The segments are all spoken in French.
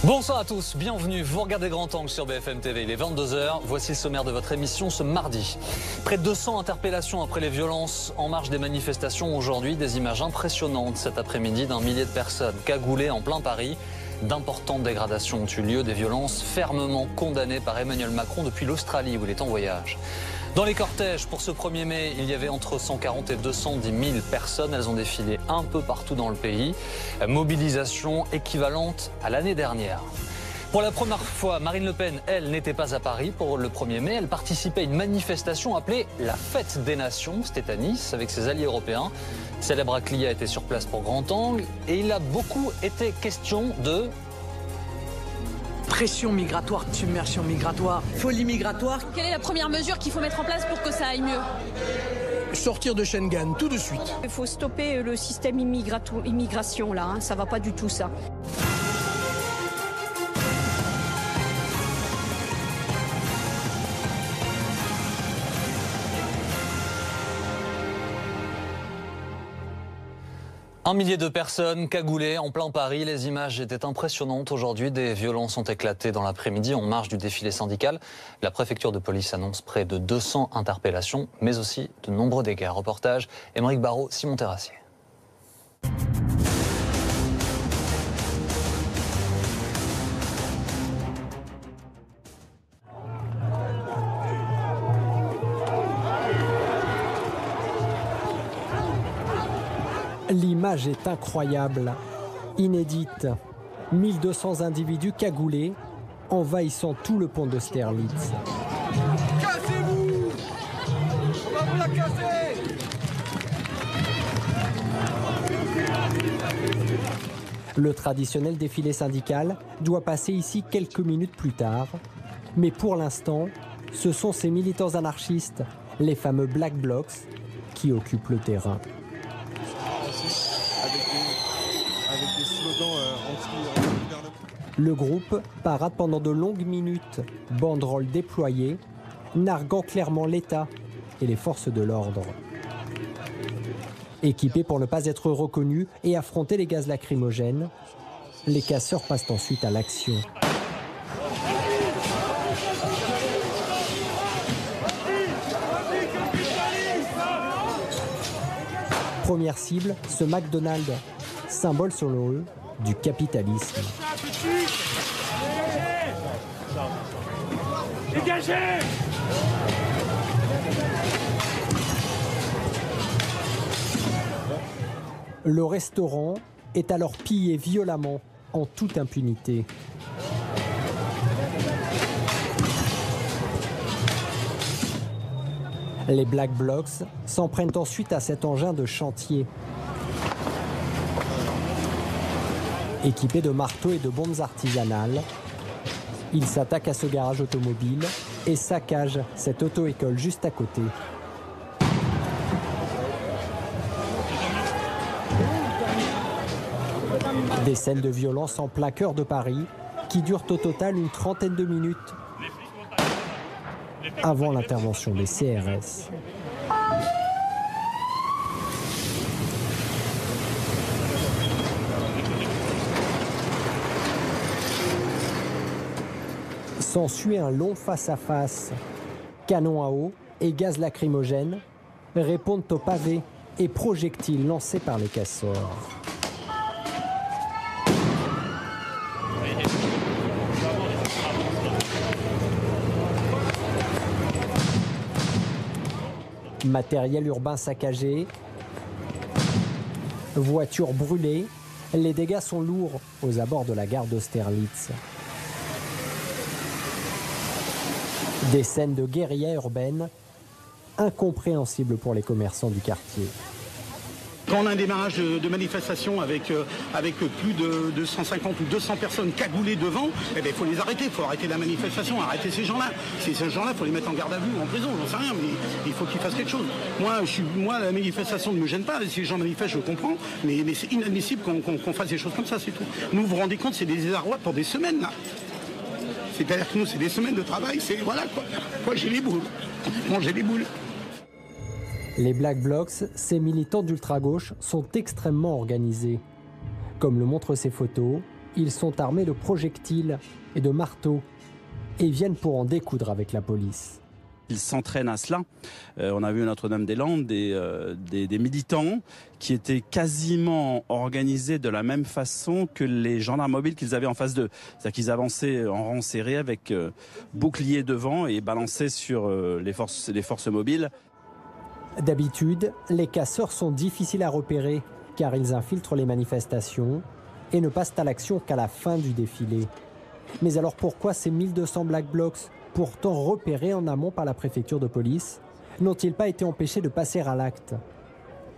Bonsoir à tous, bienvenue, vous regardez Grand Angle sur BFM TV, il est 22 h, voici le sommaire de votre émission ce mardi. Près de 200 interpellations après les violences en marge des manifestations aujourd'hui, des images impressionnantes cet après-midi d'un millier de personnes cagoulées en plein Paris. D'importantes dégradations ont eu lieu, des violences fermement condamnées par Emmanuel Macron depuis l'Australie où il est en voyage. Dans les cortèges, pour ce 1er mai, il y avait entre 140 et 210 000 personnes. Elles ont défilé un peu partout dans le pays. Mobilisation équivalente à l'année dernière. Pour la première fois, Marine Le Pen, elle, n'était pas à Paris pour le 1er mai. Elle participait à une manifestation appelée la Fête des Nations. C'était à Nice avec ses alliés européens. Célèbre Aklia était sur place pour Grand Angle. Et il a beaucoup été question de... pression migratoire, submersion migratoire, folie migratoire. Quelle est la première mesure qu'il faut mettre en place pour que ça aille mieux? Sortir de Schengen, tout de suite. Il faut stopper le système immigration là, ça va pas du tout ça. Un millier de personnes cagoulées en plein Paris. Les images étaient impressionnantes aujourd'hui. Des violences ont éclaté dans l'après-midi en marge du défilé syndical. La préfecture de police annonce près de 200 interpellations, mais aussi de nombreux dégâts. Reportage, Émeric Barraud, Simon Terrassier. L'image est incroyable, inédite. 1200 individus cagoulés, envahissant tout le pont d'Austerlitz. Cassez-vous! On va vous la casser! Le traditionnel défilé syndical doit passer ici quelques minutes plus tard. Mais pour l'instant, ce sont ces militants anarchistes, les fameux Black Blocs, qui occupent le terrain. Avec des slogans anti-gouvernement. Le groupe parade pendant de longues minutes, banderoles déployées, narguant clairement l'État et les forces de l'ordre. Équipés pour ne pas être reconnus et affronter les gaz lacrymogènes, les casseurs passent ensuite à l'action. Première cible, ce McDonald's, symbole selon eux du capitalisme. Dégagez! Le restaurant est alors pillé violemment en toute impunité. Les Black Blocs s'en prennent ensuite à cet engin de chantier. Équipés de marteaux et de bombes artisanales, ils s'attaquent à ce garage automobile et saccagent cette auto-école juste à côté. Des scènes de violence en plein cœur de Paris qui durent au total une trentaine de minutes avant l'intervention des CRS. S'ensuit un long face-à-face. Canons à eau et gaz lacrymogène répondent aux pavés et projectiles lancés par les casseurs. Matériel urbain saccagé, voitures brûlées, les dégâts sont lourds aux abords de la gare d'Austerlitz. Des scènes de guérilla urbaine incompréhensibles pour les commerçants du quartier. Quand on a un démarrage de manifestation avec plus de 150 ou 200 personnes cagoulées devant, eh bien, il faut les arrêter, il faut arrêter la manifestation, arrêter ces gens-là. Ces gens-là, il faut les mettre en garde à vue ou en prison, j'en sais rien, mais il faut qu'ils fassent quelque chose. Moi, la manifestation ne me gêne pas, si les gens manifestent, je comprends, mais c'est inadmissible qu'on fasse des choses comme ça, c'est tout. Nous, vous vous rendez compte, c'est des désarrois pour des semaines, là. C'est-à-dire que nous, c'est des semaines de travail, c'est voilà quoi. Moi, j'ai les boules. Bon, j'ai les boules. Les Black Blocs, ces militants d'ultra-gauche, sont extrêmement organisés. Comme le montrent ces photos, Ils sont armés de projectiles et de marteaux et viennent pour en découdre avec la police. Ils s'entraînent à cela. On a vu à Notre-Dame-des-Landes des militants qui étaient quasiment organisés de la même façon que les gendarmes mobiles qu'ils avaient en face d'eux. C'est-à-dire qu'ils avançaient en rang serré avec bouclier devant et balançaient sur les forces mobiles. D'habitude, les casseurs sont difficiles à repérer car ils infiltrent les manifestations et ne passent à l'action qu'à la fin du défilé. Mais alors pourquoi ces 1200 Black Blocs, pourtant repérés en amont par la préfecture de police, n'ont-ils pas été empêchés de passer à l'acte?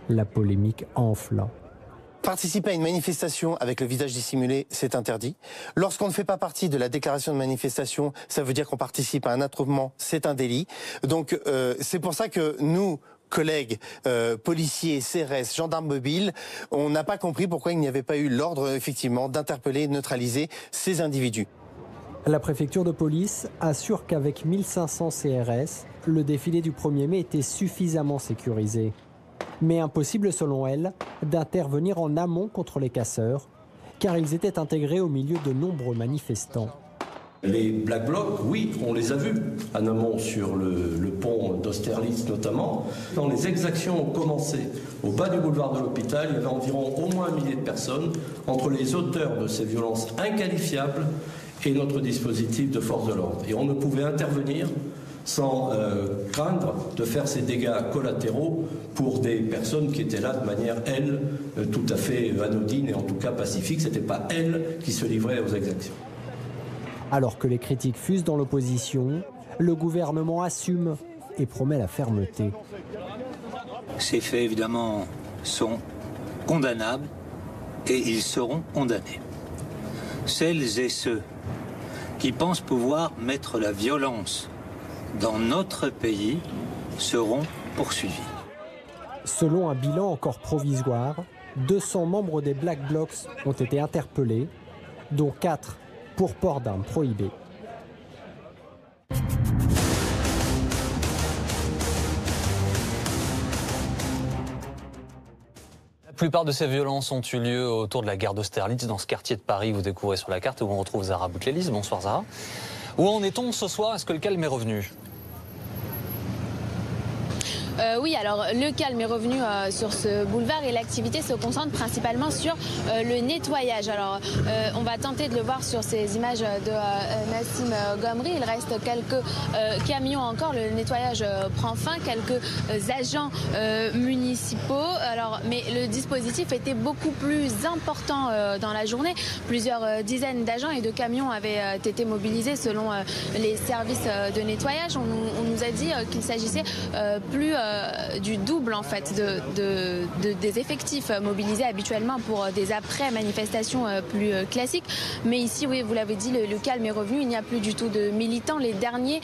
La polémique enfle. Participer à une manifestation avec le visage dissimulé, c'est interdit. Lorsqu'on ne fait pas partie de la déclaration de manifestation, ça veut dire qu'on participe à un attroupement, c'est un délit. Donc c'est pour ça que nous, collègues, policiers, CRS, gendarmes mobiles, on n'a pas compris pourquoi il n'y avait pas eu l'ordre, effectivement, d'interpeller et de neutraliser ces individus. La préfecture de police assure qu'avec 1500 CRS, le défilé du 1er mai était suffisamment sécurisé. Mais impossible, selon elle, d'intervenir en amont contre les casseurs, car ils étaient intégrés au milieu de nombreux manifestants. Les Black Blocs, oui, on les a vus en amont sur le pont d'Austerlitz notamment. Quand les exactions ont commencé au bas du boulevard de l'Hôpital, il y avait environ au moins 1 millier de personnes entre les auteurs de ces violences inqualifiables et notre dispositif de force de l'ordre. Et on ne pouvait intervenir sans craindre de faire ces dégâts collatéraux pour des personnes qui étaient là de manière, elles, tout à fait anodine et en tout cas pacifique. Ce n'était pas elles qui se livraient aux exactions. Alors que les critiques fusent dans l'opposition, le gouvernement assume et promet la fermeté. Ces faits, évidemment, sont condamnables et ils seront condamnés. Celles et ceux qui pensent pouvoir mettre la violence dans notre pays seront poursuivis. Selon un bilan encore provisoire, 200 membres des Black Blocs ont été interpellés, dont 4 pour port d'armes prohibées. La plupart de ces violences ont eu lieu autour de la gare d'Austerlitz, dans ce quartier de Paris, vous découvrez sur la carte, où on retrouve Zahra Boutlélis. Bonsoir Zahra. Où en est-on ce soir? Est-ce que le calme est revenu? Oui, alors le calme est revenu sur ce boulevard et l'activité se concentre principalement sur le nettoyage. Alors on va tenter de le voir sur ces images de Nassim Gomri. Il reste quelques camions encore, le nettoyage prend fin, quelques agents municipaux. Alors, mais le dispositif était beaucoup plus important dans la journée. Plusieurs dizaines d'agents et de camions avaient été mobilisés selon les services de nettoyage. On nous a dit qu'il s'agissait plus du double en fait des effectifs mobilisés habituellement pour des après-manifestations plus classiques. Mais ici, oui, vous l'avez dit, le calme est revenu. Il n'y a plus du tout de militants. Les derniers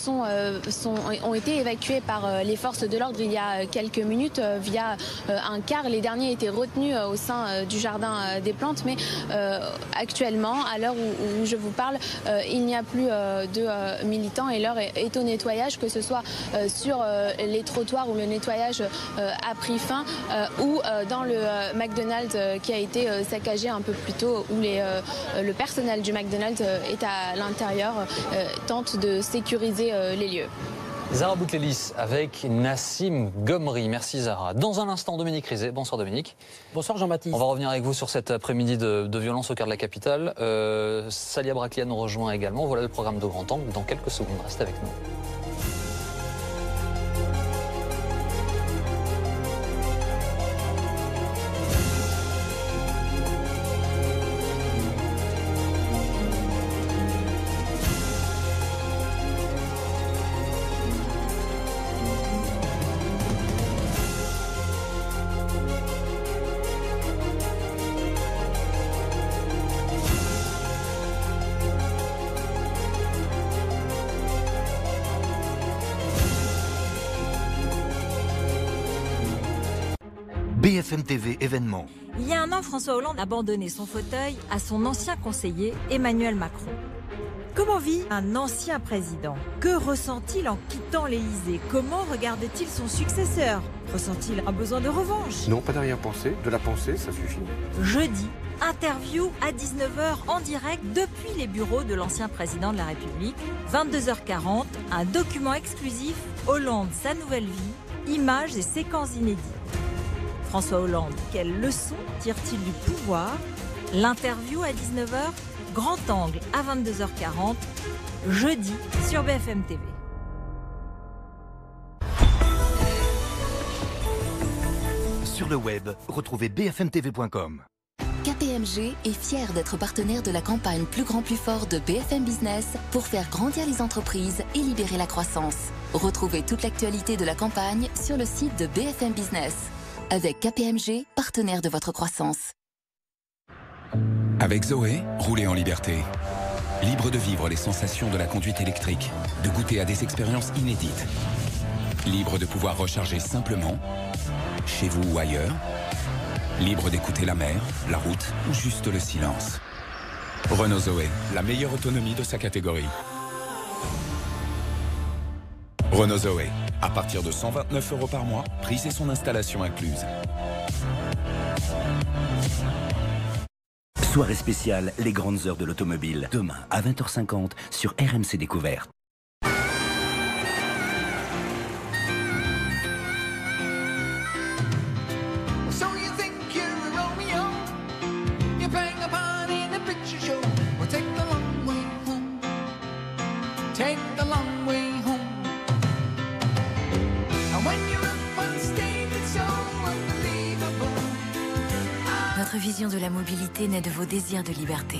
ont été évacués par les forces de l'ordre il y a quelques minutes via un car. Les derniers étaient retenus au sein du jardin des plantes. Mais actuellement, à l'heure où je vous parle, il n'y a plus de militants et l'heure est au nettoyage, que ce soit sur les trottoirs où le nettoyage a pris fin ou dans le McDonald's qui a été saccagé un peu plus tôt, où le personnel du McDonald's est à l'intérieur, tente de sécuriser les lieux. Zahra Boutlélis avec Nassim Gomri. Merci Zahra. Dans un instant, Dominique Rizet. Bonsoir Dominique. Bonsoir Jean-Baptiste. On va revenir avec vous sur cet après-midi de violence au cœur de la capitale. Salia Braclia nous rejoint également. Voilà le programme de Grand Angle. Dans quelques secondes, restez avec nous. BFM TV événement. Il y a un an, François Hollande a abandonné son fauteuil à son ancien conseiller Emmanuel Macron. Comment vit un ancien président? Que ressent-il en quittant l'Élysée? Comment regarde-t-il son successeur? Ressent-il un besoin de revanche? Non, pas d'arrière-pensée. De la pensée, ça suffit. Jeudi, interview à 19h en direct depuis les bureaux de l'ancien président de la République. 22h40, un document exclusif, Hollande, sa nouvelle vie, images et séquences inédites. François Hollande, quelle leçon tire-t-il du pouvoir? L'interview à 19h, grand angle à 22h40, jeudi sur BFM TV. Sur le web, retrouvez bfmtv.com. KPMG est fier d'être partenaire de la campagne Plus grand plus fort de BFM Business pour faire grandir les entreprises et libérer la croissance. Retrouvez toute l'actualité de la campagne sur le site de BFM Business. Avec KPMG, partenaire de votre croissance. Avec Zoé, roulez en liberté. Libre de vivre les sensations de la conduite électrique, de goûter à des expériences inédites. Libre de pouvoir recharger simplement, chez vous ou ailleurs. Libre d'écouter la mer, la route ou juste le silence. Renault Zoé, la meilleure autonomie de sa catégorie. Renault Zoé, à partir de 129 € par mois, prix et son installation incluse. Soirée spéciale, les grandes heures de l'automobile. Demain à 20h50 sur RMC Découverte. Votre vision de la mobilité naît de vos désirs de liberté.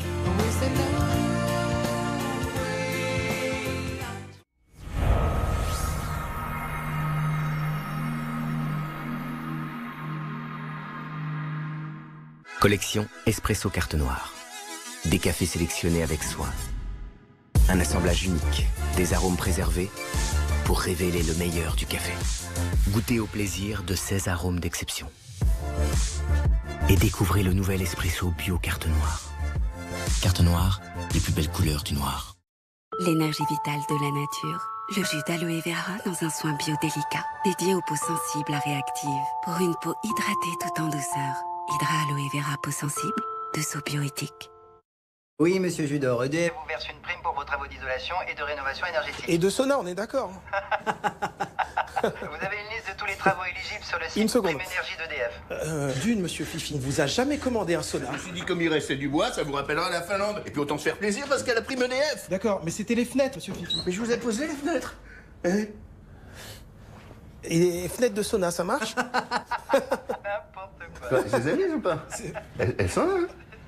Collection Espresso Carte Noire. Des cafés sélectionnés avec soin. Un assemblage unique, des arômes préservés pour révéler le meilleur du café. Goûtez au plaisir de 16 arômes d'exception. Et découvrez le nouvel Espresso Bio Carte Noire. Carte Noire, les plus belles couleurs du noir. L'énergie vitale de la nature. Le jus d'aloe vera dans un soin bio délicat, dédié aux peaux sensibles à réactives. Pour une peau hydratée tout en douceur. Hydra Aloe Vera peau sensible, de Sow Bioéthique. Oui, monsieur Judor, EDF vous verse une prime pour vos travaux d'isolation et de rénovation énergétique. Et de sauna, on est d'accord. Vous avez une liste de tous les travaux éligibles sur le site Prime Énergie d'EDF. D'une, monsieur Fifi, ne vous a jamais commandé un sauna. Je me suis dit, comme il restait du bois, ça vous rappellera la Finlande. Et puis autant se faire plaisir parce qu'elle a Prime EDF. D'accord, mais c'était les fenêtres, monsieur Fifi. Mais je vous ai posé les fenêtres. Et les fenêtres de sauna, ça marche? Quoi, je les ai mises ou pas? Elles sont là, hein?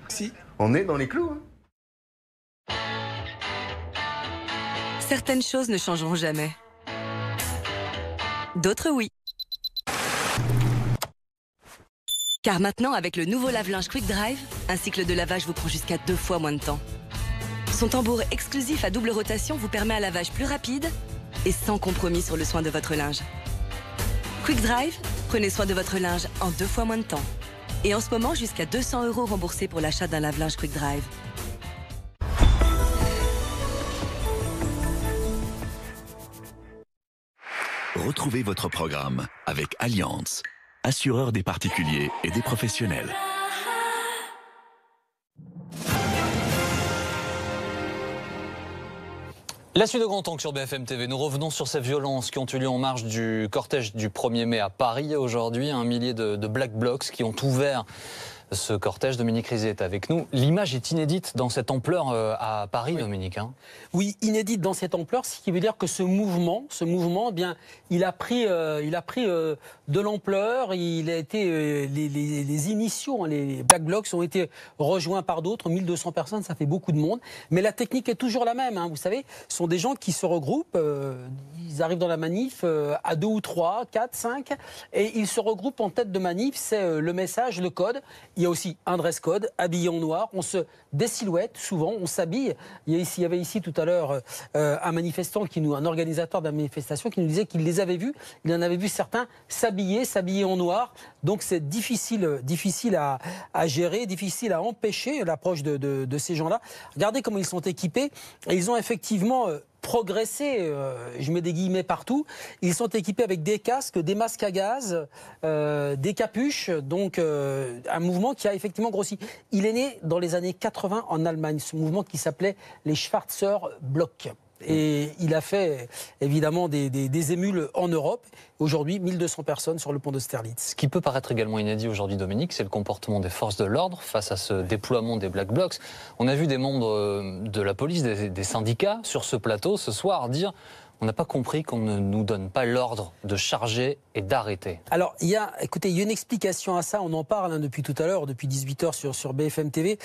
Si. On est dans les clous, hein? Certaines choses ne changeront jamais. D'autres, oui. Car maintenant, avec le nouveau lave-linge Quick Drive, un cycle de lavage vous prend jusqu'à 2 fois moins de temps. Son tambour exclusif à double rotation vous permet un lavage plus rapide et sans compromis sur le soin de votre linge. Quick Drive, prenez soin de votre linge en 2 fois moins de temps. Et en ce moment, jusqu'à 200 € remboursés pour l'achat d'un lave-linge Quick Drive. Retrouvez votre programme avec Allianz, assureur des particuliers et des professionnels. La suite de Grand Angle sur BFM TV. Nous revenons sur ces violences qui ont eu lieu en marge du cortège du 1er mai à Paris. Aujourd'hui, un millier de Black Blocs qui ont ouvert ce cortège. Dominique Rizet est avec nous. L'image est inédite dans cette ampleur à Paris, oui. Dominique. Hein. Oui, inédite dans cette ampleur, ce qui veut dire que ce mouvement, eh bien, il a pris de l'ampleur. Il a été les initiaux, hein, les Black Blocs ont été rejoints par d'autres. 1200 personnes, ça fait beaucoup de monde. Mais la technique est toujours la même. Hein, vous savez, ce sont des gens qui se regroupent. ils arrivent dans la manif à 2 ou 3, 4, 5, et ils se regroupent en tête de manif. C'est le message, le code. Il y a aussi un dress code, habillé en noir. On se désilhouette souvent, on s'habille. Il y avait ici tout à l'heure un manifestant, un organisateur de la manifestation qui nous disait qu'il les avait vus. Il en avait vu certains s'habiller en noir. Donc c'est difficile à gérer, difficile à empêcher l'approche de ces gens-là. Regardez comment ils sont équipés. Et ils ont effectivement progressé, je mets des guillemets partout. Ils sont équipés avec des casques, des masques à gaz, des capuches. Donc un mouvement qui a effectivement grossi. Il est né dans les années 80 en Allemagne, ce mouvement qui s'appelait les Schwarzer Block. Et il a fait évidemment des émules en Europe. Aujourd'hui, 1200 personnes sur le pont d'Austerlitz. Ce qui peut paraître également inédit aujourd'hui, Dominique, c'est le comportement des forces de l'ordre face à ce déploiement des Black Blocs. On a vu des membres de la police, des syndicats sur ce plateau ce soir dire « on n'a pas compris qu'on ne nous donne pas l'ordre de charger et d'arrêter ». Alors, il y a une explication à ça, on en parle depuis tout à l'heure, depuis 18h sur BFM TV.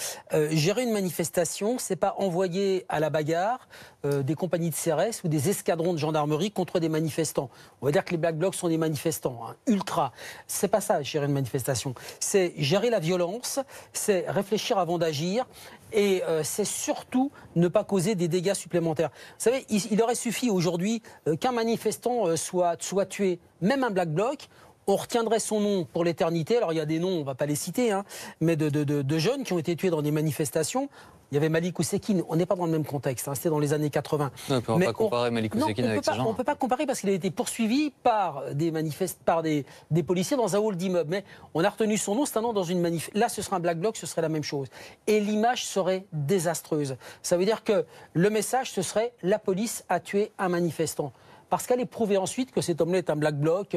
Gérer une manifestation, c'est pas envoyer à la bagarre des compagnies de CRS ou des escadrons de gendarmerie contre des manifestants. On va dire que les Black Blocs sont des manifestants, ultra. C'est pas ça, gérer une manifestation. C'est gérer la violence, c'est réfléchir avant d'agir. Et c'est surtout ne pas causer des dégâts supplémentaires. Vous savez, il aurait suffi aujourd'hui qu'un manifestant soit tué, même un Black Bloc, on retiendrait son nom pour l'éternité. Alors il y a des noms, on ne va pas les citer, mais de jeunes qui ont été tués dans des manifestations. Il y avait Malik Oussekine, on n'est pas dans le même contexte, c'était dans les années 80. On ne peut pas comparer Malik Oussekine avec ces gens. On ne peut pas comparer parce qu'il a été poursuivi par des policiers dans un hall d'immeuble. Mais on a retenu son nom, c'est un nom dans une manif. Là, ce serait un Black Bloc, ce serait la même chose. Et l'image serait désastreuse. Ça veut dire que le message, ce serait « la police a tué un manifestant ». Parce qu'elle est prouvée ensuite que cet homme-là est un Black Bloc.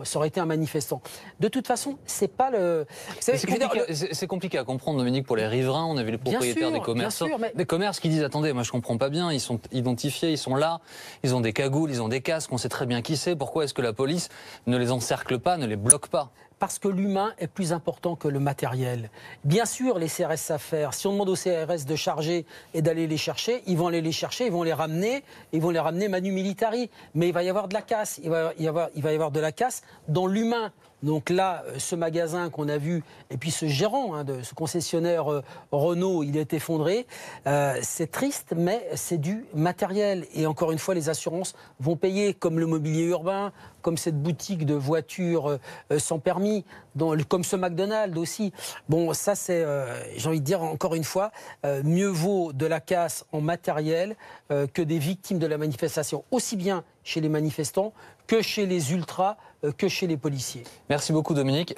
Ça aurait été un manifestant. De toute façon, c'est pas le... C'est compliqué à comprendre, Dominique, pour les riverains. On a vu les propriétaires des commerçants. Des commerces qui disent, attendez, moi je comprends pas bien, ils sont identifiés, ils sont là, ils ont des cagoules, ils ont des casques, on sait très bien qui c'est. Pourquoi est-ce que la police ne les encercle pas, ne les bloque pas ? Parce que l'humain est plus important que le matériel. Bien sûr, les CRS savent faire. Si on demande aux CRS de charger et d'aller les chercher, ils vont aller les chercher, ils vont les ramener manu militari. Mais il va y avoir de la casse. Il va y avoir de la casse dans l'humain. Donc là, ce magasin qu'on a vu, et puis ce gérant de ce concessionnaire Renault, il est effondré. C'est triste, mais c'est du matériel. Et encore une fois, les assurances vont payer, comme le mobilier urbain, comme cette boutique de voitures sans permis, comme ce McDonald's aussi. Bon, ça c'est, j'ai envie de dire encore une fois, mieux vaut de la casse en matériel que des victimes de la manifestation, aussi bien chez les manifestants que chez les ultras, que chez les policiers. Merci beaucoup Dominique.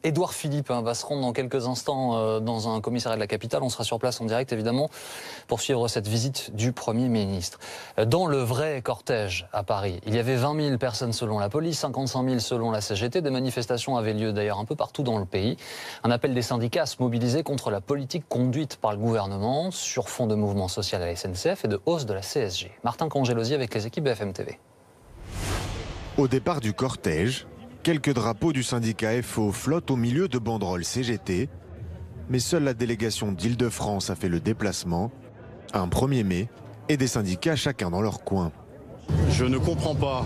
Édouard Philippe va se rendre dans quelques instants dans un commissariat de la capitale. On sera sur place en direct évidemment pour suivre cette visite du Premier ministre. Dans le vrai cortège à Paris, il y avait 20 000 personnes selon la police, 55 000 selon la CGT. Des manifestations avaient lieu d'ailleurs un peu partout dans le pays. Un appel des syndicats à se mobiliser contre la politique conduite par le gouvernement sur fond de mouvement social à la SNCF et de hausse de la CSG. Martin Congelosi avec les équipes BFM TV. Au départ du cortège, quelques drapeaux du syndicat FO flottent au milieu de banderoles CGT, mais seule la délégation d'Île-de-France a fait le déplacement, un 1er mai, et des syndicats chacun dans leur coin. Je ne comprends pas,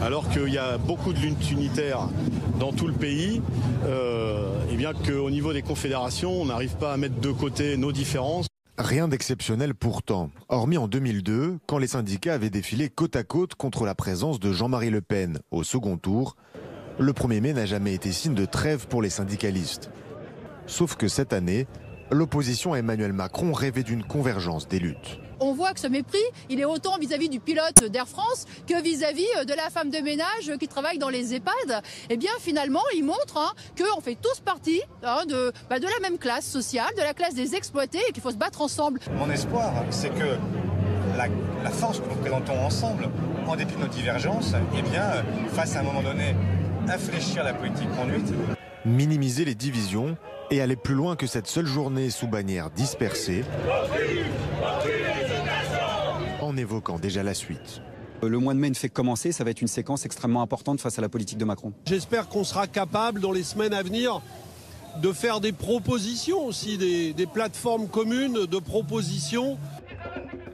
alors qu'il y a beaucoup de luttes unitaires dans tout le pays, et bien qu'au niveau des confédérations, on n'arrive pas à mettre de côté nos différences. Rien d'exceptionnel pourtant, hormis en 2002, quand les syndicats avaient défilé côte à côte contre la présence de Jean-Marie Le Pen au second tour. Le 1er mai n'a jamais été signe de trêve pour les syndicalistes. Sauf que cette année, l'opposition à Emmanuel Macron rêvait d'une convergence des luttes. On voit que ce mépris, il est autant vis-à-vis du pilote d'Air France que vis-à-vis de la femme de ménage qui travaille dans les EHPAD. Eh bien, finalement, il montre qu'on fait tous partie de la même classe sociale, de la classe des exploités et qu'il faut se battre ensemble. Mon espoir, c'est que la force que nous présentons ensemble, en dépit de nos divergences, eh bien, fasse à un moment donné infléchir la politique conduite. Minimiser les divisions et aller plus loin que cette seule journée sous bannière dispersée, en évoquant déjà la suite. Le mois de mai ne fait que commencer, ça va être une séquence extrêmement importante face à la politique de Macron. J'espère qu'on sera capable dans les semaines à venir de faire des propositions aussi, des plateformes communes de propositions.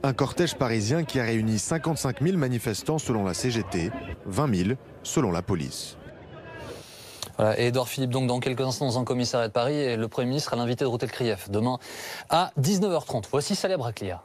Un cortège parisien qui a réuni 55 000 manifestants selon la CGT, 20 000 selon la police. Voilà, et Édouard Philippe, donc dans quelques instants dans un commissariat de Paris, et le Premier ministre a l'invité de Routel Krief demain à 19h30. Voici Salia Braclia.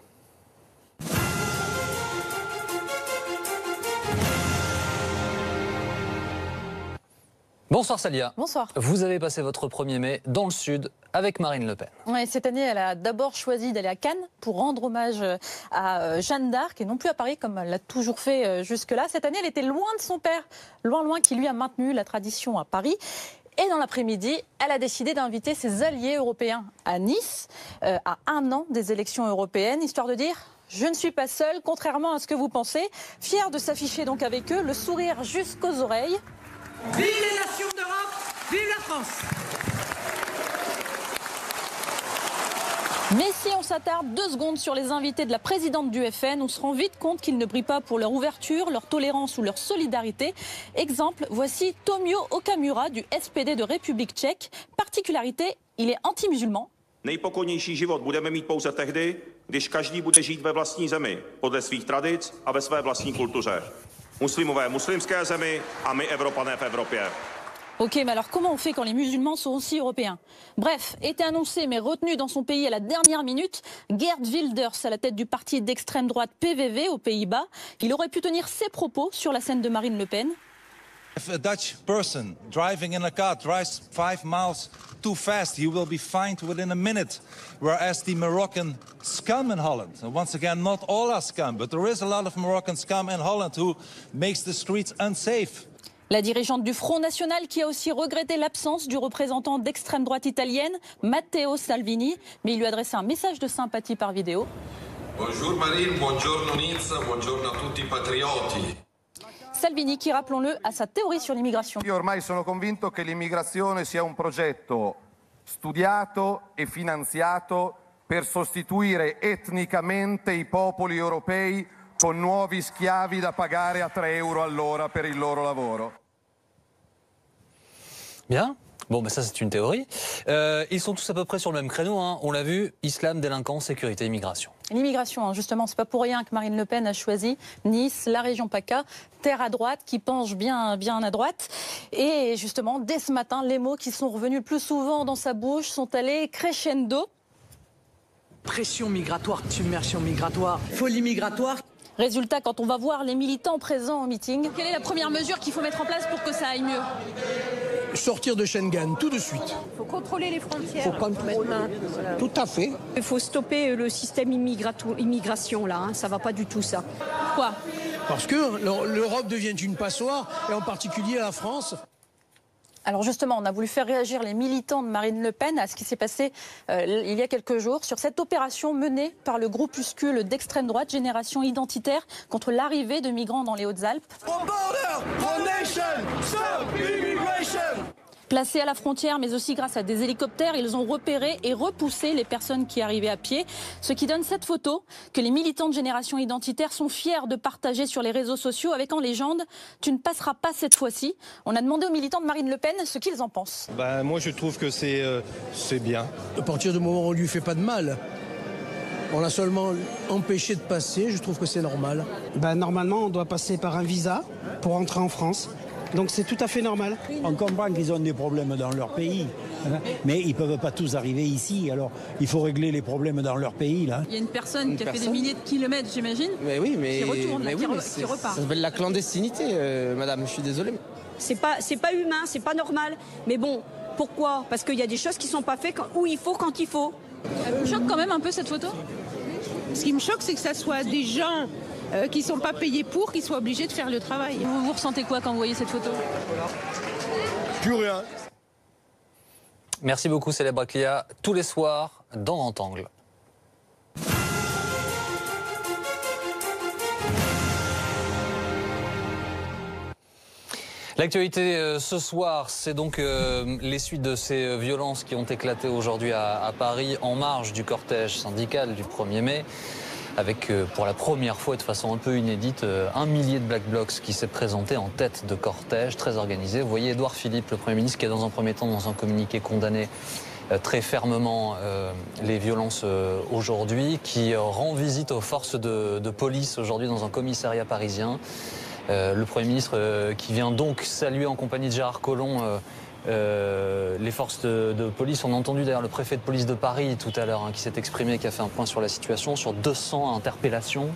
Bonsoir Salia. Bonsoir. Vous avez passé votre 1er mai dans le Sud avec Marine Le Pen. Ouais, cette année, elle a d'abord choisi d'aller à Cannes pour rendre hommage à Jeanne d'Arc et non plus à Paris comme elle l'a toujours fait jusque-là. Cette année, elle était loin de son père, loin qui lui a maintenu la tradition à Paris. Et dans l'après-midi, elle a décidé d'inviter ses alliés européens à Nice, à 1 an des élections européennes, histoire de dire « Je ne suis pas seule, contrairement à ce que vous pensez ». Fière de s'afficher donc avec eux, le sourire jusqu'aux oreilles. Vive les nations d'Europe, vive la France! Mais si on s'attarde 2 secondes sur les invités de la présidente du FN, on se rend vite compte qu'ils ne brillent pas pour leur ouverture, leur tolérance ou leur solidarité. Exemple, voici Tomio Okamura du SPD de République tchèque. Particularité, il est anti-musulman. Nejpokojnější život budeme mít pouze tehdy, když každý bude žít ve vlastní zemi, podle svých tradic a ve své vlastní kultuře. Muslimové v muslimské zemi a my Evropané v Evropě. Ok, mais alors comment on fait quand les musulmans sont aussi européens? Bref, était annoncé mais retenu dans son pays à la dernière minute, Geert Wilders à la tête du parti d'extrême droite PVV aux Pays-Bas. Il aurait pu tenir ses propos sur la scène de Marine Le Pen. If a Dutch person driving in a car drives 5 miles too fast, he will be fined within a minute. Whereas the Moroccan scum in Holland, and once again, not all are scum, but there is a lot of Moroccan scum in Holland who makes the streets unsafe. La dirigeante du Front National qui a aussi regretté l'absence du représentant d'extrême droite italienne, Matteo Salvini, mais il lui a adressé un message de sympathie par vidéo. Bonjour Marine, buongiorno Nizza, buongiorno a tutti i patrioti. Salvini qui, rappelons-le, a sa théorie sur l'immigration. Io ormai sono convinto che l'immigrazione sia un progetto studiato e finanziato per sostituire etnicamente i popoli europei con nuovi schiavi da pagare a 3 euro all'ora per il loro lavoro. Bien. Bon, ben ça c'est une théorie. Ils sont tous à peu près sur le même créneau, hein. On l'a vu, islam, délinquance, sécurité, immigration. L'immigration, justement, c'est pas pour rien que Marine Le Pen a choisi Nice, la région PACA, terre à droite, qui penche bien à droite. Et justement, dès ce matin, les mots qui sont revenus le plus souvent dans sa bouche sont allés crescendo. Pression migratoire, submersion migratoire, folie migratoire. Résultat, quand on va voir les militants présents au meeting, quelle est la première mesure qu'il faut mettre en place pour que ça aille mieux? Sortir de Schengen, tout de suite. Il faut contrôler les frontières. Il faut contrôler. Tout à fait. Il faut stopper le système immigration, là. Hein. Ça va pas du tout, ça. Pourquoi? Parce que l'Europe devient une passoire, et en particulier la France. Alors justement, on a voulu faire réagir les militants de Marine Le Pen à ce qui s'est passé il y a quelques jours sur cette opération menée par le groupuscule d'extrême droite Génération Identitaire contre l'arrivée de migrants dans les Hautes-Alpes. Placés à la frontière, mais aussi grâce à des hélicoptères, ils ont repéré et repoussé les personnes qui arrivaient à pied. Ce qui donne cette photo que les militants de Génération Identitaire sont fiers de partager sur les réseaux sociaux avec en légende « Tu ne passeras pas cette fois-ci ». On a demandé aux militants de Marine Le Pen ce qu'ils en pensent. Moi, je trouve que c'est bien. À partir du moment où on ne lui fait pas de mal, on l'a seulement empêché de passer, je trouve que c'est normal. Normalement, on doit passer par un visa pour entrer en France. Donc c'est tout à fait normal. On comprend qu'ils ont des problèmes dans leur pays, hein, mais ils ne peuvent pas tous arriver ici. Alors il faut régler les problèmes dans leur pays. Là. Il y a une personne qui a fait des milliers de kilomètres, j'imagine, mais oui, mais, qui retourne, mais qui oui, repart. Ça s'appelle la clandestinité, madame, je suis désolé. C'est pas humain, c'est pas normal. Mais bon, pourquoi? Parce qu'il y a des choses qui sont pas faites où il faut, quand il faut. Ça vous choque quand même un peu cette photo? Ce qui me choque, c'est que ça soit des gens qui ne sont pas payés pour, qui soient obligés de faire le travail. Vous ressentez quoi quand vous voyez cette photo? Plus rien. Merci beaucoup Salia Braclia, tous les soirs dans Grand Angle. L'actualité ce soir, c'est donc les suites de ces violences qui ont éclaté aujourd'hui à Paris en marge du cortège syndical du 1er mai. Avec pour la première fois de façon un peu inédite 1 millier de Black Blocs qui s'est présenté en tête de cortège, très organisé. Vous voyez Édouard Philippe, le Premier ministre, qui a dans un premier temps dans un communiqué condamné très fermement les violences aujourd'hui, qui rend visite aux forces de police aujourd'hui dans un commissariat parisien. Le Premier ministre qui vient donc saluer en compagnie de Gérard Collomb les forces de police. On a entendu d'ailleurs le préfet de police de Paris tout à l'heure qui s'est exprimé, qui a fait un point sur la situation, sur 200 interpellations.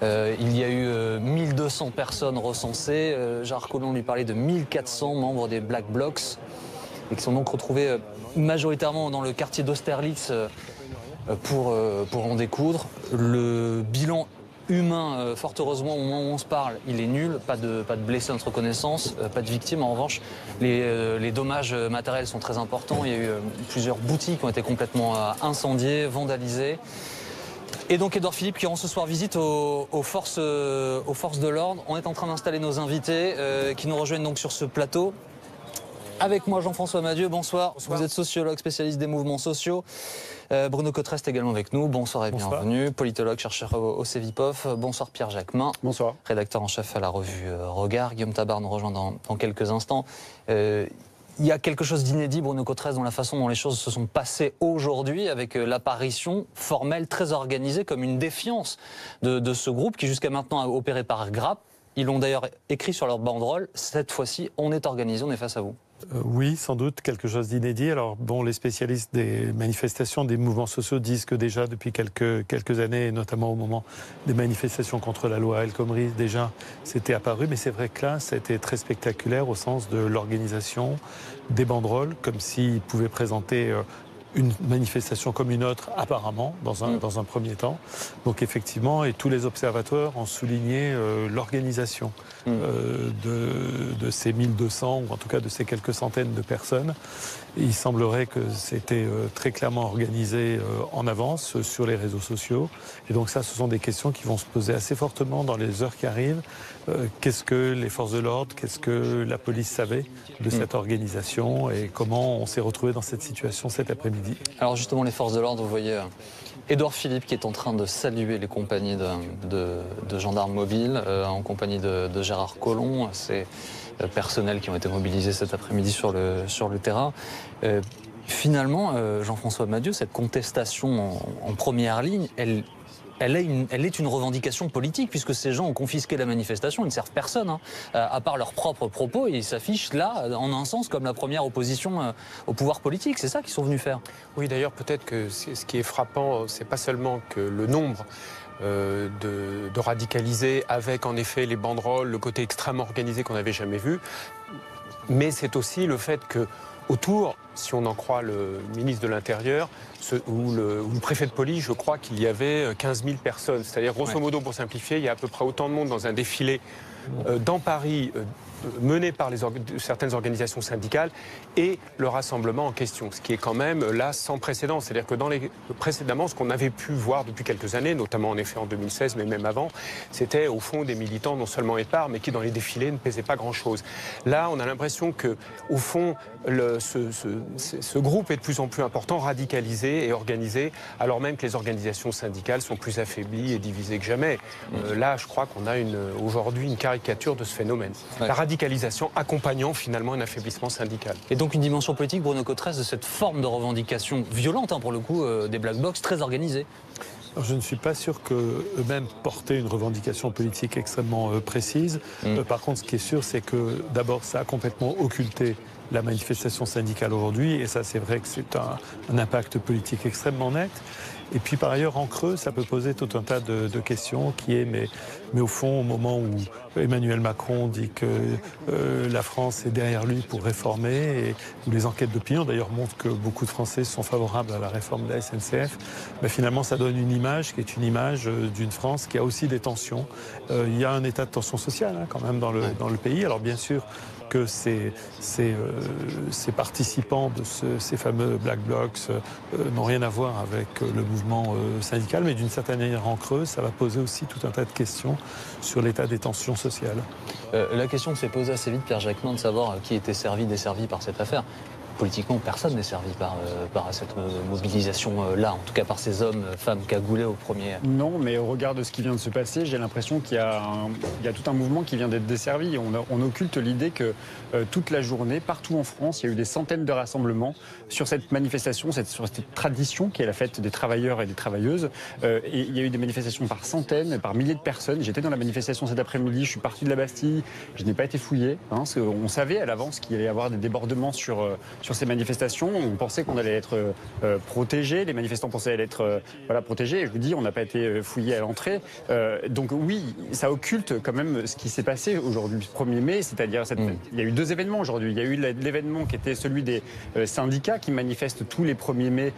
Il y a eu 1200 personnes recensées. Gérard Collomb lui parlait de 1400 membres des Black Blocs et qui sont donc retrouvés majoritairement dans le quartier d'Austerlitz pour en découdre. Le bilan humain, fort heureusement, au moment où on se parle, il est nul. Pas de blessés à notre connaissance, pas de victimes. En revanche, les dommages matériels sont très importants. Il y a eu plusieurs boutiques qui ont été complètement incendiées, vandalisées. Et donc Édouard Philippe qui rend ce soir visite aux forces de l'ordre. On est en train d'installer nos invités qui nous rejoignent donc sur ce plateau. Avec moi Jean-François Madieu, bonsoir. Vous êtes sociologue, spécialiste des mouvements sociaux. Bruno Cotrest également avec nous, bonsoir et bienvenue. Politologue, chercheur au CEVIPOF. Bonsoir Pierre Jacquemin. Bonsoir. Rédacteur en chef à la revue Regard. Guillaume Tabar nous rejoint dans quelques instants. Il y a quelque chose d'inédit, Bruno Cotrest, dans la façon dont les choses se sont passées aujourd'hui, avec l'apparition formelle très organisée comme une défiance de ce groupe qui jusqu'à maintenant a opéré par grappe. Ils l'ont d'ailleurs écrit sur leur banderole. Cette fois-ci, on est organisé, on est face à vous. Oui, sans doute, quelque chose d'inédit. Alors, bon, les spécialistes des manifestations, des mouvements sociaux disent que déjà, depuis quelques années, et notamment au moment des manifestations contre la loi El Khomri, déjà, c'était apparu. Mais c'est vrai que là, ça a été très spectaculaire au sens de l'organisation, des banderoles, comme s'ils pouvaient présenter une manifestation comme une autre, apparemment, dans un premier temps. Donc effectivement, et tous les observateurs ont souligné l'organisation de ces 1200, ou en tout cas de ces quelques centaines de personnes. Et il semblerait que c'était très clairement organisé en avance sur les réseaux sociaux. Et donc ça, ce sont des questions qui vont se poser assez fortement dans les heures qui arrivent. Qu'est-ce que les forces de l'ordre, qu'est-ce que la police savait de cette organisation et comment on s'est retrouvé dans cette situation cet après-midi? Alors justement, les forces de l'ordre, vous voyez Édouard Philippe qui est en train de saluer les compagnies de gendarmes mobiles en compagnie de Gérard Collomb, ces personnels qui ont été mobilisés cet après-midi sur le terrain. Finalement, Jean-François Madieu, cette contestation en première ligne, elle est une revendication politique, puisque ces gens ont confisqué la manifestation, ils ne servent personne, à part leurs propres propos, et ils s'affichent là, en un sens, comme la première opposition au pouvoir politique. C'est ça qu'ils sont venus faire. Oui, d'ailleurs, peut-être que ce qui est frappant, c'est pas seulement que le nombre de radicalisés, avec en effet les banderoles, le côté extrêmement organisé qu'on n'avait jamais vu, mais c'est aussi le fait que autour, si on en croit le ministre de l'Intérieur ou le préfet de police, je crois qu'il y avait 15 000 personnes. C'est-à-dire, grosso modo, pour simplifier, il y a à peu près autant de monde dans un défilé dans Paris, mené par certaines organisations syndicales, et le rassemblement en question, ce qui est quand même là sans précédent. C'est-à-dire que précédemment, ce qu'on avait pu voir depuis quelques années, notamment en effet en 2016, mais même avant, c'était au fond des militants non seulement épars, mais qui dans les défilés ne pesaient pas grand-chose. Là, on a l'impression que, au fond, ce groupe est de plus en plus important, radicalisé et organisé, alors même que les organisations syndicales sont plus affaiblies et divisées que jamais. Là, je crois qu'on a aujourd'hui une caricature de ce phénomène. Ouais. La radicalisation accompagnant finalement un affaiblissement syndical. Et donc une dimension politique, Bruno Cotrest, de cette forme de revendication violente, pour le coup, des Black Blocs, très organisée. Alors, je ne suis pas sûr qu'eux-mêmes portaient une revendication politique extrêmement précise. Par contre, ce qui est sûr, c'est que d'abord, ça a complètement occulté la manifestation syndicale aujourd'hui, et ça, c'est vrai que c'est un impact politique extrêmement net. Et puis par ailleurs, en creux, ça peut poser tout un tas de questions qui est, mais au fond, au moment où Emmanuel Macron dit que la France est derrière lui pour réformer, et où les enquêtes d'opinion d'ailleurs montrent que beaucoup de Français sont favorables à la réforme de la SNCF, ben finalement ça donne une image qui est une image d'une France qui a aussi des tensions. Il y a un état de tension sociale quand même dans le pays. Alors bien sûr que ces participants de ces fameux Black Blocs n'ont rien à voir avec le mouvement syndical, mais d'une certaine manière en creux, ça va poser aussi tout un tas de questions sur l'état des tensions sociales. La question s'est posée assez vite, Pierre Jacquemin, de savoir qui était servi, desservi par cette affaire. politiquement, personne n'est servi par cette mobilisation-là, en tout cas par ces hommes, femmes cagoulés au premier. Non, mais au regard de ce qui vient de se passer, j'ai l'impression qu'il y a tout un mouvement qui vient d'être desservi. On occulte l'idée que toute la journée, partout en France, il y a eu des centaines de rassemblements sur cette manifestation, sur cette tradition qui est la fête des travailleurs et des travailleuses. Et il y a eu des manifestations par centaines, par milliers de personnes. J'étais dans la manifestation cet après-midi, je suis parti de la Bastille, je n'ai pas été fouillé. Parce qu'on savait à l'avance qu'il allait y avoir des débordements sur ces manifestations. On pensait qu'on allait être protégés, les manifestants pensaient être protégés. Et je vous dis, on n'a pas été fouillé à l'entrée. Donc oui, ça occulte quand même ce qui s'est passé aujourd'hui, 1er mai, c'est-à-dire il y a eu 2 événements aujourd'hui. Il y a eu l'événement qui était celui des syndicats qui manifestent tous les 1er mai,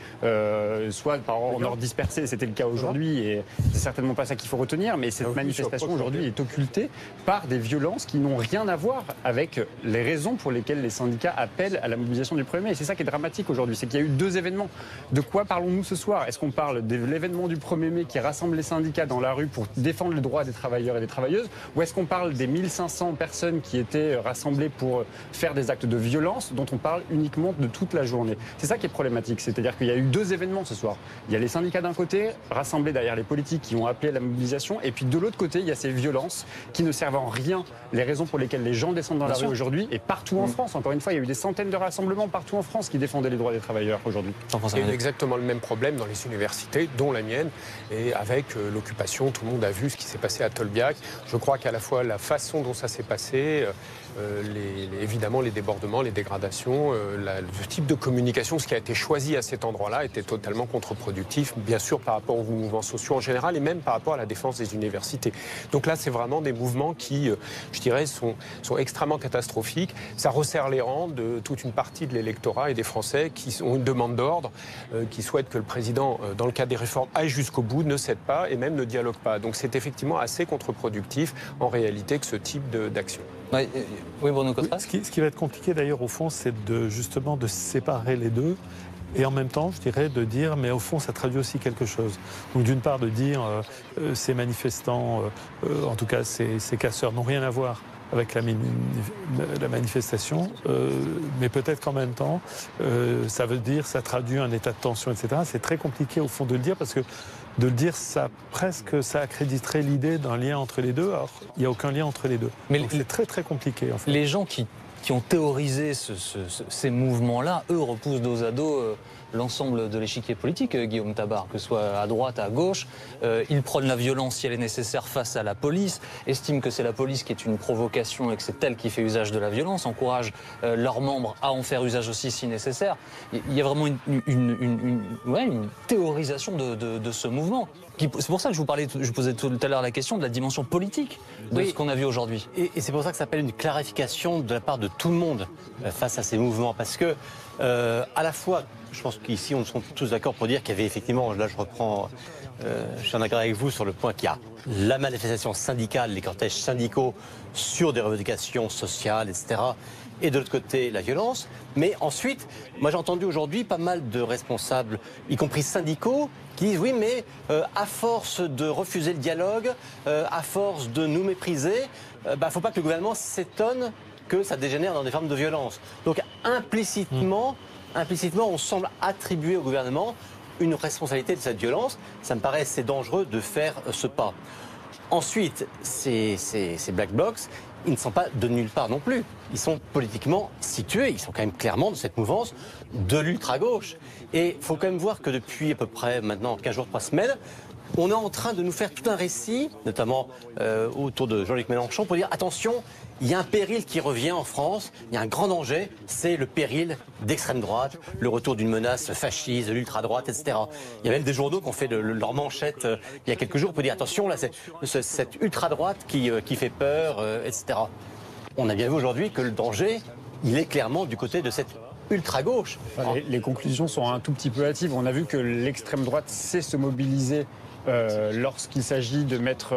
soit en ordre dispersé, c'était le cas aujourd'hui, et c'est certainement pas ça qu'il faut retenir, mais cette manifestation aujourd'hui est occultée par des violences qui n'ont rien à voir avec les raisons pour lesquelles les syndicats appellent à la mobilisation du 1er mai. Et c'est ça qui est dramatique aujourd'hui, c'est qu'il y a eu 2 événements. De quoi parlons-nous ce soir? Est-ce qu'on parle de l'événement du 1er mai qui rassemble les syndicats dans la rue pour défendre le droit des travailleurs et des travailleuses, ou est-ce qu'on parle des 1500 personnes qui étaient rassemblées pour faire des actes de violence dont on parle uniquement de toute la journée? C'est ça qui est problématique, c'est-à-dire qu'il y a eu 2 événements ce soir. Il y a les syndicats d'un côté, rassemblés derrière les politiques qui ont appelé à la mobilisation, et puis de l'autre côté, il y a ces violences qui ne servent en rien les raisons pour lesquelles les gens descendent dans la rue aujourd'hui, et partout en France. Encore une fois, il y a eu des centaines de rassemblements partout en France qui défendaient les droits des travailleurs aujourd'hui. Il y a exactement le même problème dans les universités, dont la mienne, et avec l'occupation, tout le monde a vu ce qui s'est passé à Tolbiac. Je crois qu'à la fois la façon dont ça s'est passé, évidemment les débordements, les dégradations, le type de communication, ce qui a été choisi à cet endroit-là était totalement contre-productif, bien sûr par rapport aux mouvements sociaux en général et même par rapport à la défense des universités. Donc là, c'est vraiment des mouvements qui, je dirais, sont extrêmement catastrophiques. Ça resserre les rangs de toute une partie de l'électorat et des Français qui ont une demande d'ordre, qui souhaitent que le président, dans le cadre des réformes, aille jusqu'au bout, ne cède pas et même ne dialogue pas. Donc c'est effectivement assez contre-productif en réalité que ce type d'action. Oui, Bruno Cottras. Ce qui va être compliqué d'ailleurs au fond, c'est justement de séparer les deux. Et en même temps, je dirais, de dire, mais au fond, ça traduit aussi quelque chose. Donc d'une part, de dire, ces manifestants, en tout cas ces casseurs, n'ont rien à voir avec la manifestation, mais peut-être qu'en même temps, ça veut dire, ça traduit un état de tension, etc. C'est très compliqué au fond de le dire, parce que de le dire, ça accréditerait l'idée d'un lien entre les deux. Alors, il n'y a aucun lien entre les deux. Mais c'est très très compliqué. En fait. Les gens qui ont théorisé ces mouvements-là, eux, repoussent dos à dos l'ensemble de l'échiquier politique, Guillaume Tabar, que ce soit à droite, à gauche. Ils prônent la violence si elle est nécessaire face à la police, estiment que c'est la police qui est une provocation et que c'est elle qui fait usage de la violence, encouragent leurs membres à en faire usage aussi si nécessaire. Il y a vraiment une théorisation de ce mouvement. C'est pour ça que je posais tout à l'heure la question de la dimension politique de ce qu'on a vu aujourd'hui. Et c'est pour ça que ça appelle une clarification de la part de tout le monde face à ces mouvements. Parce que, à la fois, je pense qu'ici, on est tous d'accord pour dire qu'il y avait effectivement, là je reprends, je suis en accord avec vous sur le point qu'il y a la manifestation syndicale, les cortèges syndicaux sur des revendications sociales, etc. Et de l'autre côté, la violence. Mais ensuite, moi j'ai entendu aujourd'hui pas mal de responsables, y compris syndicaux, qui disent oui, mais à force de refuser le dialogue, à force de nous mépriser, faut pas que le gouvernement s'étonne que ça dégénère dans des formes de violence. Donc implicitement, on semble attribuer au gouvernement une responsabilité de cette violence. Ça me paraît assez dangereux de faire ce pas. Ensuite, ces Black Blocs, ils ne sont pas de nulle part non plus. Ils sont politiquement situés, ils sont quand même clairement de cette mouvance de l'ultra-gauche. Et il faut quand même voir que depuis à peu près maintenant 15 jours, 3 semaines, on est en train de nous faire tout un récit, notamment autour de Jean-Luc Mélenchon, pour dire attention, il y a un péril qui revient en France, il y a un grand danger, c'est le péril d'extrême droite, le retour d'une menace fasciste, de l'ultra-droite, etc. Il y a même des journaux qui ont fait leur manchette il y a quelques jours pour dire attention, là, c'est cette ultra-droite qui fait peur, etc. On a bien vu aujourd'hui que le danger, il est clairement du côté de cette ultra-gauche. Les conclusions sont un tout petit peu hâtives. On a vu que l'extrême droite sait se mobiliser lorsqu'il s'agit de mettre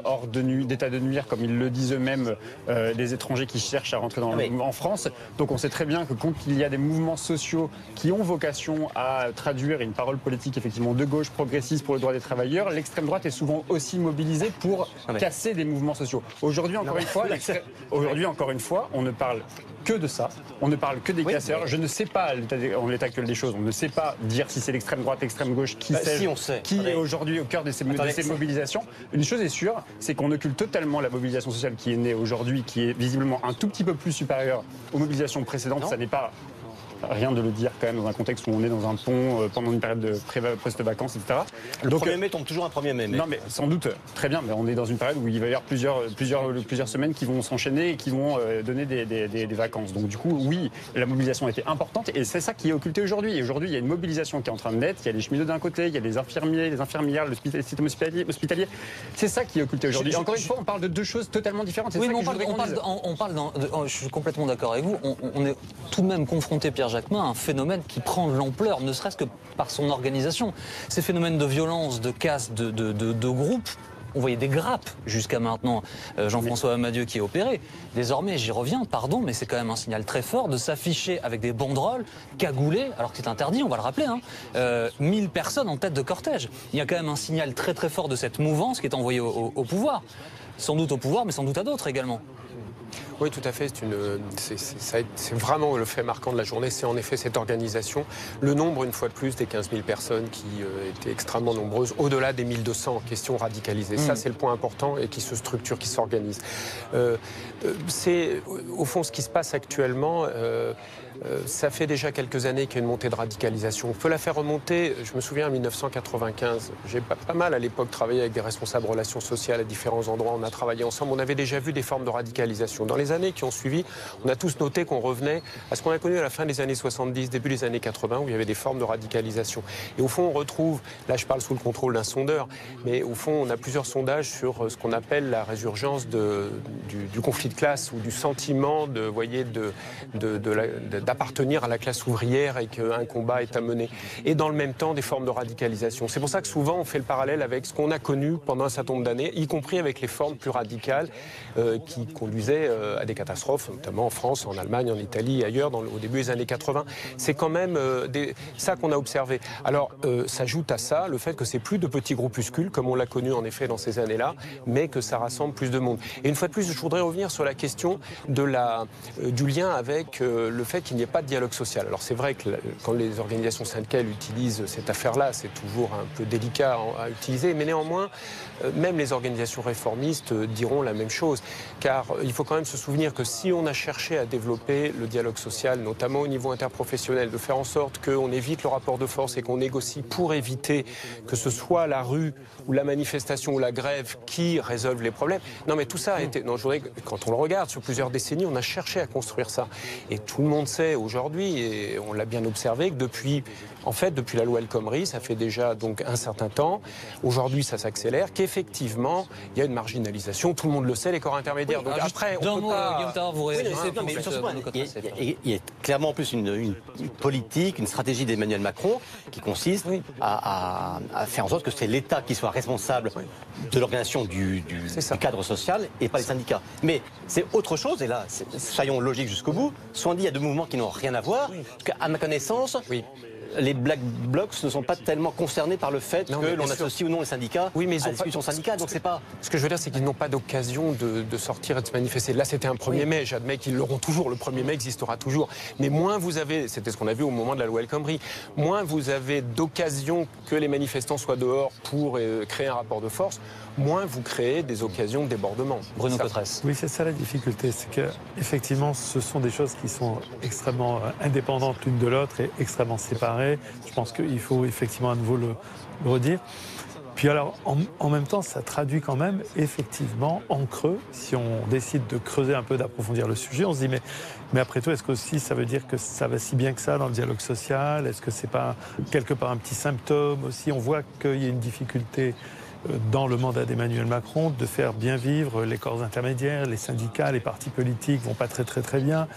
hors d'état de nuire, comme ils le disent eux-mêmes, des étrangers qui cherchent à rentrer en France. Donc on sait très bien que quand il y a des mouvements sociaux qui ont vocation à traduire une parole politique effectivement de gauche, progressiste pour le droit des travailleurs, l'extrême droite est souvent aussi mobilisée pour casser des mouvements sociaux. Aujourd'hui, encore une fois, on ne parle que de ça. On ne parle que des casseurs. Je ne sais pas, en l'état actuel des choses, on ne sait pas dire si c'est l'extrême droite, l'extrême gauche, qui est aujourd'hui au cœur de ces mobilisations. Une chose est sûre, c'est qu'on occulte totalement la mobilisation sociale qui est née aujourd'hui, qui est visiblement un tout petit peu plus supérieure aux mobilisations précédentes. Ça n'est pas rien de le dire quand même dans un contexte où on est dans un pont pendant une période de post-vacances, etc. Le 1er mai tombe toujours un 1er mai. Non mais sans doute, très bien, mais on est dans une période où il va y avoir plusieurs semaines qui vont s'enchaîner et qui vont donner des vacances. Donc du coup, oui, la mobilisation a été importante et c'est ça qui est occulté aujourd'hui. Et aujourd'hui, il y a une mobilisation qui est en train de naître, il y a les cheminots d'un côté, il y a les infirmiers, les infirmières, le système hospitalier. C'est ça qui est occulté aujourd'hui. Encore une fois, on parle de deux choses totalement différentes. Oui, mais je suis complètement d'accord avec vous. On est tout de même confronté, Pierre Jacquemin, un phénomène qui prend de l'ampleur, ne serait-ce que par son organisation. Ces phénomènes de violence, de casse, de groupes, on voyait des grappes jusqu'à maintenant, Jean-François Amadieu qui est opéré. Désormais, j'y reviens, pardon, mais c'est quand même un signal très fort de s'afficher avec des banderoles cagoulées, alors que c'est interdit, on va le rappeler, 1000 personnes en tête de cortège. Il y a quand même un signal très très fort de cette mouvance qui est envoyée au pouvoir. Sans doute au pouvoir, mais sans doute à d'autres également. Oui, tout à fait. C'est vraiment le fait marquant de la journée. C'est en effet cette organisation. Le nombre, une fois de plus, des 15 000 personnes qui étaient extrêmement nombreuses, au-delà des 1200 en question radicalisées. Ça, c'est le point important et qui se structure, qui s'organise. C'est, au fond, ce qui se passe actuellement. Ça fait déjà quelques années qu'il y a une montée de radicalisation. On peut la faire remonter, je me souviens, en 1995. J'ai pas mal à l'époque travaillé avec des responsables relations sociales à différents endroits. On a travaillé ensemble. On avait déjà vu des formes de radicalisation. Dans les années qui ont suivi, on a tous noté qu'on revenait à ce qu'on a connu à la fin des années 70, début des années 80, où il y avait des formes de radicalisation. Et au fond, on retrouve, là je parle sous le contrôle d'un sondeur, mais au fond, on a plusieurs sondages sur ce qu'on appelle la résurgence du conflit de classe ou du sentiment d'appartenir à la classe ouvrière et qu'un combat est à mener. Et dans le même temps, des formes de radicalisation. C'est pour ça que souvent, on fait le parallèle avec ce qu'on a connu pendant un certain nombre d'années, y compris avec les formes plus radicales qui conduisaient à des catastrophes, notamment en France, en Allemagne, en Italie et ailleurs, au début des années 80. C'est quand même ça qu'on a observé. Alors, s'ajoute à ça le fait que c'est plus de petits groupuscules, comme on l'a connu en effet dans ces années-là, mais que ça rassemble plus de monde. Et une fois de plus, je voudrais revenir sur la question du lien avec le fait qu'il n'y ait pas de dialogue social. Alors c'est vrai que quand les organisations syndicales utilisent cette affaire-là, c'est toujours un peu délicat à utiliser, mais néanmoins, même les organisations réformistes diront la même chose. Car il faut quand même se souvenir que si on a cherché à développer le dialogue social, notamment au niveau interprofessionnel, de faire en sorte qu'on évite le rapport de force et qu'on négocie pour éviter que ce soit la rue ou la manifestation ou la grève qui résolve les problèmes. Non mais tout ça a été... Non, je voudrais, quand on le regarde sur plusieurs décennies, on a cherché à construire ça. Et tout le monde sait aujourd'hui, et on l'a bien observé, que depuis la loi El Khomri, ça fait déjà donc un certain temps, aujourd'hui ça s'accélère, qu'effectivement, il y a une marginalisation, tout le monde le sait, les corps intermédiaires. Donc après, on peut pas... Il y a clairement en plus une politique, une stratégie d'Emmanuel Macron qui consiste à faire en sorte que c'est l'État qui soit responsable de l'organisation du cadre social et pas les syndicats. Mais c'est autre chose, et là, soyons logiques jusqu'au bout, soit dit il y a deux mouvements qui n'ont rien à voir, parce qu'à ma connaissance, les Black Blocs ne sont pas tellement concernés par le fait que l'on associe ou non les syndicats à la discussion syndicale. Donc c'est pas... Ce que je veux dire, c'est qu'ils n'ont pas d'occasion de sortir et de se manifester. Là, c'était un 1er mai. J'admets qu'ils l'auront toujours. Le 1er mai existera toujours. Mais moins vous avez, c'était ce qu'on a vu au moment de la loi El Khomri, moins vous avez d'occasions que les manifestants soient dehors pour créer un rapport de force, moins vous créez des occasions de débordement. Bruno Cotresse. Oui, c'est ça la difficulté. C'est qu'effectivement, ce sont des choses qui sont extrêmement indépendantes l'une de l'autre et extrêmement séparées. Je pense qu'il faut effectivement à nouveau le redire. Puis alors, en même temps, ça traduit quand même, effectivement, en creux, si on décide de creuser un peu, d'approfondir le sujet, on se dit, mais après tout, est-ce que aussi ça veut dire que ça va si bien que ça dans le dialogue social? Est-ce que c'est pas quelque part un petit symptôme aussi? On voit qu'il y a une difficulté dans le mandat d'Emmanuel Macron de faire bien vivre les corps intermédiaires, les syndicats, les partis politiques vont pas très bien.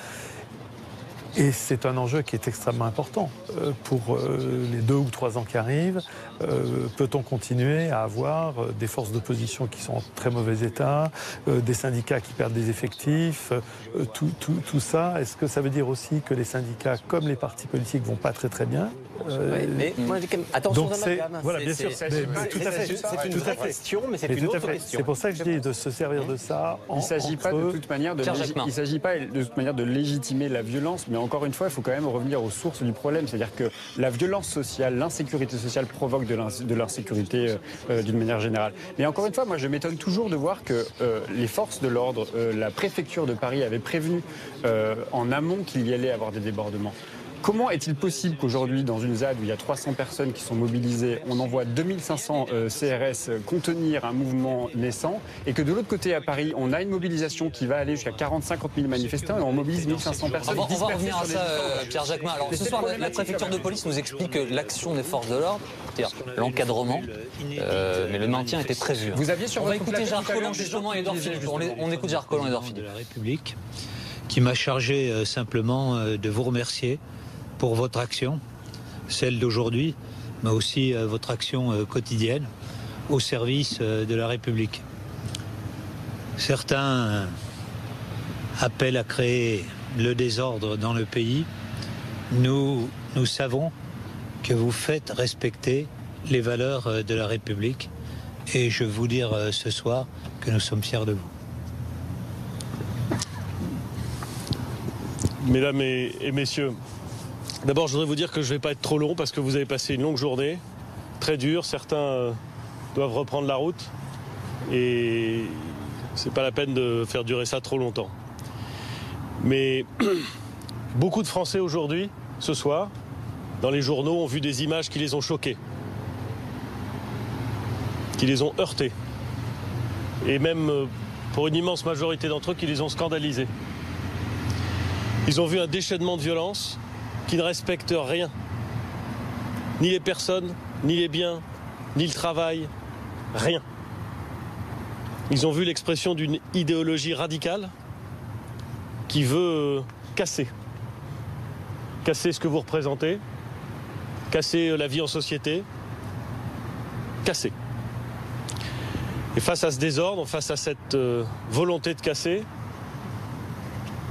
Et c'est un enjeu qui est extrêmement important pour les 2 ou 3 ans qui arrivent. Peut-on continuer à avoir des forces d'opposition qui sont en très mauvais état, des syndicats qui perdent des effectifs, tout ça? Est-ce que ça veut dire aussi que les syndicats, comme les partis politiques, vont pas très bien? Mais moi, attention donc à la gamme. Voilà, bien sûr. C'est une vraie question, mais c'est une autre question. C'est pour ça que je dis de se servir de ça. Il ne s'agit pas de toute manière de légitimer la violence, mais encore une fois, il faut quand même revenir aux sources du problème. C'est-à-dire que la violence sociale, l'insécurité sociale provoque de l'insécurité d'une manière générale. Mais encore une fois, moi je m'étonne toujours de voir que les forces de l'ordre, la préfecture de Paris avait prévenu en amont qu'il y allait avoir des débordements. Comment est-il possible qu'aujourd'hui, dans une ZAD où il y a 300 personnes qui sont mobilisées, on envoie 2500 CRS contenir un mouvement naissant et que de l'autre côté à Paris, on a une mobilisation qui va aller jusqu'à 40-50 000 manifestants et on mobilise 1500 personnes. On va revenir à ça, Pierre Jacquemin. Alors ce soir, la préfecture de police nous explique que l'action des forces de l'ordre, c'est-à-dire l'encadrement, mais le maintien était prévu. Vous aviez sur on va écouter Gérard Collomb justement et Édouard Philippe. On écoute Gérard Collomb et Édouard Philippe. De la République, qui m'a chargé simplement de vous remercier pour votre action, celle d'aujourd'hui, mais aussi votre action quotidienne au service de la République. Certains appellent à créer le désordre dans le pays. Nous savons que vous faites respecter les valeurs de la République et je veux vous dire ce soir que nous sommes fiers de vous. Mesdames et messieurs, d'abord, je voudrais vous dire que je ne vais pas être trop long parce que vous avez passé une longue journée, très dure. Certains doivent reprendre la route et c'est pas la peine de faire durer ça trop longtemps. Mais beaucoup de Français aujourd'hui, ce soir, dans les journaux, ont vu des images qui les ont choqués, qui les ont heurtés. Et même, pour une immense majorité d'entre eux, qui les ont scandalisés. Ils ont vu un déchaînement de violence qui ne respecte rien. Ni les personnes, ni les biens, ni le travail, rien. Ils ont vu l'expression d'une idéologie radicale qui veut casser. Casser ce que vous représentez, casser la vie en société, casser. Et face à ce désordre, face à cette volonté de casser,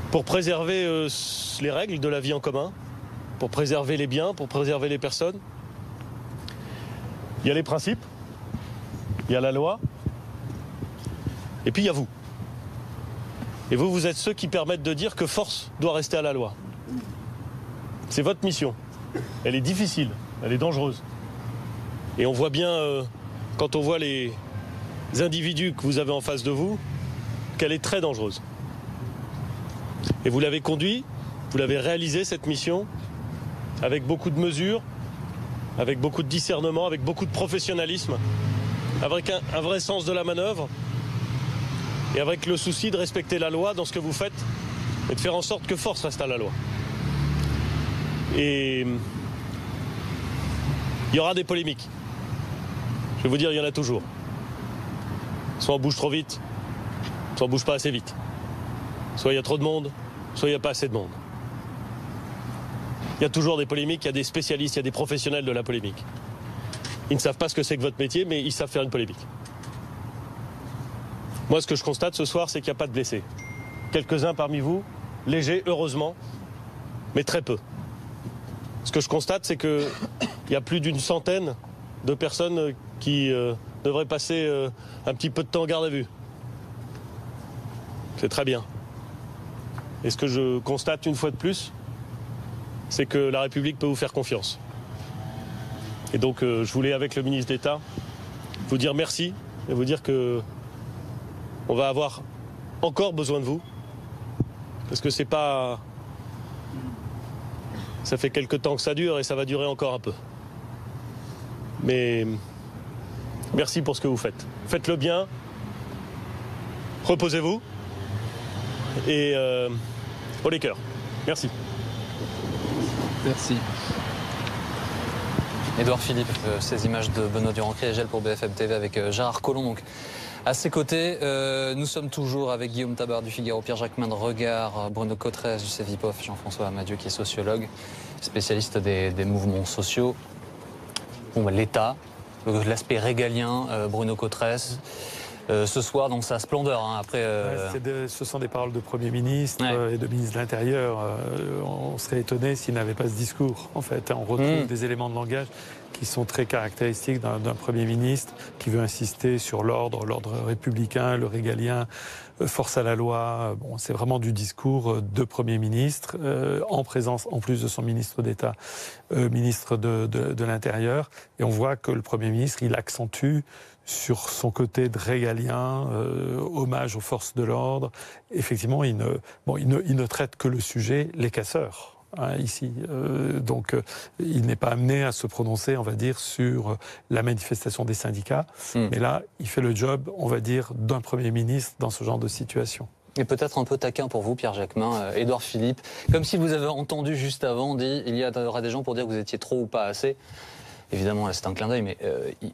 pour préserver les règles de la vie en commun, pour préserver les biens, pour préserver les personnes, il y a les principes, il y a la loi, et puis il y a vous. Et vous, vous êtes ceux qui permettent de dire que force doit rester à la loi. C'est votre mission. Elle est difficile, elle est dangereuse. Et on voit bien, quand on voit les individus que vous avez en face de vous, qu'elle est très dangereuse. Et vous l'avez conduit, vous l'avez réalisé cette mission, avec beaucoup de mesures, avec beaucoup de discernement, avec beaucoup de professionnalisme, avec un vrai sens de la manœuvre, et avec le souci de respecter la loi dans ce que vous faites, et de faire en sorte que force reste à la loi. Et il y aura des polémiques. Je vais vous dire, il y en a toujours. Soit on bouge trop vite, soit on bouge pas assez vite. Soit il y a trop de monde, soit il n'y a pas assez de monde. Il y a toujours des polémiques, il y a des spécialistes, il y a des professionnels de la polémique. Ils ne savent pas ce que c'est que votre métier, mais ils savent faire une polémique. Moi, ce que je constate ce soir, c'est qu'il n'y a pas de blessés. Quelques-uns parmi vous, légers, heureusement, mais très peu. Ce que je constate, c'est qu'il y a plus d'une centaine de personnes qui devraient passer un petit peu de temps en garde à vue. C'est très bien. Et ce que je constate une fois de plus, c'est que la République peut vous faire confiance. Et donc je voulais, avec le ministre d'État, vous dire merci et vous dire que on va avoir encore besoin de vous. Parce que c'est pas... Ça fait quelque temps que ça dure et ça va durer encore un peu. Mais merci pour ce que vous faites. Faites-le bien. Reposez-vous. Et haut les cœurs. Merci. Merci. Édouard Philippe, ces images de Benoît Durand-Kriégel pour BFM TV avec Gérard Collomb. Donc, à ses côtés, nous sommes toujours avec Guillaume Tabar du Figaro, Pierre Jacquemin de Regard, Bruno Cotresse du Cevipof, Jean-François Amadieu qui est sociologue, spécialiste des mouvements sociaux. Bon, bah, l'État, l'aspect régalien, Bruno Cotresse. ce soir dans sa splendeur. Hein, après, ce sont des paroles de Premier ministre et de ministre de l'Intérieur. On serait étonné s'il n'avait pas ce discours. En fait, on retrouve des éléments de langage qui sont très caractéristiques d'un Premier ministre qui veut insister sur l'ordre républicain, le régalien, force à la loi. Bon, c'est vraiment du discours de Premier ministre, en présence, en plus de son ministre d'État, ministre de l'Intérieur. Et on voit que le Premier ministre, il accentue sur son côté de régalien, hommage aux forces de l'ordre. Effectivement, il ne traite que le sujet, les casseurs. Ici. Donc, il n'est pas amené à se prononcer, on va dire, sur la manifestation des syndicats. Mais là, il fait le job, on va dire, d'un Premier ministre dans ce genre de situation. Et peut-être un peu taquin pour vous, Pierre Jacquemin, Édouard Philippe. Comme si vous avez entendu juste avant, il y aura des gens pour dire que vous étiez trop ou pas assez. Évidemment, là, c'est un clin d'œil, mais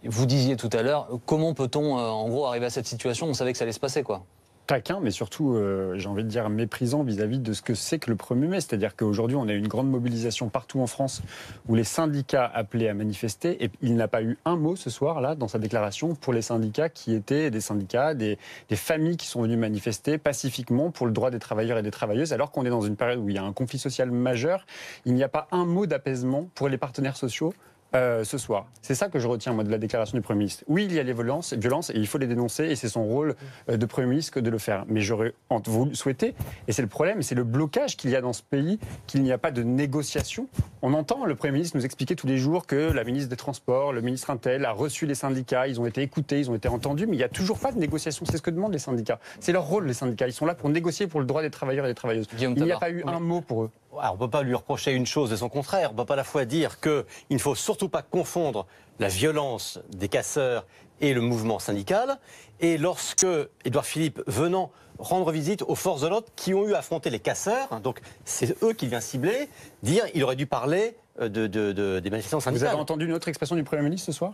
vous disiez tout à l'heure, comment peut-on, en gros, arriver à cette situation? On savait que ça allait se passer, quoi. Taquin, mais surtout, j'ai envie de dire, méprisant vis-à-vis de ce que c'est que le 1er mai. C'est-à-dire qu'aujourd'hui, on a une grande mobilisation partout en France où les syndicats appelaient à manifester. Et il n'a pas eu un mot ce soir, là, dans sa déclaration, pour les syndicats qui étaient des syndicats, des familles qui sont venues manifester pacifiquement pour le droit des travailleurs et des travailleuses, alors qu'on est dans une période où il y a un conflit social majeur. Il n'y a pas un mot d'apaisement pour les partenaires sociaux. Ce soir. C'est ça que je retiens, moi, de la déclaration du Premier ministre. Oui, il y a les violences et il faut les dénoncer, et c'est son rôle de Premier ministre que de le faire. Mais j'aurais voulu souhaiter, et c'est le problème, c'est le blocage qu'il y a dans ce pays, qu'il n'y a pas de négociation. On entend le Premier ministre nous expliquer tous les jours que la ministre des Transports, le ministre Intel a reçu les syndicats, ils ont été écoutés, ils ont été entendus, mais il n'y a toujours pas de négociation. C'est ce que demandent les syndicats. C'est leur rôle, les syndicats. Ils sont là pour négocier pour le droit des travailleurs et des travailleuses. Il n'y a pas eu un mot pour eux. On ne peut pas lui reprocher une chose et son contraire. On ne peut pas à la fois dire qu'il ne faut surtout pas confondre la violence des casseurs et le mouvement syndical. Et lorsque Édouard Philippe, venant rendre visite aux forces de l'ordre qui ont eu à affronter les casseurs, donc c'est eux qu'il vient cibler, dire qu'il aurait dû parler des manifestations syndicales. Vous avez entendu une autre expression du Premier ministre ce soir ?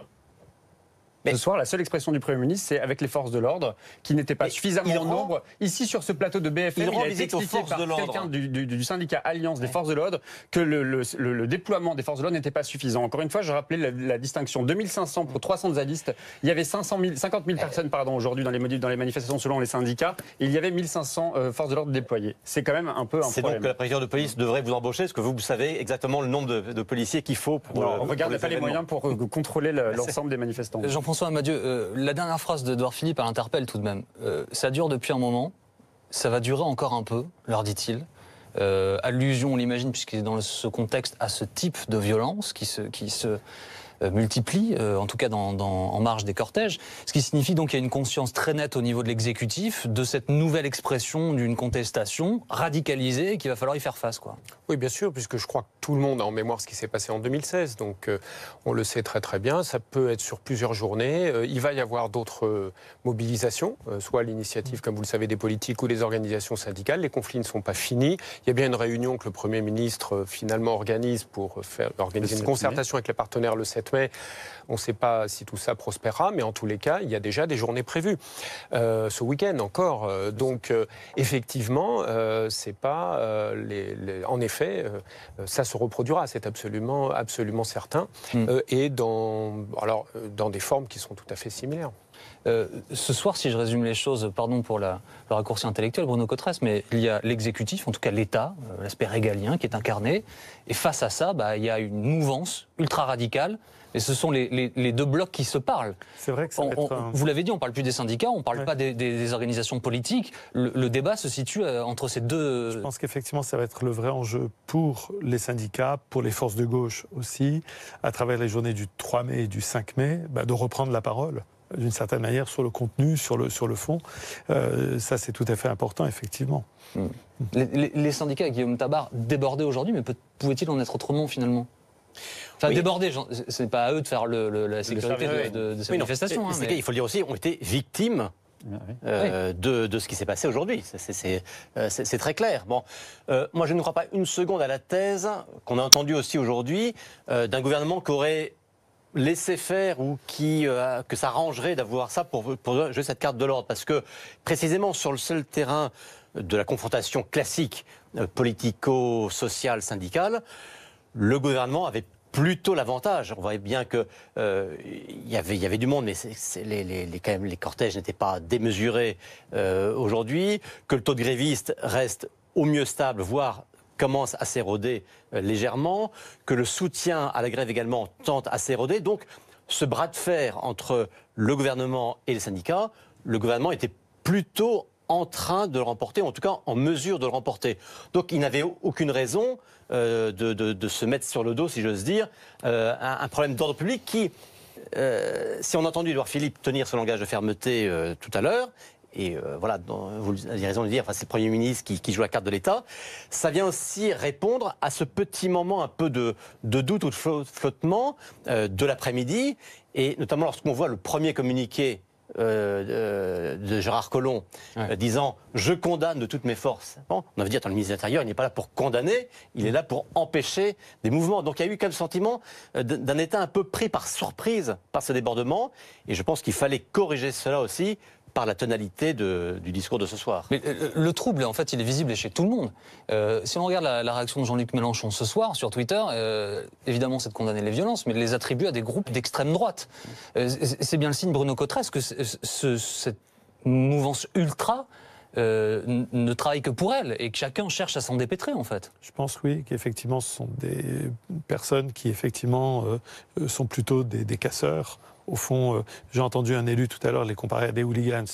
Ce soir, la seule expression du Premier ministre, c'est avec les forces de l'ordre, qui n'étaient pas suffisamment en nombre. Ici, sur ce plateau de BFM, il a été expliqué par quelqu'un du syndicat Alliance des forces de l'ordre que le déploiement des forces de l'ordre n'était pas suffisant. Encore une fois, je rappelais la distinction. 2500 pour 300 zadistes. Il y avait 50 000 personnes aujourd'hui dans les manifestations selon les syndicats. Et il y avait 1500 forces de l'ordre déployées. C'est quand même un peu un problème. C'est donc que la préfecture de police devrait vous embaucher, parce que vous savez exactement le nombre de policiers qu'il faut pour... on regarde pas les moyens pour contrôler l'ensemble des manifestants. Jean-François Amadieu, la dernière phrase d'Édouard Philippe, elle interpelle tout de même. Ça dure depuis un moment, ça va durer encore un peu, leur dit-il. Allusion, on l'imagine, puisqu'il est dans ce contexte, à ce type de violence qui se multiplie, en tout cas en marge des cortèges. Ce qui signifie donc qu'il y a une conscience très nette au niveau de l'exécutif de cette nouvelle expression d'une contestation radicalisée et qu'il va falloir y faire face, quoi. Oui, bien sûr, puisque je crois que tout le monde a en mémoire ce qui s'est passé en 2016. Donc, on le sait très très bien. Ça peut être sur plusieurs journées. Il va y avoir d'autres mobilisations, soit l'initiative, comme vous le savez, des politiques ou des organisations syndicales. Les conflits ne sont pas finis. Il y a bien une réunion que le Premier ministre finalement organise pour organiser une concertation avec les partenaires le 7 mai. On ne sait pas si tout ça prospérera, mais en tous les cas, il y a déjà des journées prévues. Ce week-end encore. Donc, effectivement, c'est pas en effet, ça se reproduira, c'est absolument certain, et dans des formes qui sont tout à fait similaires. Ce soir, si je résume les choses, pardon pour le raccourci intellectuel, Bruno Cotresse, mais il y a l'exécutif, en tout cas l'État, l'aspect régalien qui est incarné, et face à ça, il y a une mouvance ultra-radicale, et ce sont les deux blocs qui se parlent. C'est vrai que ça vous l'avez dit, on ne parle plus des syndicats, on ne parle pas des organisations politiques, le débat se situe entre ces deux... Je pense qu'effectivement, ça va être le vrai enjeu pour les syndicats, pour les forces de gauche aussi, à travers les journées du 3 mai et du 5 mai, de reprendre la parole d'une certaine manière sur le contenu, sur le fond. Ça, c'est tout à fait important, effectivement. Les syndicats, Guillaume Tabar, débordés aujourd'hui, mais pouvait-il en être autrement, finalement ? Enfin, débordés, ce n'est pas à eux de faire la sécurité de ces manifestations. Il faut le dire aussi, ont été victimes de ce qui s'est passé aujourd'hui. C'est très clair. Bon, moi, je ne crois pas une seconde à la thèse qu'on a entendue aussi aujourd'hui d'un gouvernement qui aurait laisser faire ou que ça arrangerait d'avoir ça pour jouer cette carte de l'ordre. Parce que, précisément, sur le seul terrain de la confrontation classique politico-sociale, syndicale, le gouvernement avait plutôt l'avantage. On voyait bien que il y avait du monde, mais quand même, les cortèges n'étaient pas démesurés aujourd'hui, que le taux de grévistes reste au mieux stable, voire commence à s'éroder légèrement, que le soutien à la grève également tente à s'éroder. Donc, ce bras de fer entre le gouvernement et les syndicats, le gouvernement était plutôt en train de le remporter, en tout cas en mesure de le remporter. Donc il n'avait aucune raison de se mettre sur le dos, si j'ose dire, un problème d'ordre public qui, si on a entendu Édouard Philippe tenir ce langage de fermeté tout à l'heure, et voilà, vous avez raison de le dire, c'est le Premier ministre qui joue la carte de l'État, ça vient aussi répondre à ce petit moment un peu de doute ou de flottement de l'après-midi, et notamment lorsqu'on voit le premier communiqué de Gérard Collomb disant « je condamne de toutes mes forces ». Bon, on veut dire, dans le ministre de l'Intérieur, il n'est pas là pour condamner, il est là pour empêcher des mouvements. Donc il y a eu quand même le sentiment d'un État un peu pris par surprise par ce débordement, et je pense qu'il fallait corriger cela aussi par la tonalité du discours de ce soir. Mais le trouble, en fait, il est visible chez tout le monde. Si on regarde la réaction de Jean-Luc Mélenchon ce soir sur Twitter, évidemment, c'est de condamner les violences, mais de les attribuer à des groupes d'extrême droite. C'est bien le signe, Bruno Cotresse, que cette mouvance ultra ne travaille que pour elle et que chacun cherche à s'en dépêtrer, en fait. Je pense, oui, qu'effectivement, ce sont des personnes qui, effectivement, sont plutôt des casseurs. Au fond, j'ai entendu un élu tout à l'heure les comparer à des hooligans,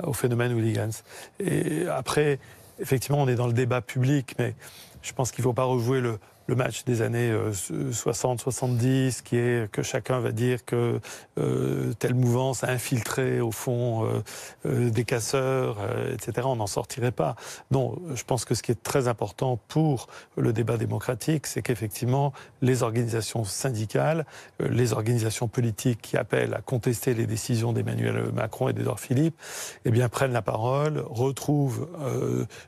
au phénomène hooligans. Et après, effectivement, on est dans le débat public, mais je pense qu'il ne faut pas rejouer le match des années 60-70, qui est que chacun va dire que telle mouvance a infiltré, au fond, des casseurs, etc. On n'en sortirait pas. Non, je pense que ce qui est très important pour le débat démocratique, c'est qu'effectivement, les organisations syndicales, les organisations politiques qui appellent à contester les décisions d'Emmanuel Macron et d'Édouard Philippe, eh bien, prennent la parole, retrouvent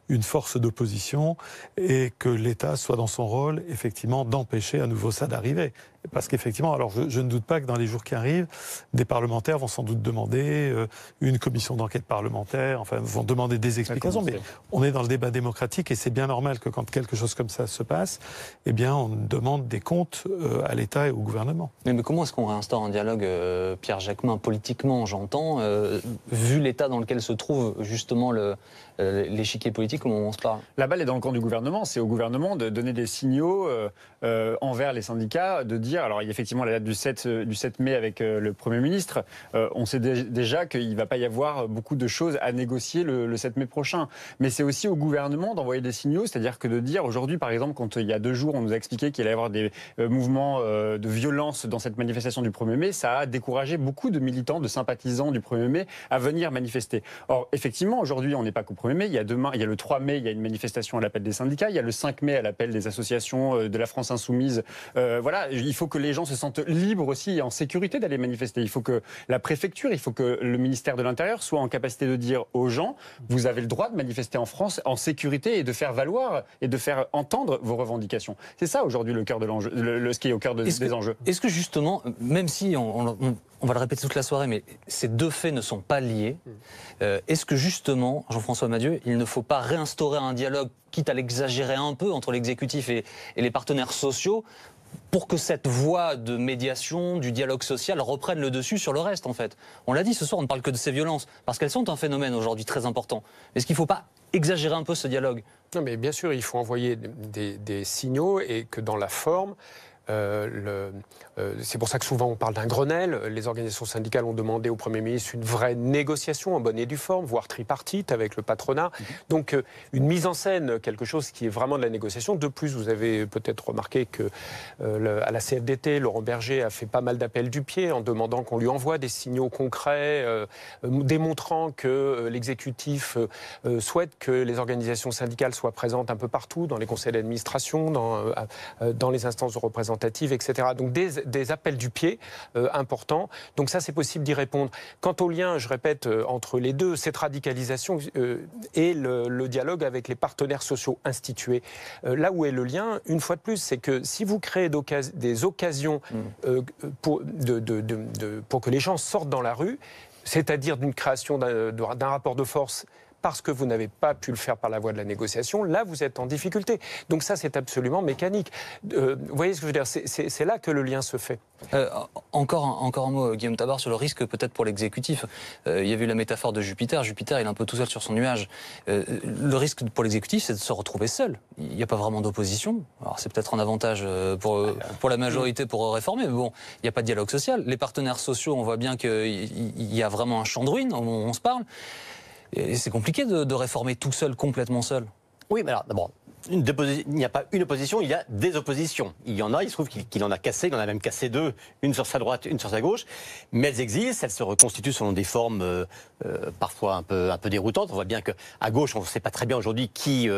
une force d'opposition et que l'État soit dans son rôle, effectivement, d'empêcher à nouveau ça d'arriver. Parce qu'effectivement, alors je ne doute pas que dans les jours qui arrivent, des parlementaires vont sans doute demander une commission d'enquête parlementaire, enfin, vont demander des explications, mais on est dans le débat démocratique et c'est bien normal que quand quelque chose comme ça se passe, eh bien, on demande des comptes à l'État et au gouvernement. Mais comment est-ce qu'on réinstaure un dialogue, Pierre Jacquemin, politiquement, j'entends, vu l'état dans lequel se trouve justement l'échiquier politique au moment où on se parle? La balle est dans le camp du gouvernement, c'est au gouvernement de donner des signaux envers les syndicats, de dire, alors il y a effectivement la date du 7 mai avec le Premier ministre, on sait déjà qu'il ne va pas y avoir beaucoup de choses à négocier le 7 mai prochain. Mais c'est aussi au gouvernement d'envoyer des signaux, c'est-à-dire que de dire, aujourd'hui par exemple, quand il y a 2 jours on nous a expliqué qu'il allait y avoir des mouvements de violence dans cette manifestation du 1er mai, ça a découragé beaucoup de militants, de sympathisants du 1er mai à venir manifester. Or, effectivement, aujourd'hui on n'est pas qu'au 1er mai, il y a demain, il y a le 3 mai, il y a une manifestation à l'appel des syndicats, il y a le 5 mai à l'appel des associations de la France Insoumise. Voilà, il faut que les gens se sentent libres aussi et en sécurité d'aller manifester. Il faut que la préfecture, il faut que le ministère de l'Intérieur soit en capacité de dire aux gens, vous avez le droit de manifester en France en sécurité et de faire valoir et de faire entendre vos revendications. C'est ça aujourd'hui le cœur de l'enjeu, ce qui est au cœur des enjeux. Est-ce que justement, même si on va le répéter toute la soirée, mais ces deux faits ne sont pas liés, est-ce que justement, Jean-François Madieu, il ne faut pas réinstaurer un dialogue, quitte à l'exagérer un peu, entre l'exécutif et les partenaires sociaux, pour que cette voie de médiation, du dialogue social reprenne le dessus sur le reste, en fait? On l'a dit ce soir, on ne parle que de ces violences, parce qu'elles sont un phénomène aujourd'hui très important. Est-ce qu'il ne faut pas exagérer un peu ce dialogue? Non, mais bien sûr, il faut envoyer des signaux et que dans la forme, c'est pour ça que souvent on parle d'un Grenelle. Les organisations syndicales ont demandé au Premier ministre une vraie négociation en bonne et due forme, voire tripartite avec le patronat. Donc une mise en scène, quelque chose qui est vraiment de la négociation. De plus, vous avez peut-être remarqué que à la CFDT, Laurent Berger a fait pas mal d'appels du pied en demandant qu'on lui envoie des signaux concrets, démontrant que l'exécutif souhaite que les organisations syndicales soient présentes un peu partout, dans les conseils d'administration, dans les instances de représentation, etc. Donc des appels du pied importants. Donc ça, c'est possible d'y répondre. Quant au lien, je répète, entre les deux, cette radicalisation et le dialogue avec les partenaires sociaux institués. Là où est le lien, une fois de plus, c'est que si vous créez des occasions pour que les gens sortent dans la rue, c'est-à-dire d'une création d'un rapport de force parce que vous n'avez pas pu le faire par la voie de la négociation, là, vous êtes en difficulté. Donc ça, c'est absolument mécanique. Vous voyez ce que je veux dire? C'est là que le lien se fait. Encore un mot, Guillaume Tabar, sur le risque peut-être pour l'exécutif. Il y a eu la métaphore de Jupiter. Jupiter, il est un peu tout seul sur son nuage. Le risque pour l'exécutif, c'est de se retrouver seul. Il n'y a pas vraiment d'opposition. Alors c'est peut-être un avantage pour la majorité pour réformer, mais bon, il n'y a pas de dialogue social. Les partenaires sociaux, on voit bien qu'il y a vraiment un champ de ruines, on se parle. Et c'est compliqué de réformer tout seul, complètement seul. Oui, mais alors, d'abord, il n'y a pas une opposition, il y a des oppositions. Il y en a, il se trouve qu'il en a cassé, il en a même cassé deux, une sur sa droite, une sur sa gauche. Mais elles existent, elles se reconstituent selon des formes parfois un peu déroutantes. On voit bien qu'à gauche, on ne sait pas très bien aujourd'hui qui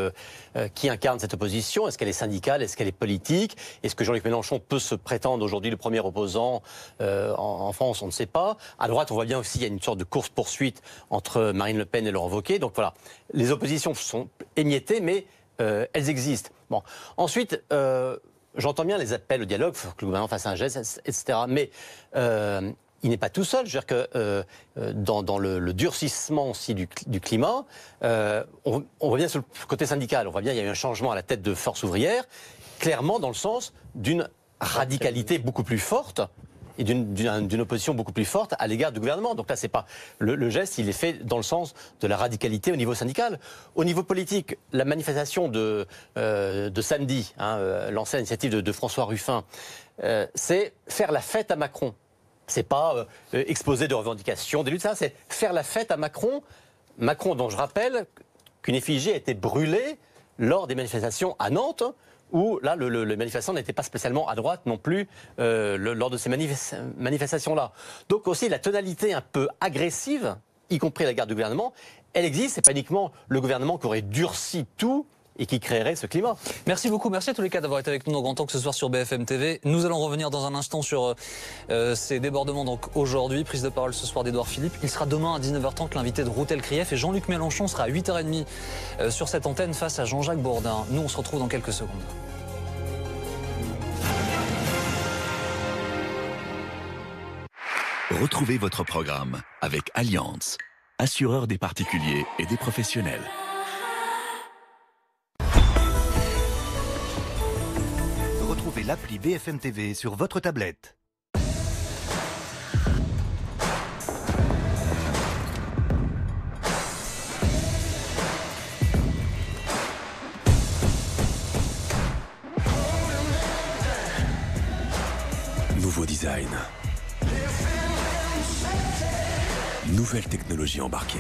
incarne cette opposition. Est-ce qu'elle est syndicale, est-ce qu'elle est politique? Est-ce que Jean-Luc Mélenchon peut se prétendre aujourd'hui le premier opposant en France? On ne sait pas. À droite, on voit bien aussi qu'il y a une sorte de course-poursuite entre Marine Le Pen et Laurent Wauquiez. Donc voilà, les oppositions sont émiettées, mais elles existent. Bon. Ensuite, j'entends bien les appels au dialogue, il faut que le gouvernement fasse un geste, etc. Mais il n'est pas tout seul. Je veux dire que dans le durcissement aussi du climat, on voit bien sur le côté syndical, on voit bien qu'il y a eu un changement à la tête de Force ouvrière, clairement dans le sens d'une radicalité beaucoup plus forte et d'une opposition beaucoup plus forte à l'égard du gouvernement. Donc là, c'est pas le geste, il est fait dans le sens de la radicalité au niveau syndical. Au niveau politique, la manifestation de samedi, lancée à l'initiative de François Ruffin, c'est faire la fête à Macron. C'est pas exposer de revendications, des luttes, ça, c'est faire la fête à Macron. Macron, dont je rappelle qu'une effigie a été brûlée lors des manifestations à Nantes, où là, le manifestant n'était pas spécialement à droite non plus lors de ces manifestations-là. Donc aussi, la tonalité un peu agressive, y compris à l'égard du gouvernement, elle existe. C'est pas uniquement le gouvernement qui aurait durci tout et qui créerait ce climat. Merci beaucoup, merci à tous les cas d'avoir été avec nous dans Grand Angle ce soir sur BFM TV. Nous allons revenir dans un instant sur ces débordements donc aujourd'hui. Prise de parole ce soir d'Édouard Philippe. Il sera demain à 19h30 l'invité de Routel Krief et Jean-Luc Mélenchon sera à 8h30 sur cette antenne face à Jean-Jacques Bourdin. Nous, on se retrouve dans quelques secondes. Retrouvez votre programme avec Allianz, assureur des particuliers et des professionnels. Retrouvez l'appli BFM TV sur votre tablette. Nouveau design. Nouvelle technologie embarquée.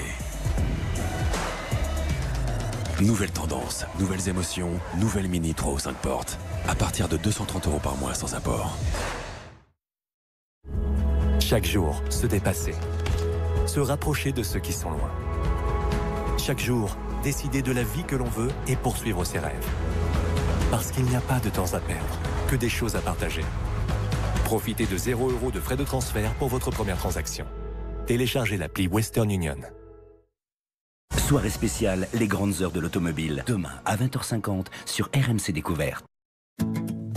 Nouvelle tendance, nouvelles émotions, nouvelle Mini 3 ou 5 portes. À partir de 230 € par mois sans apport. Chaque jour, se dépasser. Se rapprocher de ceux qui sont loin. Chaque jour, décider de la vie que l'on veut et poursuivre ses rêves. Parce qu'il n'y a pas de temps à perdre, que des choses à partager. Profitez de 0 € de frais de transfert pour votre première transaction. Téléchargez l'appli Western Union. Soirée spéciale, les grandes heures de l'automobile. Demain à 20h50 sur RMC Découverte.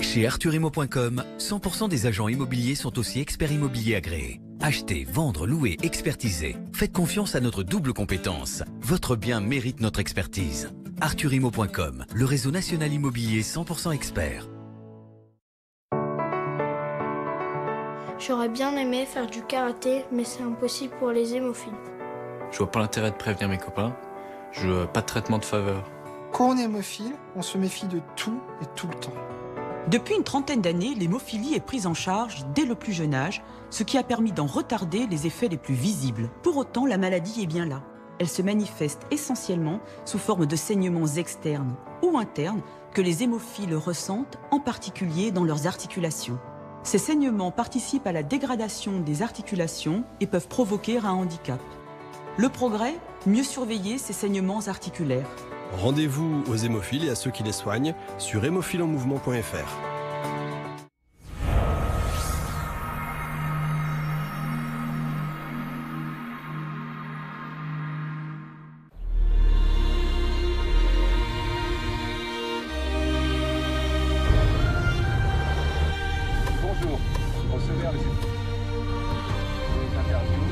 Chez ArthurImmo.com, 100% des agents immobiliers sont aussi experts immobiliers agréés. Achetez, vendre, louer, expertiser. Faites confiance à notre double compétence. Votre bien mérite notre expertise. ArthurImmo.com, le réseau national immobilier 100% expert. J'aurais bien aimé faire du karaté, mais c'est impossible pour les hémophiles. Je vois pas l'intérêt de prévenir mes copains. Je veux pas de traitement de faveur. Quand on est hémophile, on se méfie de tout et tout le temps. Depuis une trentaine d'années, l'hémophilie est prise en charge dès le plus jeune âge, ce qui a permis d'en retarder les effets les plus visibles. Pour autant, la maladie est bien là. Elle se manifeste essentiellement sous forme de saignements externes ou internes que les hémophiles ressentent, en particulier dans leurs articulations. Ces saignements participent à la dégradation des articulations et peuvent provoquer un handicap. Le progrès, mieux surveiller ces saignements articulaires. Rendez-vous aux hémophiles et à ceux qui les soignent sur hémophilesenmouvement.fr. Bonjour, recevez les interviews.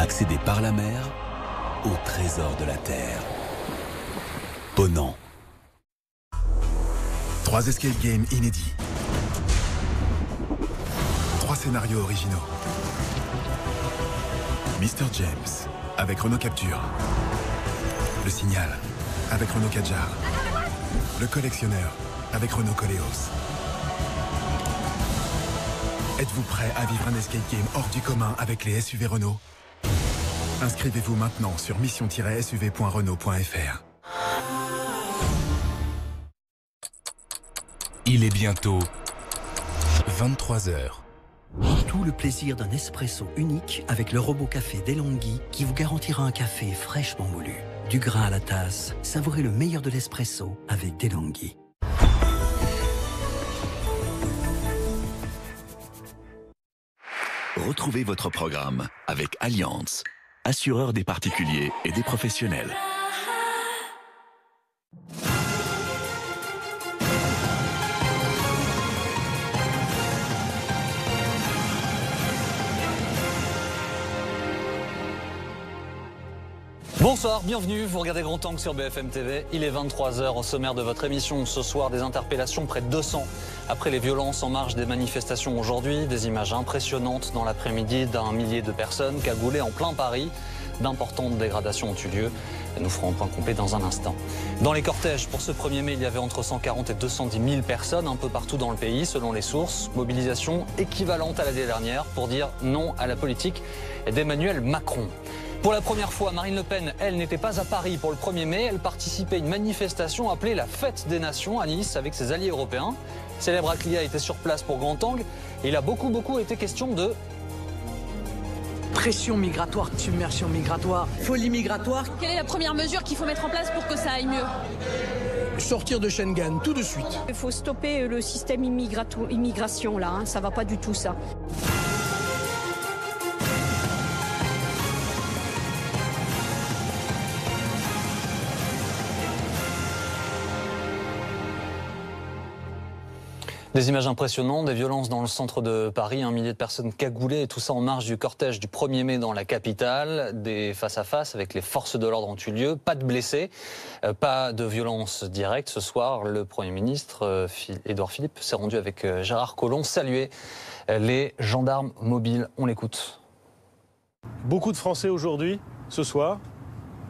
Accéder par la mer au trésor de la terre. Ponant. 3 escape games inédits. 3 scénarios originaux. Mr. James avec Renault Capture. Le Signal avec Renault Kadjar. Le Collectionneur avec Renault Koleos. Êtes-vous prêt à vivre un escape game hors du commun avec les SUV Renault? Inscrivez-vous maintenant sur mission-suv.renault.fr. Il est bientôt 23h. Tout le plaisir d'un espresso unique avec le robot café DeLonghi qui vous garantira un café fraîchement moulu. Du grain à la tasse, savourez le meilleur de l'espresso avec DeLonghi. Retrouvez votre programme avec Allianz, assureur des particuliers et des professionnels. Bonsoir, bienvenue, vous regardez Grand Angle sur BFM TV, il est 23h au sommaire de votre émission. Ce soir, des interpellations, près de 200 après les violences en marge des manifestations aujourd'hui, des images impressionnantes dans l'après-midi d'un millier de personnes cagoulées en plein Paris. D'importantes dégradations ont eu lieu. Nous ferons un point complet dans un instant. Dans les cortèges, pour ce 1er mai, il y avait entre 140 et 210 000 personnes un peu partout dans le pays, selon les sources. Mobilisation équivalente à l'année dernière pour dire non à la politique d'Emmanuel Macron. Pour la première fois, Marine Le Pen, elle, n'était pas à Paris pour le 1er mai. Elle participait à une manifestation appelée la Fête des Nations à Nice avec ses alliés européens. Célèbre Aclia était sur place pour Grand Angle. Et il a beaucoup été question de pression migratoire, submersion migratoire, folie migratoire. Quelle est la première mesure qu'il faut mettre en place pour que ça aille mieux? Sortir de Schengen, tout de suite. Il faut stopper le système immigration là, hein. Ça va pas du tout ça. Des images impressionnantes, des violences dans le centre de Paris, un millier de personnes cagoulées, et tout ça en marge du cortège du 1er mai dans la capitale. Des face-à-face avec les forces de l'ordre ont eu lieu, pas de blessés, pas de violence directe. Ce soir, le Premier ministre, Édouard Philippe, s'est rendu avec Gérard Collomb, saluer les gendarmes mobiles. On l'écoute. Beaucoup de Français aujourd'hui, ce soir,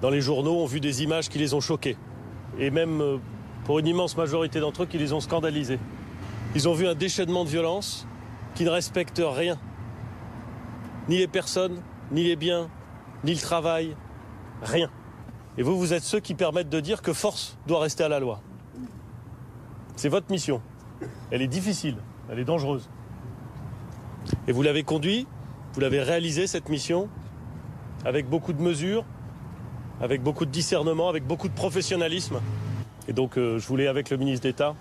dans les journaux, ont vu des images qui les ont choqués. Et même, pour une immense majorité d'entre eux, qui les ont scandalisés. Ils ont vu un déchaînement de violence qui ne respecte rien. Ni les personnes, ni les biens, ni le travail, rien. Et vous, vous êtes ceux qui permettent de dire que force doit rester à la loi. C'est votre mission. Elle est difficile, elle est dangereuse. Et vous l'avez conduit, vous l'avez réalisé cette mission, avec beaucoup de mesures, avec beaucoup de discernement, avec beaucoup de professionnalisme. Et donc je voulais, avec le ministre d'État,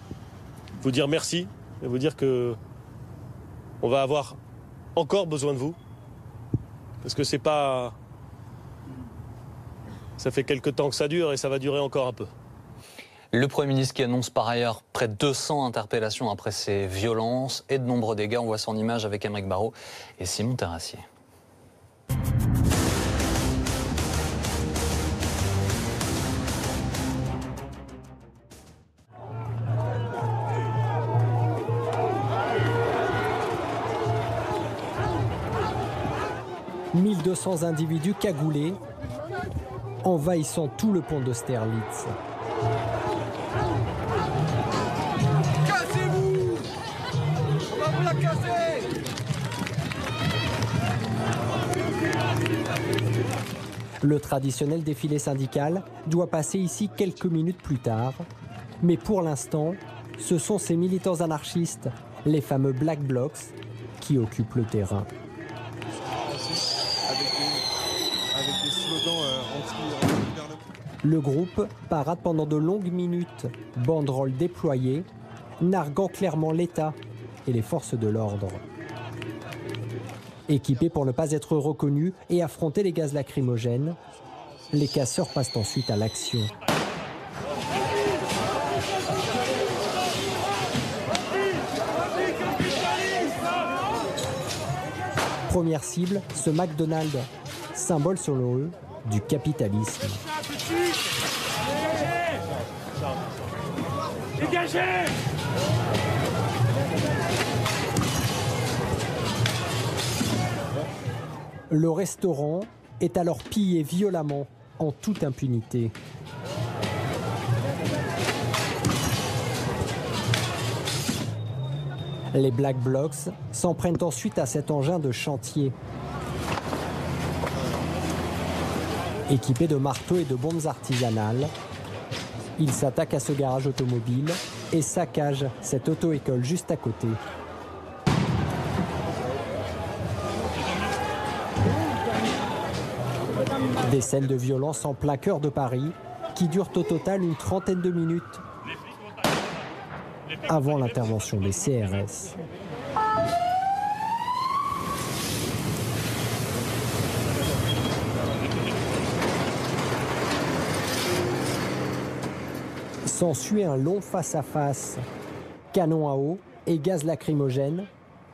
vous dire merci et vous dire que on va avoir encore besoin de vous. Parce que c'est pas... Ça fait quelque temps que ça dure et ça va durer encore un peu. Le Premier ministre qui annonce par ailleurs près de 200 interpellations après ces violences et de nombreux dégâts. On voit ça en image avec Aymeric Barraud et Simon Terrassier. « 1200 individus cagoulés, envahissant tout le pont d'Austerlitz. Cassez-vous! On va vous la casser! Le traditionnel défilé syndical doit passer ici quelques minutes plus tard. Mais pour l'instant, ce sont ces militants anarchistes, les fameux Black Blocs, qui occupent le terrain. Avec des slogans anti-gouvernement. Le groupe parade pendant de longues minutes, banderoles déployées, narguant clairement l'État et les forces de l'ordre. Équipés pour ne pas être reconnus et affronter les gaz lacrymogènes, les casseurs passent ensuite à l'action. Première cible, ce McDonald's. symbole selon eux du capitalisme. Dégagez! Le restaurant est alors pillé violemment en toute impunité. Les Black Blocs s'en prennent ensuite à cet engin de chantier. Équipés de marteaux et de bombes artisanales, ils s'attaquent à ce garage automobile et saccagent cette auto-école juste à côté. Des scènes de violence en plein cœur de Paris qui durent au total une trentaine de minutes avant l'intervention des CRS. S'ensuit un long face-à-face. Canons à eau et gaz lacrymogène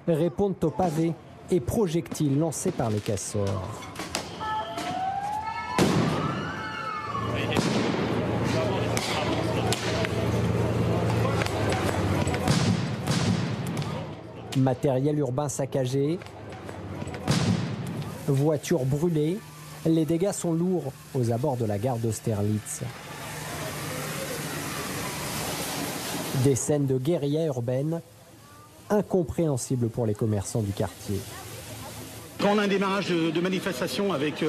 répondent aux pavés et projectiles lancés par les casseurs. Matériel urbain saccagé, voitures brûlées, les dégâts sont lourds aux abords de la gare d'Austerlitz. Des scènes de guérilla urbaine incompréhensibles pour les commerçants du quartier. Quand on a un démarrage de manifestation avec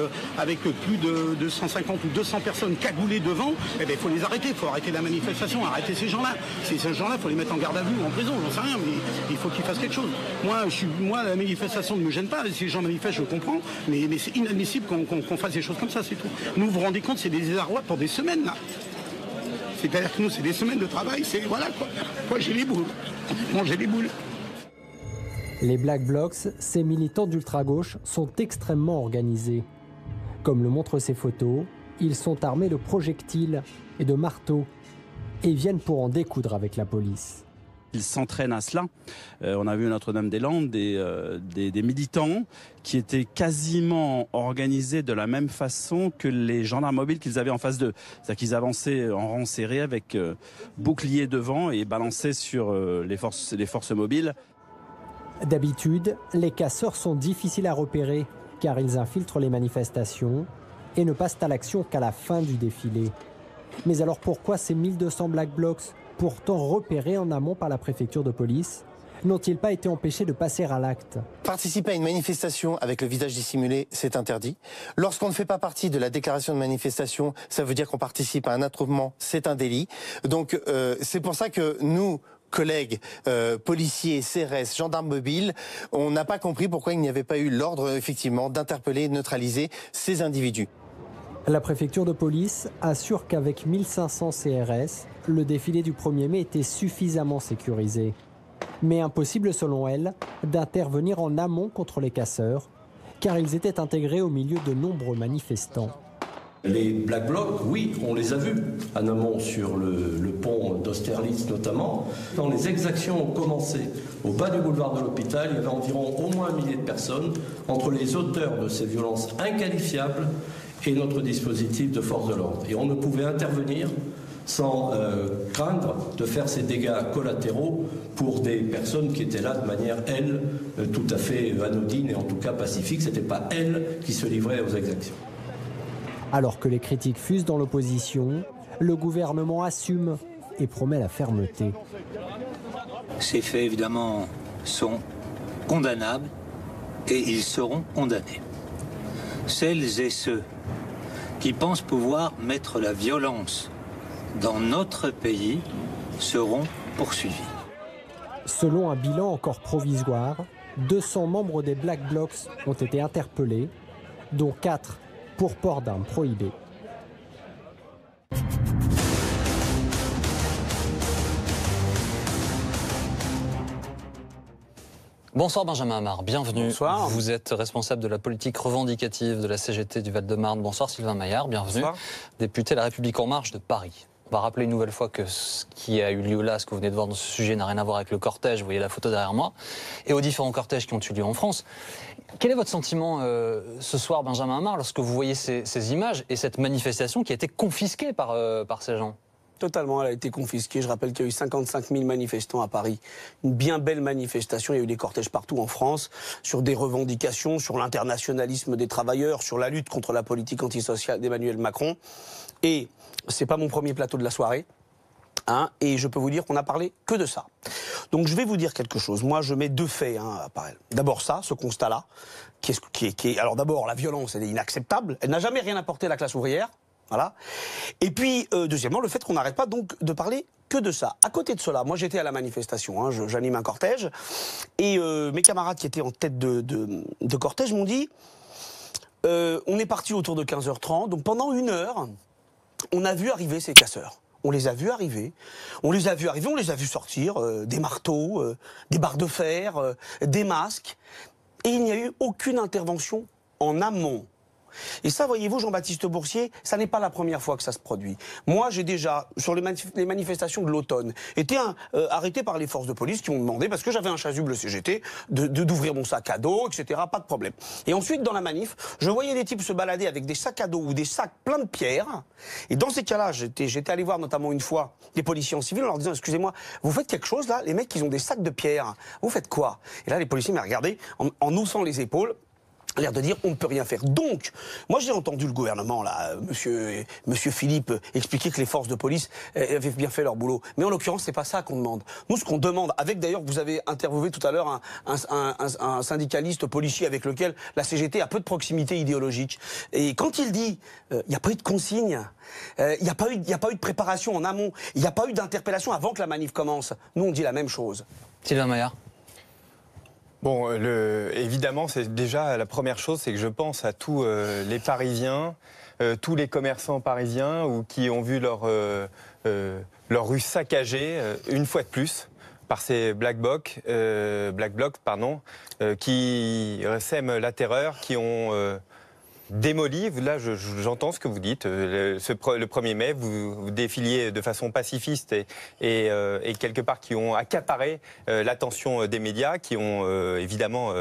plus de 150 ou 200 personnes cagoulées devant, eh ben, il faut les arrêter, il faut arrêter la manifestation, arrêter ces gens-là. Ces gens-là, il faut les mettre en garde à vue ou en prison, j'en sais rien, mais il faut qu'ils fassent quelque chose. Moi, la manifestation ne me gêne pas, si les gens manifestent, je comprends, mais c'est inadmissible qu'on fasse des choses comme ça, c'est tout. Nous, vous vous rendez compte, c'est des désarrois pour des semaines, là. C'est-à-dire que nous, c'est des semaines de travail, c'est voilà quoi. Moi, j'ai les boules. J'ai les boules. Les Black Blocs, ces militants d'ultra-gauche, sont extrêmement organisés. Comme le montrent ces photos, ils sont armés de projectiles et de marteaux et viennent pour en découdre avec la police. Ils s'entraînent à cela. On a vu à Notre-Dame-des-Landes des militants qui étaient quasiment organisés de la même façon que les gendarmes mobiles qu'ils avaient en face d'eux. C'est-à-dire qu'ils avançaient en rang serré avec bouclier devant et balançaient sur les forces mobiles. D'habitude, les casseurs sont difficiles à repérer car ils infiltrent les manifestations et ne passent à l'action qu'à la fin du défilé. Mais alors pourquoi ces 1200 Black Blocs, pourtant repérés en amont par la préfecture de police, n'ont-ils pas été empêchés de passer à l'acte? Participer à une manifestation avec le visage dissimulé, c'est interdit. Lorsqu'on ne fait pas partie de la déclaration de manifestation, ça veut dire qu'on participe à un attroupement, c'est un délit. Donc c'est pour ça que nous, collègues, policiers, CRS, gendarmes mobiles, on n'a pas compris pourquoi il n'y avait pas eu l'ordre, effectivement, d'interpeller et de neutraliser ces individus. La préfecture de police assure qu'avec 1500 CRS, le défilé du 1er mai était suffisamment sécurisé. Mais impossible, selon elle, d'intervenir en amont contre les casseurs, car ils étaient intégrés au milieu de nombreux manifestants. Les Black Blocs, oui, on les a vus en amont sur le pont d'Austerlitz notamment. Quand les exactions ont commencé au bas du boulevard de l'Hôpital, il y avait environ au moins 1 millier de personnes entre les auteurs de ces violences inqualifiables et notre dispositif de force de l'ordre. Et on ne pouvait intervenir sans craindre de faire ces dégâts collatéraux pour des personnes qui étaient là de manière, elles, tout à fait anodine et en tout cas pacifique. Ce n'était pas elles qui se livraient aux exactions. Alors que les critiques fusent dans l'opposition, le gouvernement assume et promet la fermeté. Ces faits, évidemment, sont condamnables et ils seront condamnés. Celles et ceux qui pensent pouvoir mettre la violence dans notre pays seront poursuivis. Selon un bilan encore provisoire, 200 membres des Black Blocs ont été interpellés, dont 4 pour port d'armes prohibées. Bonsoir Benjamin Amar, bienvenue. Bonsoir. Vous êtes responsable de la politique revendicative de la CGT du Val-de-Marne. Bonsoir Sylvain Maillard, bienvenue. Bonsoir. Député La République En Marche de Paris. On va rappeler une nouvelle fois que ce qui a eu lieu là, ce que vous venez de voir dans ce sujet, n'a rien à voir avec le cortège, vous voyez la photo derrière moi, et aux différents cortèges qui ont eu lieu en France. Quel est votre sentiment ce soir, Benjamin Amar, lorsque vous voyez ces images et cette manifestation qui a été confisquée par ces gens ? Totalement, elle a été confisquée. Je rappelle qu'il y a eu 55 000 manifestants à Paris. Une bien belle manifestation. Il y a eu des cortèges partout en France sur des revendications, sur l'internationalisme des travailleurs, sur la lutte contre la politique antisociale d'Emmanuel Macron. Et c'est pas mon premier plateau de la soirée. Et je peux vous dire qu'on n'a parlé que de ça. Donc je vais vous dire quelque chose. Moi, je mets deux faits à parallèle. D'abord ça, ce constat-là, alors d'abord, la violence, elle est inacceptable. Elle n'a jamais rien apporté à la classe ouvrière. Voilà. Et puis, deuxièmement, le fait qu'on n'arrête pas donc de parler que de ça. À côté de cela, moi j'étais à la manifestation, j'anime un cortège, et mes camarades qui étaient en tête de cortège m'ont dit, on est parti autour de 15h30, donc pendant 1 heure, on a vu arriver ces casseurs. On les a vus arriver, on les a vus sortir des marteaux, des barres de fer, des masques, et il n'y a eu aucune intervention en amont. Et ça, voyez-vous, Jean-Baptiste Boursier, ça n'est pas la première fois que ça se produit. Moi, j'ai déjà, sur les manifestations de l'automne, été arrêté par les forces de police qui m'ont demandé, parce que j'avais un chasuble CGT, d'ouvrir mon sac à dos, etc., pas de problème. Et ensuite, dans la manif, je voyais des types se balader avec des sacs à dos ou des sacs pleins de pierres. Et dans ces cas-là, j'étais allé voir notamment une fois des policiers en civil en leur disant, excusez-moi, vous faites quelque chose là? Les mecs, ils ont des sacs de pierres. Vous faites quoi? Et là, les policiers m'ont regardé en haussant les épaules, l'air de dire on ne peut rien faire. Donc, moi j'ai entendu le gouvernement, là, monsieur Philippe, expliquer que les forces de police avaient bien fait leur boulot. Mais en l'occurrence, c'est pas ça qu'on demande. Nous, ce qu'on demande, avec d'ailleurs, vous avez interviewé tout à l'heure un syndicaliste policier avec lequel la CGT a peu de proximité idéologique. Et quand il dit, il n'y a pas eu de consigne, il n'y a pas eu de préparation en amont, il n'y a pas eu d'interpellation avant que la manif commence, nous on dit la même chose. Sylvain Maillard. Bon, évidemment, c'est déjà la première chose, c'est que je pense à tous les Parisiens, tous les commerçants parisiens qui ont vu leur rue saccagée une fois de plus par ces Black Blocs, qui sèment la terreur, qui ont démoli. Là, j'entends ce que vous dites. Le 1er mai, vous défiliez de façon pacifiste et quelque part qui ont accaparé l'attention des médias, qui ont évidemment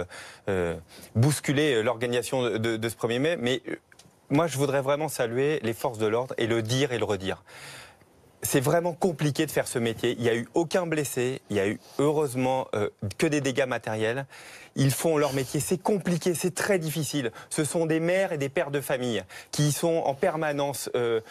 bousculé l'organisation de ce 1er mai. Mais moi, je voudrais vraiment saluer les forces de l'ordre et le dire et le redire. C'est vraiment compliqué de faire ce métier. Il n'y a eu aucun blessé, il y a eu heureusement que des dégâts matériels. Ils font leur métier, c'est compliqué, c'est très difficile. Ce sont des mères et des pères de famille qui sont en permanence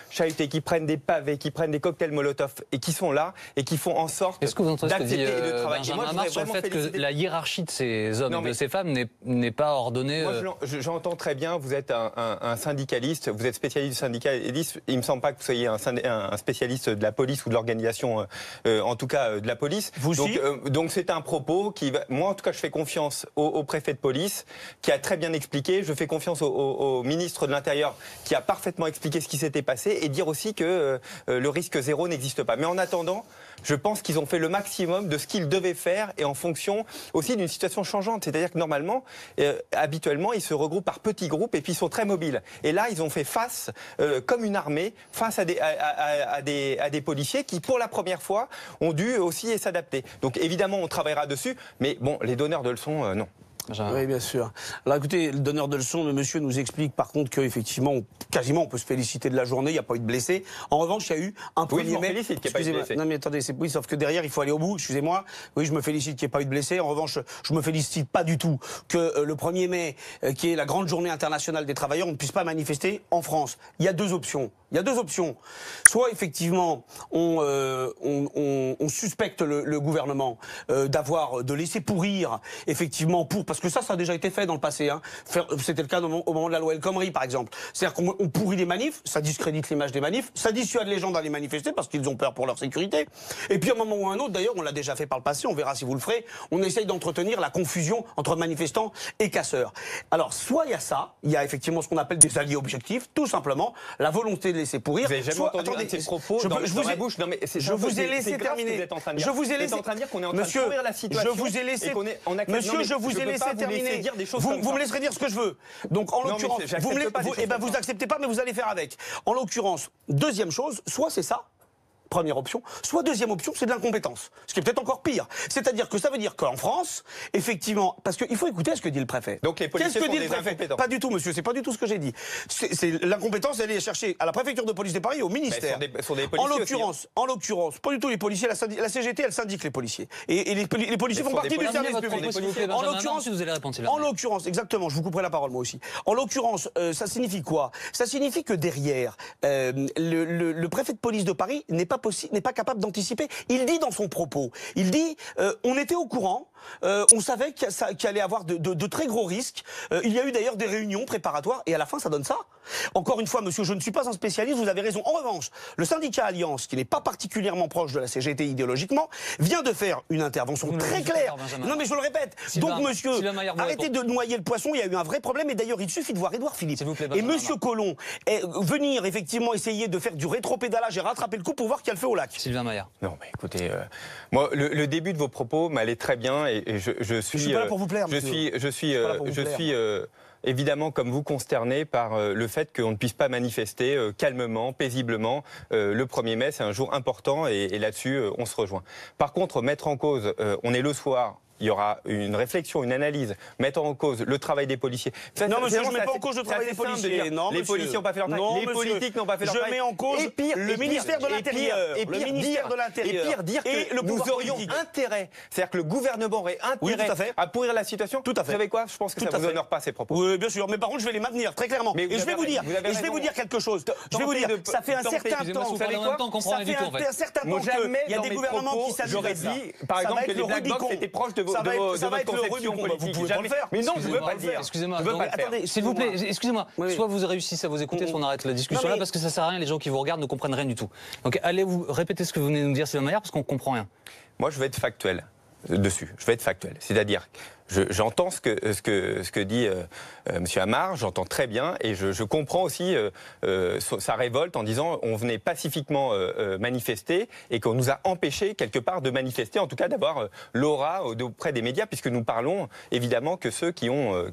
chahutés, qui prennent des pavés, qui prennent des cocktails Molotov et qui sont là et qui font en sorte d'accepter et de travailler. Benjamin Amar sur le fait que la hiérarchie de ces hommes et de ces femmes n'est pas ordonnée. Moi, j'entends très bien, vous êtes un syndicaliste, vous êtes spécialiste du syndicalisme. Il ne me semble pas que vous soyez un spécialiste de la police ou de l'organisation, en tout cas de la police. Donc c'est un propos qui, moi en tout cas, je fais confiance au préfet de police qui a très bien expliqué. Je fais confiance au ministre de l'Intérieur qui a parfaitement expliqué ce qui s'était passé et dire aussi que le risque zéro n'existe pas. Mais en attendant, je pense qu'ils ont fait le maximum de ce qu'ils devaient faire et en fonction aussi d'une situation changeante. C'est-à-dire que normalement, habituellement, ils se regroupent par petits groupes et puis ils sont très mobiles. Et là, ils ont fait face, comme une armée, face à des policiers qui, pour la première fois, ont dû aussi s'adapter. Donc évidemment, on travaillera dessus, mais bon, les donneurs de leçons, non. Oui, bien sûr. Alors écoutez, le donneur de leçons, le monsieur nous explique par contre qu'effectivement, quasiment on peut se féliciter de la journée, il n'y a pas eu de blessés. En revanche, il y a eu un 1er mai. Excusez-moi, non mais attendez, oui, sauf que derrière il faut aller au bout, excusez-moi. Oui, je me félicite qu'il n'y ait pas eu de blessés. En revanche, je me félicite pas du tout que le 1er mai, qui est la grande journée internationale des travailleurs, on ne puisse pas manifester en France. Il y a deux options. Soit effectivement on suspecte le gouvernement de laisser pourrir effectivement parce que ça a déjà été fait dans le passé. C'était le cas au moment de la loi El Khomri par exemple. C'est-à-dire qu'on pourrit les manifs, ça discrédite l'image des manifs, ça dissuade les gens d'aller manifester parce qu'ils ont peur pour leur sécurité. Et puis à un moment ou à un autre, d'ailleurs on l'a déjà fait par le passé, on verra si vous le ferez, on essaye d'entretenir la confusion entre manifestants et casseurs. Alors soit il y a ça, il y a effectivement ce qu'on appelle des alliés objectifs, tout simplement la volonté de laisser pourrir. Vous avez jamais entendu un de ces propos dans ma bouche. Non, mais je vous ai laissé terminer. Je vous ai laissé en train de dire qu'on est en train de pourrir la situation. Je vous ai laissé. Monsieur, je vous ai laissé terminer. Vous me laisserez dire ce que je veux. Donc en l'occurrence, vous acceptez pas, mais vous allez faire avec. En l'occurrence, deuxième chose, soit c'est ça. première option, soit deuxième option, c'est de l'incompétence. Ce qui est peut-être encore pire. C'est-à-dire que ça veut dire qu'en France, effectivement, parce qu'il faut écouter ce que dit le préfet. Donc les policiers sont des incompétents. Pas du tout, monsieur, c'est pas du tout ce que j'ai dit. C'est l'incompétence, elle est cherchée à la préfecture de police de Paris et au ministère. Sont des policiers en l'occurrence, pas du tout les policiers, la CGT, elle syndique les policiers. Et les policiers font partie du service public. En l'occurrence, exactement, je vous couperai la parole moi aussi. En l'occurrence, ça signifie quoi? Ça signifie que derrière, le préfet de police de Paris n'est pas capable d'anticiper. Il dit dans son propos, il dit, on était au courant, on savait qu'il allait y avoir de très gros risques. Il y a eu d'ailleurs des réunions préparatoires et à la fin ça donne ça. Encore une fois, monsieur, je ne suis pas un spécialiste, vous avez raison. En revanche, le syndicat Alliance, qui n'est pas particulièrement proche de la CGT idéologiquement, vient de faire une intervention très claire. Non mais je le répète. Donc monsieur, arrêtez de noyer le poisson, il y a eu un vrai problème et d'ailleurs il suffit de voir Édouard Philippe et monsieur Collomb venir effectivement essayer de faire du rétropédalage et rattraper le coup pour voir qu'il y a le feu au lac. Sylvain Maillard. Non mais écoutez, moi le début de vos propos m'allait très bien et je suis... Je suis pas là pour vous plaire, je suis évidemment, comme vous, consterné par le fait qu'on ne puisse pas manifester calmement, paisiblement. Le 1er mai, c'est un jour important et là-dessus, on se rejoint. Par contre, mettre en cause, on est le soir, il y aura une réflexion, une analyse, mettre en cause le travail des policiers. Non, monsieur, je ne mets pas en cause le travail des policiers. Non, les policiers n'ont pas fait leur travail. Les politiques n'ont pas fait leur travail. Je mets en cause le ministère de l'Intérieur. Et pire dire que nous aurions intérêt, c'est-à-dire que le gouvernement aurait intérêt à pourrir la situation. Tout à fait. Vous savez quoi? Je pense que ça ne vous honore pas ces propos. Oui, bien sûr. Mais par contre, je vais les maintenir très clairement. Et je vais vous dire quelque chose. Je vais vous dire, ça fait un certain temps. Vous savez quoi? Ça fait un certain temps qu'il y a des gouvernements qui s'amusent. J'aurais dit, par exemple, que les Black Blocs étaient proches de votre conception politique. Vous pouvez pas le faire. Mais non, je ne veux pas le dire. Excusez-moi. Attendez, s'il vous plaît, excusez-moi. Soit vous réussissez à vous écouter, soit on arrête la discussion là, parce que ça sert à rien. Les gens qui vous regardent ne comprennent rien du tout. Donc allez vous répéter ce que vous venez de nous dire, Sylvain Maillard, parce qu'on comprend rien. Moi, je vais être factuel dessus. Je vais être factuel. C'est-à-dire, j'entends ce que dit M. Amar, j'entends très bien, et je comprends aussi sa révolte en disant on venait pacifiquement manifester et qu'on nous a empêchés quelque part de manifester, en tout cas d'avoir l'aura auprès des médias, puisque nous parlons évidemment que ceux qui ont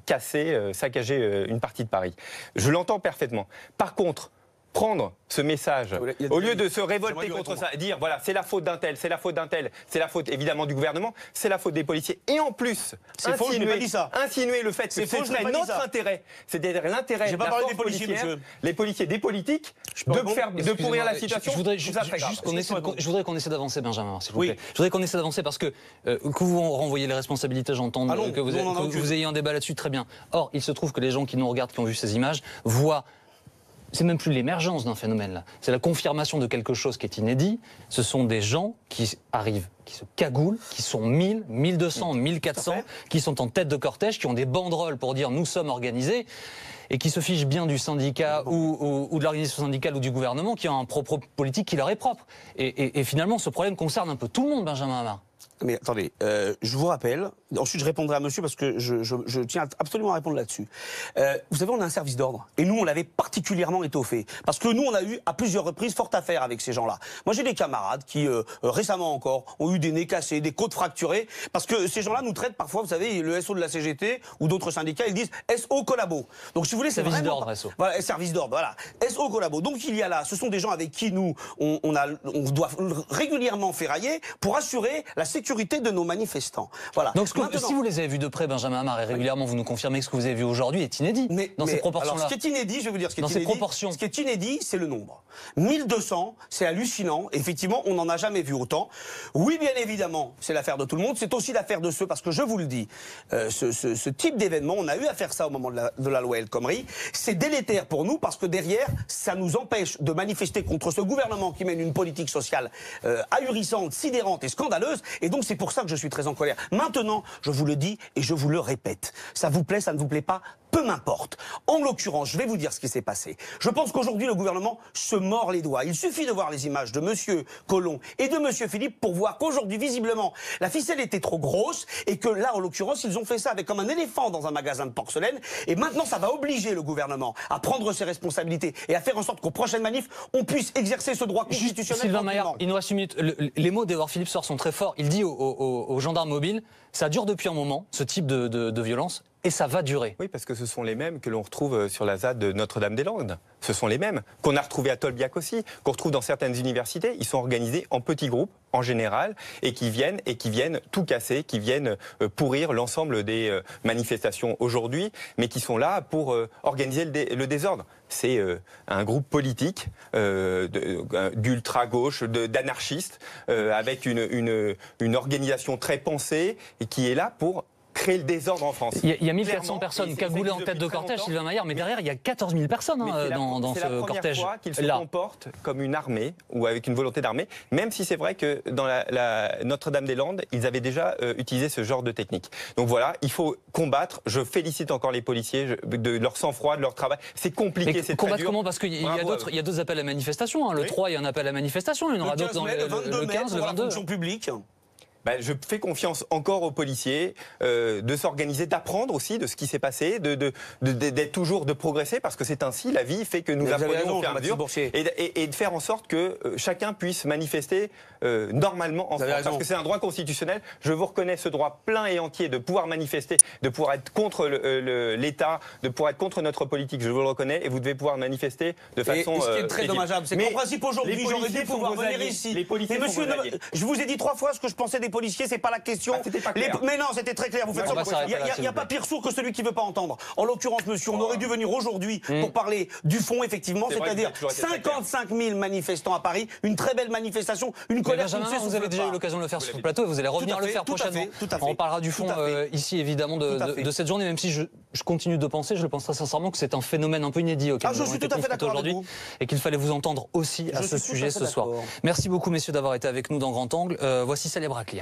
saccagé une partie de Paris. Je l'entends parfaitement. Par contre, prendre ce message, au lieu de se révolter contre ça, dire voilà, c'est la faute d'un tel, c'est la faute d'un tel, c'est la faute évidemment du gouvernement, c'est la faute des policiers. Et en plus, insinuer le fait que c'est notre intérêt, c'est-à-dire l'intérêt de la force policière, les policiers, des politiques, de pourrir la situation. Je voudrais qu'on essaie d'avancer, Benjamin, s'il vous plaît. Je voudrais qu'on essaie d'avancer parce que vous renvoyez les responsabilités, j'entends que vous ayez un débat là-dessus, très bien. Or, il se trouve que les gens qui nous regardent, qui ont vu ces images, voient. C'est même plus l'émergence d'un phénomène là, c'est la confirmation de quelque chose qui est inédit. Ce sont des gens qui arrivent, qui se cagoulent, qui sont 1000, 1200, 1400, qui sont en tête de cortège, qui ont des banderoles pour dire nous sommes organisés et qui se fichent bien du syndicat ou de l'organisation syndicale ou du gouvernement qui a un propre politique qui leur est propre. Et finalement, ce problème concerne un peu tout le monde, Benjamin Amar. Mais attendez, je vous rappelle, ensuite je répondrai à monsieur parce que je tiens absolument à répondre là-dessus. Vous savez, on a un service d'ordre et nous on l'avait particulièrement étoffé parce que nous on a eu à plusieurs reprises forte affaire avec ces gens-là. Moi j'ai des camarades qui récemment encore ont eu des nez cassés, des côtes fracturées parce que ces gens-là nous traitent parfois, vous savez, le SO de la CGT ou d'autres syndicats, ils disent SO collabo. Donc si vous voulez, c'est service d'ordre SO. Voilà, service d'ordre, voilà. SO collabo. Donc il y a là, ce sont des gens avec qui nous on doit régulièrement ferrailler pour assurer la sécurité de nos manifestants. Voilà. Donc si vous les avez vus de près, Benjamin Amar, et régulièrement vous nous confirmez que ce que vous avez vu aujourd'hui est inédit dans ces proportions-là. Alors, ce qui est inédit, je vais vous dire ce qui est dans inédit. Ces proportions. Ce qui est inédit, c'est le nombre. 1200, c'est hallucinant. Effectivement, on n'en a jamais vu autant. Oui, bien évidemment, c'est l'affaire de tout le monde. C'est aussi l'affaire de ceux, parce que je vous le dis, ce type d'événement, on a eu à faire ça au moment de la loi El Khomri. C'est délétère pour nous parce que derrière, ça nous empêche de manifester contre ce gouvernement qui mène une politique sociale ahurissante, sidérante et scandaleuse. Et donc, c'est pour ça que je suis très en colère. Maintenant, je vous le dis et je vous le répète. Ça vous plaît, ça ne vous plaît pas, peu m'importe. En l'occurrence, je vais vous dire ce qui s'est passé. Je pense qu'aujourd'hui, le gouvernement se mord les doigts. Il suffit de voir les images de monsieur Collomb et de monsieur Philippe pour voir qu'aujourd'hui, visiblement, la ficelle était trop grosse et que là, en l'occurrence, ils ont fait ça avec comme un éléphant dans un magasin de porcelaine. Et maintenant, ça va obliger le gouvernement à prendre ses responsabilités et à faire en sorte qu'aux prochaines manifs, on puisse exercer ce droit constitutionnel. Sylvain Maillard, il nous reste une minute. Les mots d'Édouard Philippe sont très forts. Il dit aux gendarmes mobiles, ça dure depuis un moment, ce type de violence. Et ça va durer. Oui, parce que ce sont les mêmes que l'on retrouve sur la ZAD de Notre-Dame-des-Landes. Ce sont les mêmes qu'on a retrouvés à Tolbiac aussi, qu'on retrouve dans certaines universités. Ils sont organisés en petits groupes, en général, et qui viennent tout casser, qui viennent pourrir l'ensemble des manifestations aujourd'hui, mais qui sont là pour organiser le désordre. C'est un groupe politique d'ultra-gauche, d'anarchistes, avec une organisation très pensée, et qui est là pour créer le désordre en France. Il y a 1400 personnes cagoulées en tête de cortège, Sylvain Maillard, mais derrière, il y a 14 000 personnes dans ce cortège. C'est la première fois qu'ils se comportent comme une armée, ou avec une volonté d'armée, même si c'est vrai que dans la Notre-Dame-des-Landes, ils avaient déjà utilisé ce genre de technique. Donc voilà, il faut combattre. Je félicite encore les policiers de leur sang-froid, de leur travail. C'est compliqué, c'est très dur. Combattre comment? Parce qu'il y a d'autres appels à manifestation. Hein. Le 3, il y a un appel à manifestation. Il y en aura d'autres dans le 15, le 22. La fonction publique. Je fais confiance encore aux policiers de s'organiser, d'apprendre aussi de ce qui s'est passé, d'être toujours de progresser, parce que c'est ainsi, la vie fait que nous apprenons au fur et à mesure, et de faire en sorte que chacun puisse manifester normalement en France, parce que c'est un droit constitutionnel. Je vous reconnais ce droit plein et entier de pouvoir manifester, de pouvoir être contre l'État, de pouvoir être contre notre politique, je vous le reconnais, et vous devez pouvoir manifester de façon... Et ce qui est très dommageable, c'est qu'en principe aujourd'hui, j'aurais dû pouvoir venir ici. Mais monsieur, je vous ai dit 3 fois ce que je pensais des policiers, c'est pas la question. Mais non, c'était très clair. Vous faites il n'y a pas pire sourd que celui qui veut pas entendre. En l'occurrence, monsieur, on aurait dû venir aujourd'hui pour parler du fond, effectivement, c'est-à-dire 55 000 manifestants à Paris, une très belle manifestation, une colère. Vous avez déjà eu l'occasion de le faire sur le plateau et vous allez revenir le faire prochainement. On parlera du fond ici, évidemment, de cette journée, même si je continue de penser, je le pense très sincèrement, que c'est un phénomène un peu inédit auquel nous avons été confrontés aujourd'hui et qu'il fallait vous entendre aussi à ce sujet ce soir. Merci beaucoup, messieurs, d'avoir été avec nous dans Grand Angle. Voici Célèbre à Clear.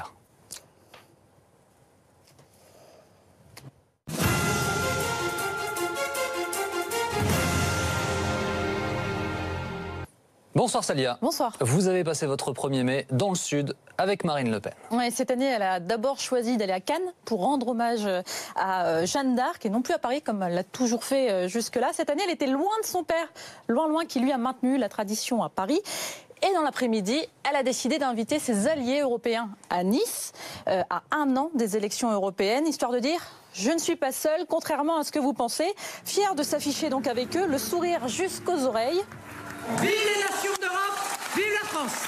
Bonsoir Salia. Bonsoir. Vous avez passé votre 1er mai dans le Sud avec Marine Le Pen. Ouais, cette année, elle a d'abord choisi d'aller à Cannes pour rendre hommage à Jeanne d'Arc et non plus à Paris comme elle l'a toujours fait jusque-là. Cette année, elle était loin de son père, loin qui lui a maintenu la tradition à Paris. Et dans l'après-midi, elle a décidé d'inviter ses alliés européens à Nice, à 1 an des élections européennes, histoire de dire « Je ne suis pas seule, contrairement à ce que vous pensez ». Fière de s'afficher donc avec eux, le sourire jusqu'aux oreilles. Vive les nations d'Europe, vive la France!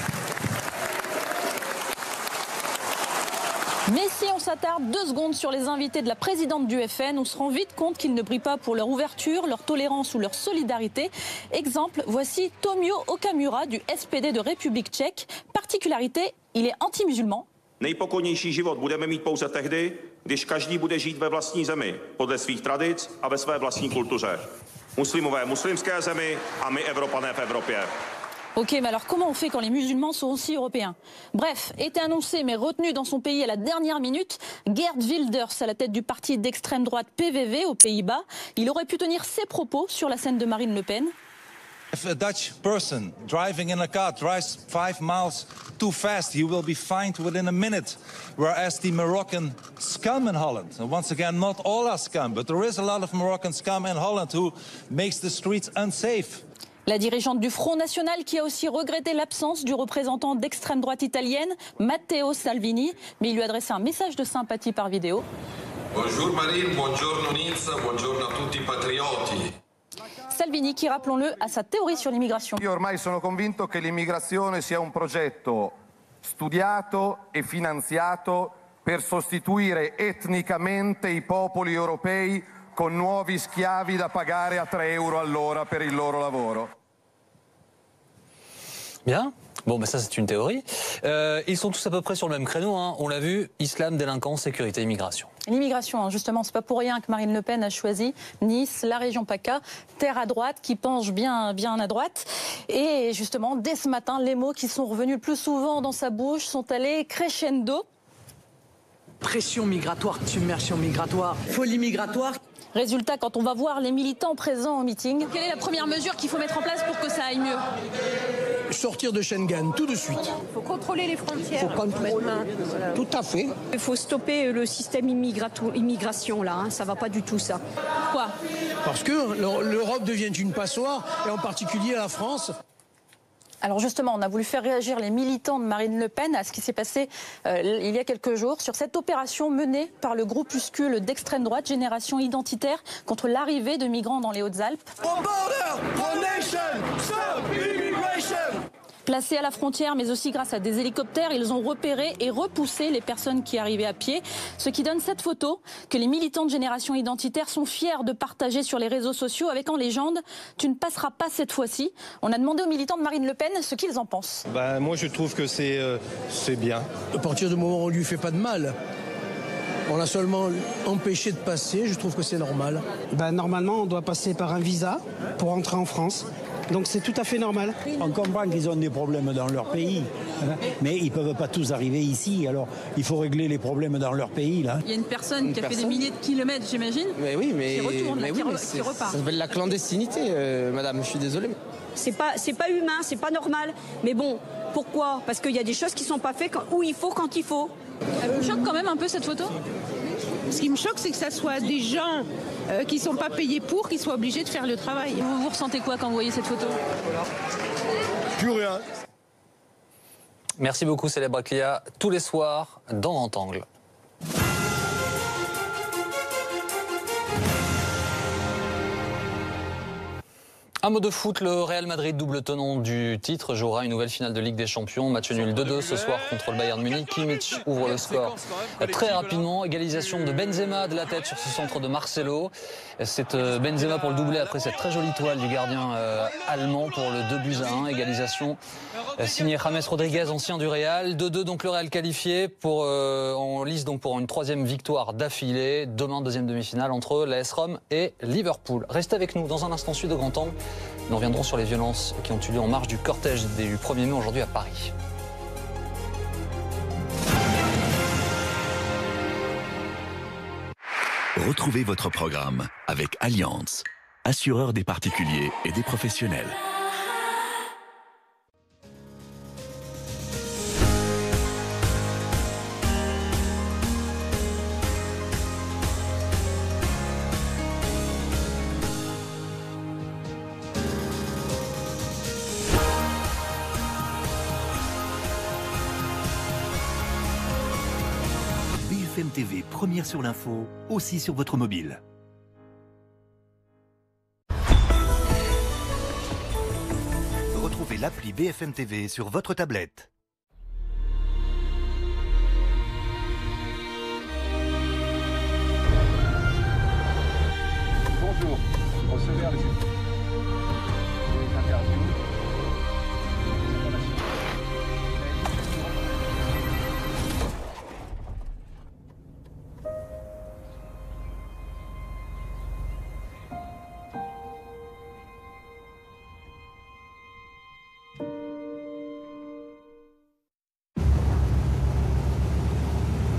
Mais si on s'attarde 2 secondes sur les invités de la présidente du FN, on se rend vite compte qu'ils ne brillent pas pour leur ouverture, leur tolérance ou leur solidarité. Exemple, voici Tomio Okamura du SPD de République tchèque. Particularité, il est anti-musulman. Nejpokojnější život budeme mít pouze tehdy, když každý bude žít ve vlastní zemi, podle svých tradic a ve své vlastní kultuře. Muslimové v muslimské zemi a my Evropané v Evropě. Ok, mais alors comment on fait quand les musulmans sont aussi européens? Bref, était annoncé mais retenu dans son pays à la dernière minute, Geert Wilders à la tête du parti d'extrême droite PVV aux Pays-Bas. Il aurait pu tenir ses propos sur la scène de Marine Le Pen. If a Dutch person driving in a car drives 5 miles too fast, he will be fined within a minute. Whereas the Moroccan scum in Holland, and once again, not all are scum, but there is a lot of Moroccan scum in Holland who makes the streets unsafe. La dirigeante du Front National qui a aussi regretté l'absence du représentant d'extrême droite italienne, Matteo Salvini, mais il lui a adressé un message de sympathie par vidéo. Bonjour Marine, buongiorno Nizza, buongiorno a tutti i patrioti. Salvini qui, rappelons-le, a sa théorie sur l'immigration. Io ormai sono convinto che l'immigrazione sia un progetto studiato e finanziato per sostituire etnicamente i popoli europei con nuovi schiavi da pagare a 3 euro all'ora per il loro lavoro. Bien. Bon, ben ça c'est une théorie. Ils sont tous à peu près sur le même créneau, hein. On l'a vu, islam, délinquance, sécurité, immigration. L'immigration, justement, c'est pas pour rien que Marine Le Pen a choisi Nice, la région PACA, terre à droite, qui penche bien à droite. Et justement, dès ce matin, les mots qui sont revenus le plus souvent dans sa bouche sont allés crescendo. Pression migratoire, submersion migratoire, folie migratoire. Résultat, quand on va voir les militants présents au meeting... Quelle est la première mesure qu'il faut mettre en place pour que ça aille mieux? Sortir de Schengen, tout de suite. Il faut contrôler les frontières. Voilà. Tout à fait. Il faut stopper le système immigration, là. Hein. Ça va pas du tout, ça. Pourquoi? Parce que l'Europe devient une passoire, et en particulier la France. Alors justement, on a voulu faire réagir les militants de Marine Le Pen à ce qui s'est passé il y a quelques jours sur cette opération menée par le groupuscule d'extrême droite Génération Identitaire contre l'arrivée de migrants dans les Hautes-Alpes. Placés à la frontière, mais aussi grâce à des hélicoptères, ils ont repéré et repoussé les personnes qui arrivaient à pied. Ce qui donne cette photo que les militants de Génération Identitaire sont fiers de partager sur les réseaux sociaux avec en légende « Tu ne passeras pas cette fois-ci ». On a demandé aux militants de Marine Le Pen ce qu'ils en pensent. Moi, je trouve que c'est bien. À partir du moment où on ne lui fait pas de mal, on l'a seulement empêché de passer, je trouve que c'est normal. Normalement, on doit passer par un visa pour entrer en France. Donc c'est tout à fait normal. On comprend qu'ils ont des problèmes dans leur pays, mais ils ne peuvent pas tous arriver ici. Alors il faut régler les problèmes dans leur pays. Là. Il y a une personne qui a fait des milliers de kilomètres, j'imagine, qui retourne, qui repart. Ça s'appelle la clandestinité, madame, je suis désolé. C'est pas humain, c'est pas normal. Mais bon, pourquoi? Parce qu'il y a des choses qui sont pas faites où il faut, quand il faut. Elle vous choque quand même un peu cette photo? Ce qui me choque, c'est que ça soit des gens qui ne sont pas payés pour, qui soient obligés de faire le travail. Vous ressentez quoi quand vous voyez cette photo? Plus rien. Merci beaucoup, Célèbre Clia. Tous les soirs, dans Grand Angle. Un mot de foot, le Real Madrid, double tenant du titre, jouera une nouvelle finale de Ligue des Champions. Match nul 2-2 ce soir contre le Bayern Munich. Kimmich ouvre le score très rapidement. Égalisation de Benzema de la tête sur ce centre de Marcelo. C'est Benzema pour le doubler après cette très jolie toile du gardien allemand pour le 2-1. Égalisation signé James Rodriguez, ancien du Real. 2-2, donc le Real qualifié en lice donc pour une troisième victoire d'affilée. Demain, deuxième demi-finale entre l'AS Rome et Liverpool. Restez avec nous dans un instant suite de Grand Angle. Nous reviendrons sur les violences qui ont eu lieu en marge du cortège du 1er mai aujourd'hui à Paris. Retrouvez votre programme avec Allianz, assureur des particuliers et des professionnels. BFM TV, première sur l'info, aussi sur votre mobile. Retrouvez l'appli BFM TV sur votre tablette. Bonjour, recevez les interviews.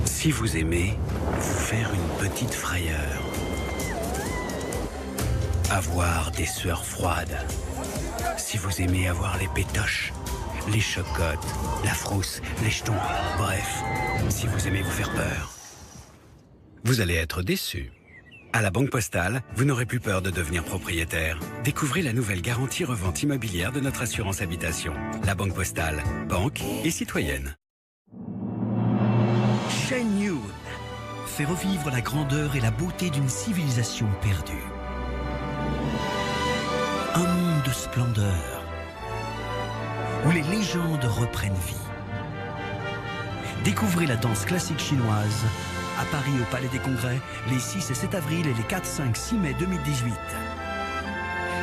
Si vous aimez vous faire une petite frayeur, avoir des sueurs froides, si vous aimez avoir les pétoches, les chocottes, la frousse, les jetons, bref, si vous aimez vous faire peur, vous allez être déçu. À la Banque Postale, vous n'aurez plus peur de devenir propriétaire. Découvrez la nouvelle garantie revente immobilière de notre assurance habitation. La Banque Postale, banque et citoyenne. Shen Yun fait revivre la grandeur et la beauté d'une civilisation perdue. Un monde de splendeur où les légendes reprennent vie. Découvrez la danse classique chinoise à Paris au Palais des Congrès les 6 et 7 avril et les 4, 5, 6 mai 2018.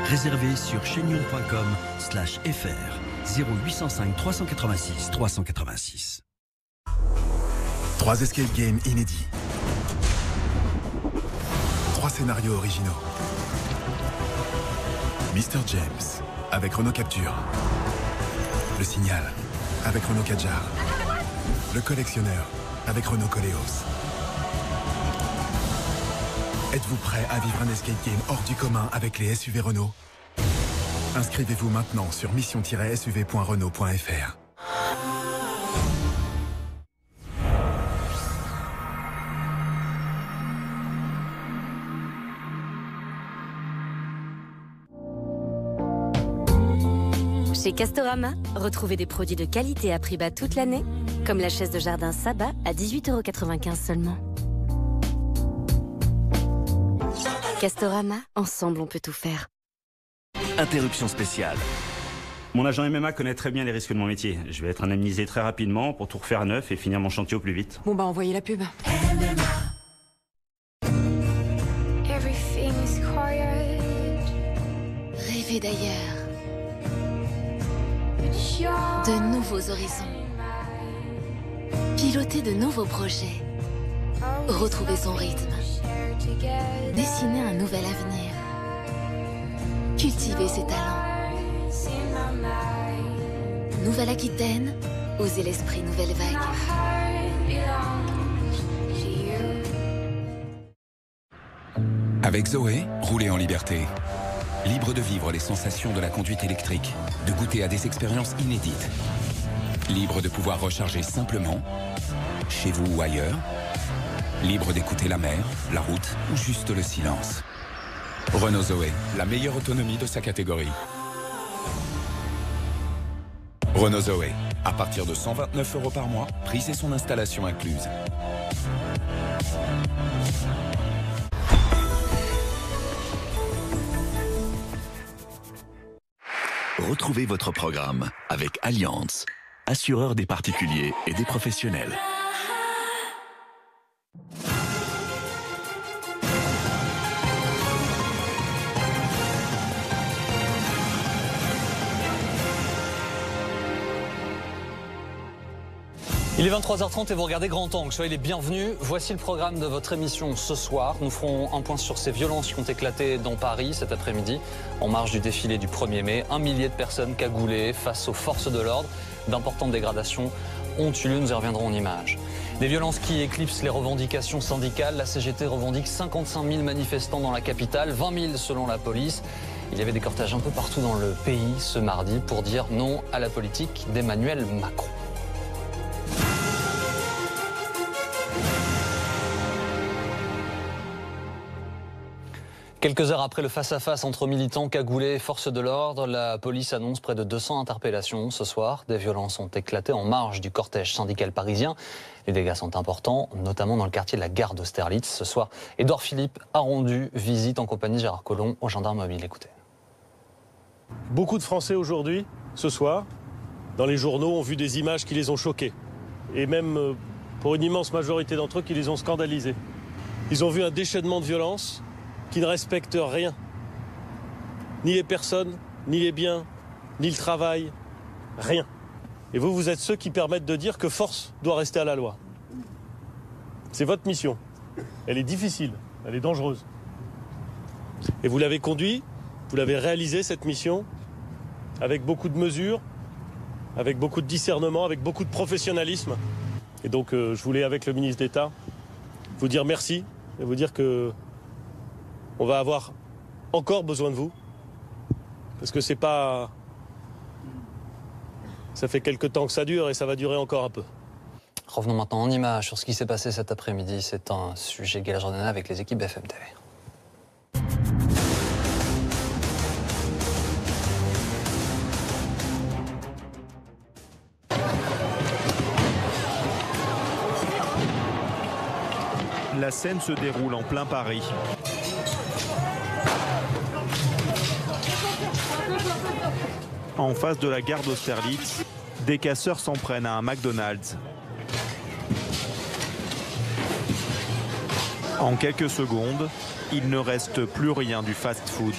Réservé sur shenyun.com/fr 0805 386 386. 3 escape games inédits. 3 scénarios originaux. Mr. James avec Renault Capture. Le Signal avec Renault Kadjar. Le Collectionneur avec Renault Koleos. Êtes-vous prêt à vivre un escape game hors du commun avec les SUV Renault? Inscrivez-vous maintenant sur mission-suv.renault.fr. Chez Castorama, retrouvez des produits de qualité à prix bas toute l'année, comme la chaise de jardin Saba à 18,95 € seulement. Castorama, ensemble on peut tout faire. Interruption spéciale. Mon agent MMA connaît très bien les risques de mon métier. Je vais être indemnisé très rapidement pour tout refaire à neuf et finir mon chantier au plus vite. Bon bah envoyez la pub. Rêver d'ailleurs. De nouveaux horizons. Piloter de nouveaux projets. Retrouver son rythme. Dessiner un nouvel avenir. Cultiver ses talents. Nouvelle-Aquitaine, osez l'esprit nouvelle vague. Avec Zoé, roulez en liberté. Libre de vivre les sensations de la conduite électrique, de goûter à des expériences inédites. Libre de pouvoir recharger simplement, chez vous ou ailleurs. Libre d'écouter la mer, la route ou juste le silence. Renault Zoé, la meilleure autonomie de sa catégorie. Renault Zoé, à partir de 129 € par mois, prix et son installation incluse. Retrouvez votre programme avec Allianz, assureur des particuliers et des professionnels. Il est 23h30 et vous regardez Grand Angle. Soyez les bienvenus. Voici le programme de votre émission ce soir. Nous ferons un point sur ces violences qui ont éclaté dans Paris cet après-midi, en marge du défilé du 1er mai. 1 millier de personnes cagoulées face aux forces de l'ordre. D'importantes dégradations ont eu lieu, nous y reviendrons en images. Des violences qui éclipsent les revendications syndicales. La CGT revendique 55 000 manifestants dans la capitale, 20 000 selon la police. Il y avait des cortèges un peu partout dans le pays ce mardi pour dire non à la politique d'Emmanuel Macron. Quelques heures après le face-à-face entre militants cagoulés et forces de l'ordre, la police annonce près de 200 interpellations ce soir. Des violences ont éclaté en marge du cortège syndical parisien. Les dégâts sont importants, notamment dans le quartier de la gare d'Austerlitz. Ce soir, Édouard Philippe a rendu visite en compagnie de Gérard Collomb aux gendarmes mobiles. Écoutez. Beaucoup de Français aujourd'hui, ce soir, dans les journaux, ont vu des images qui les ont choqués. Et même, pour une immense majorité d'entre eux, qui les ont scandalisés. Ils ont vu un déchaînement de violence qui ne respecte rien. Ni les personnes, ni les biens, ni le travail, rien. Et vous, vous êtes ceux qui permettent de dire que force doit rester à la loi. C'est votre mission. Elle est difficile, elle est dangereuse. Et vous l'avez conduit, vous l'avez réalisé cette mission, avec beaucoup de mesures, avec beaucoup de discernement, avec beaucoup de professionnalisme. Et donc je voulais, avec le ministre d'État, vous dire merci et vous dire que on va avoir encore besoin de vous, parce que c'est pas... Ça fait quelques temps que ça dure et ça va durer encore un peu. Revenons maintenant en images sur ce qui s'est passé cet après-midi. C'est un sujet Gaël Jordana avec les équipes BFM TV. La scène se déroule en plein Paris. En face de la gare d'Austerlitz, des casseurs s'en prennent à un McDonald's. En quelques secondes, il ne reste plus rien du fast-food.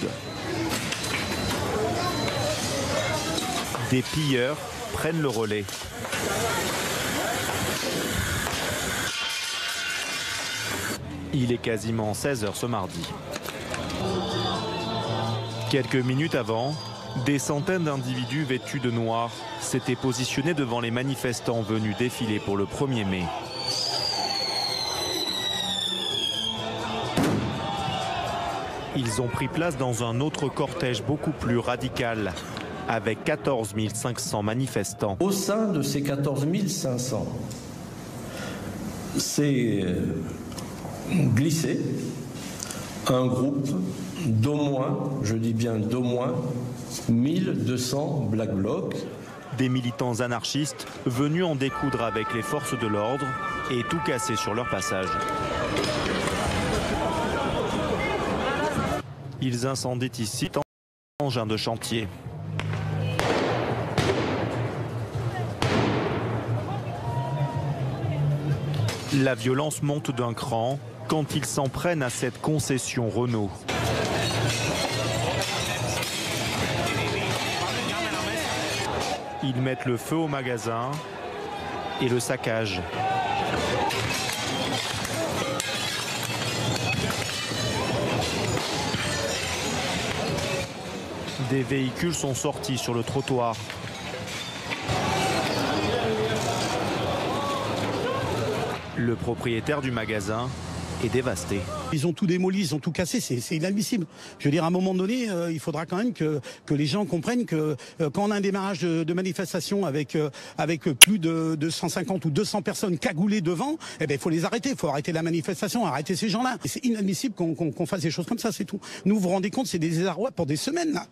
Des pilleurs prennent le relais. Il est quasiment 16h ce mardi. Quelques minutes avant, des centaines d'individus vêtus de noir s'étaient positionnés devant les manifestants venus défiler pour le 1er mai. Ils ont pris place dans un autre cortège beaucoup plus radical, avec 14 500 manifestants. Au sein de ces 14 500, c'est glissé un groupe d'au moins, je dis bien d'au moins, 1200 Black Blocs. Des militants anarchistes venus en découdre avec les forces de l'ordre et tout casser sur leur passage. Ils incendient ici un engin de chantier. La violence monte d'un cran quand ils s'en prennent à cette concession Renault. Ils mettent le feu au magasin et le saccagent. Des véhicules sont sortis sur le trottoir. Le propriétaire du magasin est dévasté. Ils ont tout démoli, ils ont tout cassé, c'est inadmissible. Je veux dire, à un moment donné, il faudra quand même que les gens comprennent que quand on a un démarrage de manifestation avec plus de 150 ou 200 personnes cagoulées devant, eh ben, il faut les arrêter, il faut arrêter la manifestation, arrêter ces gens-là. C'est inadmissible qu'on fasse des choses comme ça, c'est tout. Nous, vous vous rendez compte, c'est des désarrois pour des semaines, là.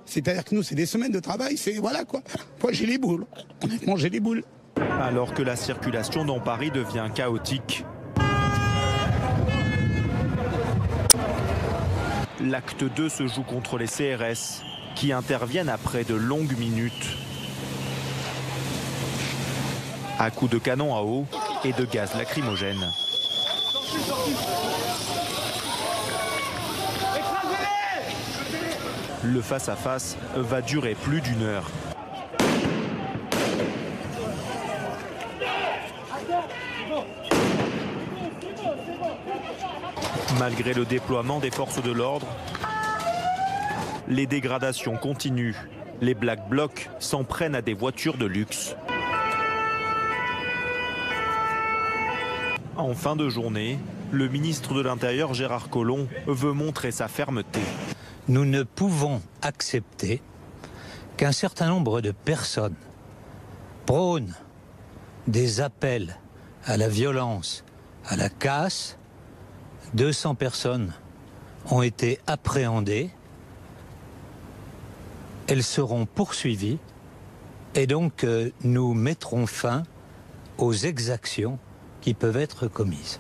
C'est-à-dire que nous, c'est des semaines de travail, c'est voilà quoi. Moi, j'ai les boules. Honnêtement, j'ai les boules. Alors que la circulation dans Paris devient chaotique, l'acte 2 se joue contre les CRS qui interviennent après de longues minutes à coups de canon à eau et de gaz lacrymogène. Le face-à-face va durer plus d'une heure. Malgré le déploiement des forces de l'ordre, les dégradations continuent. Les Black Blocs s'en prennent à des voitures de luxe. En fin de journée, le ministre de l'Intérieur, Gérard Collomb, veut montrer sa fermeté. Nous ne pouvons accepter qu'un certain nombre de personnes prônent des appels à la violence, à la casse. 200 personnes ont été appréhendées. Elles seront poursuivies et donc nous mettrons fin aux exactions qui peuvent être commises.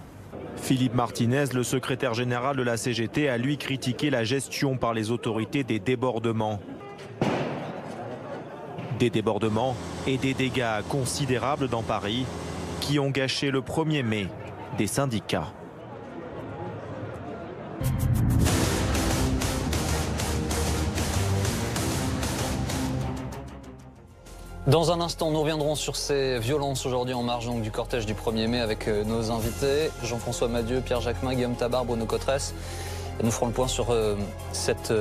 Philippe Martinez, le secrétaire général de la CGT, a lui critiqué la gestion par les autorités des débordements. Des débordements et des dégâts considérables dans Paris qui ont gâché le 1er mai des syndicats. Dans un instant, nous reviendrons sur ces violences aujourd'hui en marge donc, du cortège du 1er mai avec nos invités, Jean-François Madieu, Pierre Jacquemin, Guillaume Tabar, Bruno Cotresse. Et nous ferons le point sur cette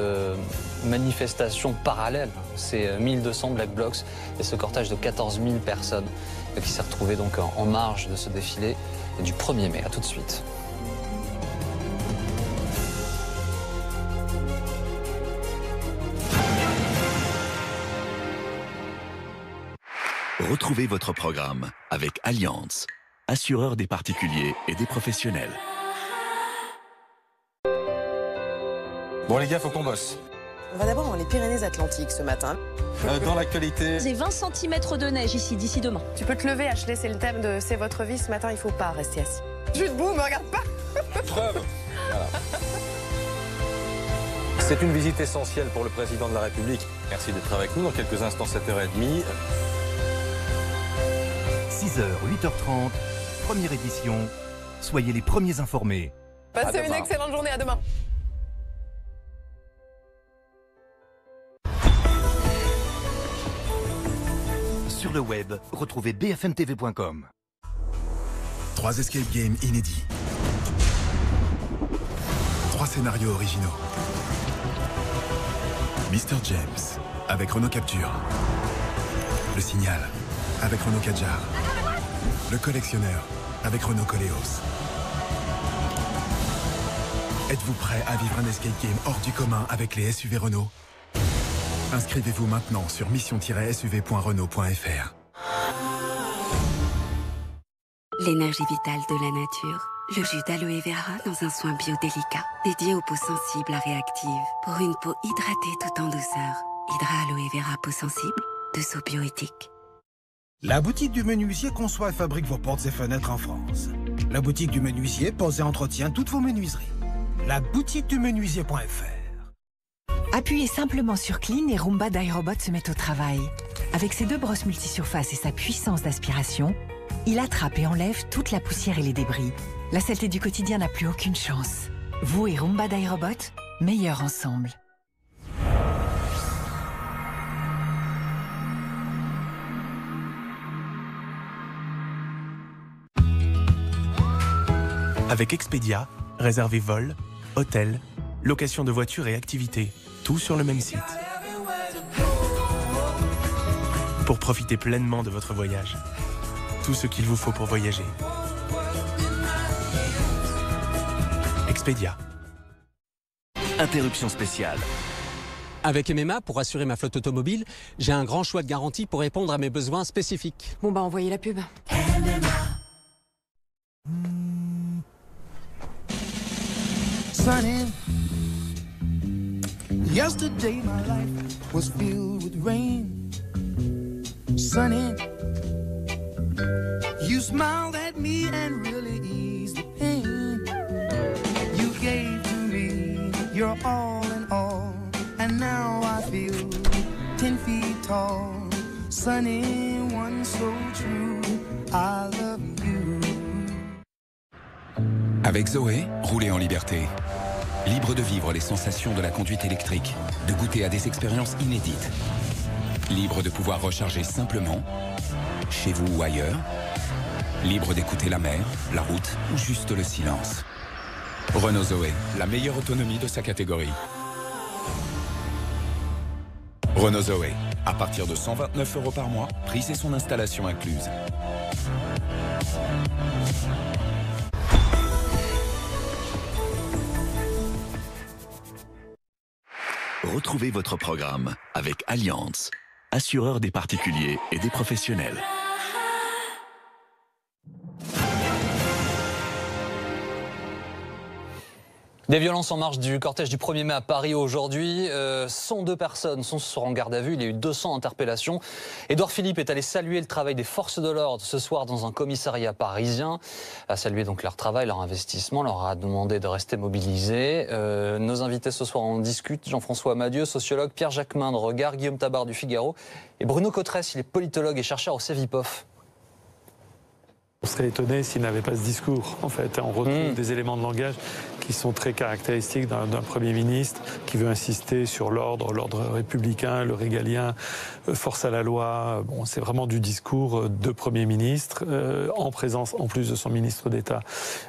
manifestation parallèle, ces 1200 Black Blocs et ce cortège de 14 000 personnes qui s'est retrouvé donc en marge de ce défilé du 1er mai. A tout de suite. Retrouvez votre programme avec Allianz, assureur des particuliers et des professionnels. Bon les gars, faut qu'on bosse. On va d'abord dans les Pyrénées-Atlantiques ce matin. Dans l'actualité... J'ai 20 cm de neige ici, d'ici demain. Tu peux te lever, Ashley, c'est le thème de C'est votre vie. Ce matin, il faut pas rester assis. Je suis debout, me regarde pas. Preuve. Voilà. C'est une visite essentielle pour le président de la République. Merci d'être avec nous. Dans quelques instants, 7h30. 6h, 8h30, première édition. Soyez les premiers informés. Passez une excellente journée, à demain. Sur le web, retrouvez bfmtv.com. 3 escape games inédits. 3 scénarios originaux. Mr. James, avec Renault Capture. Le Signal, avec Renault Kadjar. Le Collectionneur, avec Renault Koleos. Êtes-vous prêt à vivre un escape game hors du commun avec les SUV Renault? Inscrivez-vous maintenant sur mission-suv.renault.fr. L'énergie vitale de la nature. Le jus d'aloe vera dans un soin bio délicat, dédié aux peaux sensibles à réactives. Pour une peau hydratée tout en douceur. Hydra Aloe Vera peau sensible, de Sow Bioéthique. La boutique du menuisier conçoit et fabrique vos portes et fenêtres en France. La boutique du menuisier pose et entretient toutes vos menuiseries. La boutique du menuisier.fr. Appuyez simplement sur Clean et Roomba d'iRobot se met au travail. Avec ses 2 brosses multisurfaces et sa puissance d'aspiration, il attrape et enlève toute la poussière et les débris. La saleté du quotidien n'a plus aucune chance. Vous et Roomba d'iRobot, meilleurs ensemble. Avec Expedia, réservez vol, hôtel, location de voitures et activités, tout sur le même site. Pour profiter pleinement de votre voyage. Tout ce qu'il vous faut pour voyager. Expedia. Interruption spéciale. Avec MMA, pour assurer ma flotte automobile, j'ai un grand choix de garanties pour répondre à mes besoins spécifiques. Bon bah envoyez la pub. Sunny. Yesterday my life was filled with rain. Sunny. You smiled at me and really eased the pain. You gave to me your all in all, and now I feel 10 feet tall. Sunny, one so true, I love you. Avec Zoé, roulez en liberté. Libre de vivre les sensations de la conduite électrique, de goûter à des expériences inédites. Libre de pouvoir recharger simplement, chez vous ou ailleurs. Libre d'écouter la mer, la route ou juste le silence. Renault Zoé, la meilleure autonomie de sa catégorie. Renault Zoé, à partir de 129 € par mois, prix et son installation incluse. Retrouvez votre programme avec Allianz, assureur des particuliers et des professionnels. Des violences en marge du cortège du 1er mai à Paris aujourd'hui. 102 personnes sont en garde à vue. Il y a eu 200 interpellations. Édouard Philippe est allé saluer le travail des forces de l'ordre ce soir dans un commissariat parisien. A salué donc leur travail, leur investissement, leur a demandé de rester mobilisés. Nos invités ce soir en discutent. Jean-François Amadieu, sociologue, Pierre Jacquemin de Regard, Guillaume Tabar du Figaro et Bruno Cotresse, il est politologue et chercheur au CEVIPOF. On serait étonné s'il n'avait pas ce discours, en fait. On retrouve des éléments de langage qui sont très caractéristiques d'un Premier ministre qui veut insister sur l'ordre républicain, le régalien, force à la loi. Bon, c'est vraiment du discours de Premier ministre, en présence, en plus de son ministre d'État,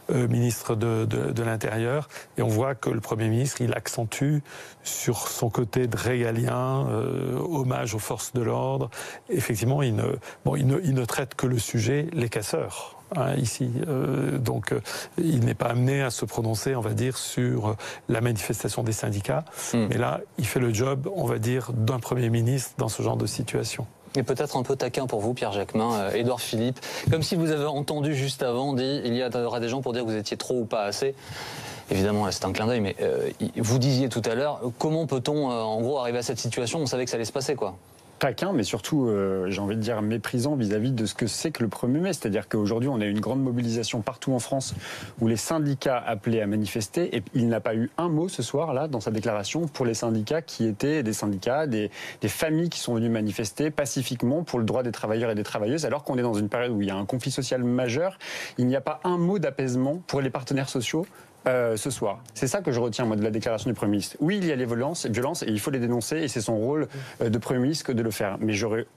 ministre de l'Intérieur. Et on voit que le Premier ministre, il accentue sur son côté de régalien, hommage aux forces de l'ordre. Effectivement, il ne traite que le sujet, les casseurs. Ici. Donc, il n'est pas amené à se prononcer, on va dire, sur la manifestation des syndicats. Mais là, il fait le job, on va dire, d'un Premier ministre dans ce genre de situation. Et peut-être un peu taquin pour vous, Pierre Jacquemin, Édouard Philippe. Comme si vous avez entendu juste avant, dit il y aura des gens pour dire que vous étiez trop ou pas assez. Évidemment, là, c'est un clin d'œil, mais vous disiez tout à l'heure, comment peut-on, en gros, arriver à cette situation? On savait que ça allait se passer, quoi. Taquin, mais surtout, j'ai envie de dire, méprisant vis-à-vis de ce que c'est que le 1er mai. C'est-à-dire qu'aujourd'hui, on a une grande mobilisation partout en France où les syndicats appelaient à manifester. Et il n'a pas eu un mot ce soir, là, dans sa déclaration, pour les syndicats qui étaient des syndicats, des familles qui sont venues manifester pacifiquement pour le droit des travailleurs et des travailleuses, alors qu'on est dans une période où il y a un conflit social majeur. Il n'y a pas un mot d'apaisement pour les partenaires sociaux. Ce soir. C'est ça que je retiens, moi, de la déclaration du Premier ministre. Oui, il y a les violences et il faut les dénoncer, et c'est son rôle de Premier ministre que de le faire. Mais j'aurais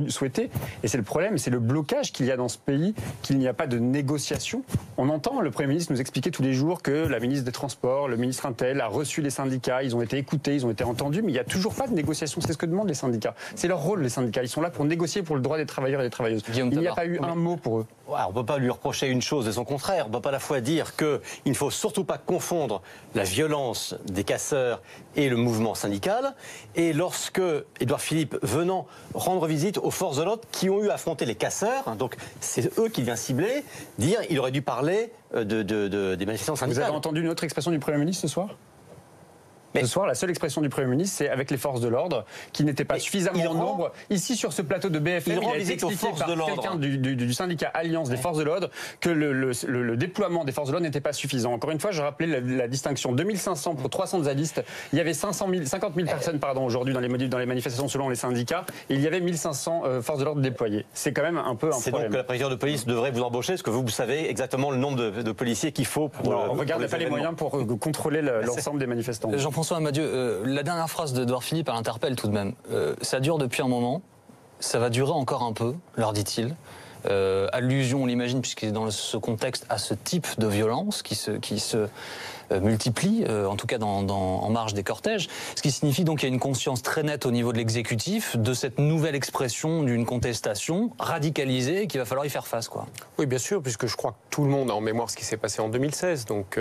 souhaité, et c'est le problème, c'est le blocage qu'il y a dans ce pays, qu'il n'y a pas de négociation. On entend le Premier ministre nous expliquer tous les jours que la ministre des Transports, le ministre Intel a reçu les syndicats, ils ont été écoutés, ils ont été entendus, mais il n'y a toujours pas de négociation. C'est ce que demandent les syndicats. C'est leur rôle, les syndicats. Ils sont là pour négocier pour le droit des travailleurs et des travailleuses. Il n'y a pas eu un mot pour eux. Ouais, on ne peut pas lui reprocher une chose et son contraire. On ne peut pas à la fois dire qu'il ne faut surtout surtout pas confondre la violence des casseurs et le mouvement syndical. Et lorsque Édouard Philippe, venant rendre visite aux forces de l'ordre qui ont eu à affronter les casseurs, donc c'est eux qui vient cibler, dire il aurait dû parler des manifestants syndicales. Vous avez entendu une autre expression du Premier ministre ce soir ? Ce soir, la seule expression du Premier ministre, c'est avec les forces de l'ordre, qui n'étaient pas suffisamment en nombre. Ici, sur ce plateau de BFM, il a été expliqué par quelqu'un du syndicat Alliance des forces de l'ordre que le déploiement des forces de l'ordre n'était pas suffisant. Encore une fois, je rappelais la distinction. 2500 pour 300 zadistes. Il y avait 50 000 personnes aujourd'hui dans les manifestations selon les syndicats. Et il y avait 1500 forces de l'ordre déployées. C'est quand même un peu un problème. C'est donc que la préfecture de police devrait vous embaucher, parce que vous savez exactement le nombre de policiers qu'il faut pour... on ne regarde pas les moyens pour contrôler l'ensemble des manifestants. Jean-François Amadieu, la dernière phrase d'Édouard Philippe, elle interpelle tout de même. Ça dure depuis un moment, ça va durer encore un peu, leur dit-il. Allusion, on l'imagine, puisqu'il est dans ce contexte, à ce type de violence qui se multiplie, en tout cas en marge des cortèges. Ce qui signifie donc qu'il y a une conscience très nette au niveau de l'exécutif de cette nouvelle expression d'une contestation radicalisée et qu'il va falloir y faire face, quoi. Oui, bien sûr, puisque je crois que tout le monde a en mémoire ce qui s'est passé en 2016. Donc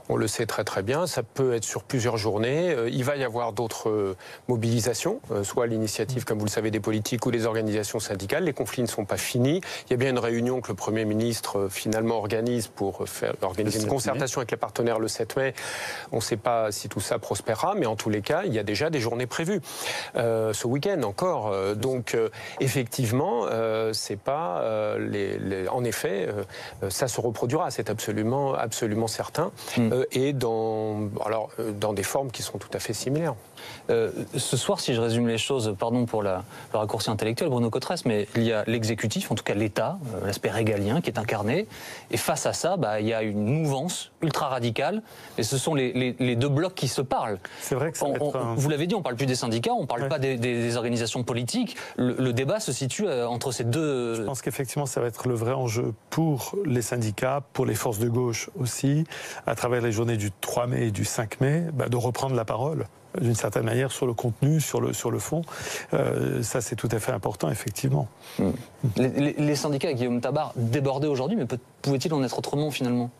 on le sait très très bien. Ça peut être sur plusieurs journées. Il va y avoir d'autres mobilisations, soit à l'initiative, comme vous le savez, des politiques ou des organisations syndicales. Les conflits ne sont pas finis. Il y a bien une réunion que le Premier ministre finalement organise pour organiser une concertation avec les partenaires le 7 mai. On ne sait pas si tout ça prospérera, mais en tous les cas, il y a déjà des journées prévues. Ce week-end encore. Donc effectivement, c'est pas en effet, ça se reproduira, c'est absolument certain, et dans des formes qui sont tout à fait similaires. Ce soir, si je résume les choses, pardon pour le raccourci intellectuel, Bruno Cotresse, mais il y a l'exécutif, en tout cas l'État, l'aspect régalien qui est incarné, et face à ça, il y a une mouvance ultra-radicale, et ce sont les deux blocs qui se parlent. C'est vrai que ça vous l'avez dit, on ne parle plus des syndicats, on ne parle pas des organisations politiques, le débat se situe entre ces deux... Je pense qu'effectivement, ça va être le vrai enjeu pour les syndicats, pour les forces de gauche aussi, à travers les journées du 3 mai et du 5 mai, de reprendre la parole d'une certaine manière sur le contenu, sur le fond. Ça, c'est tout à fait important, effectivement. Les syndicats, Guillaume Tabar, débordés aujourd'hui, mais pouvait-il en être autrement, finalement ?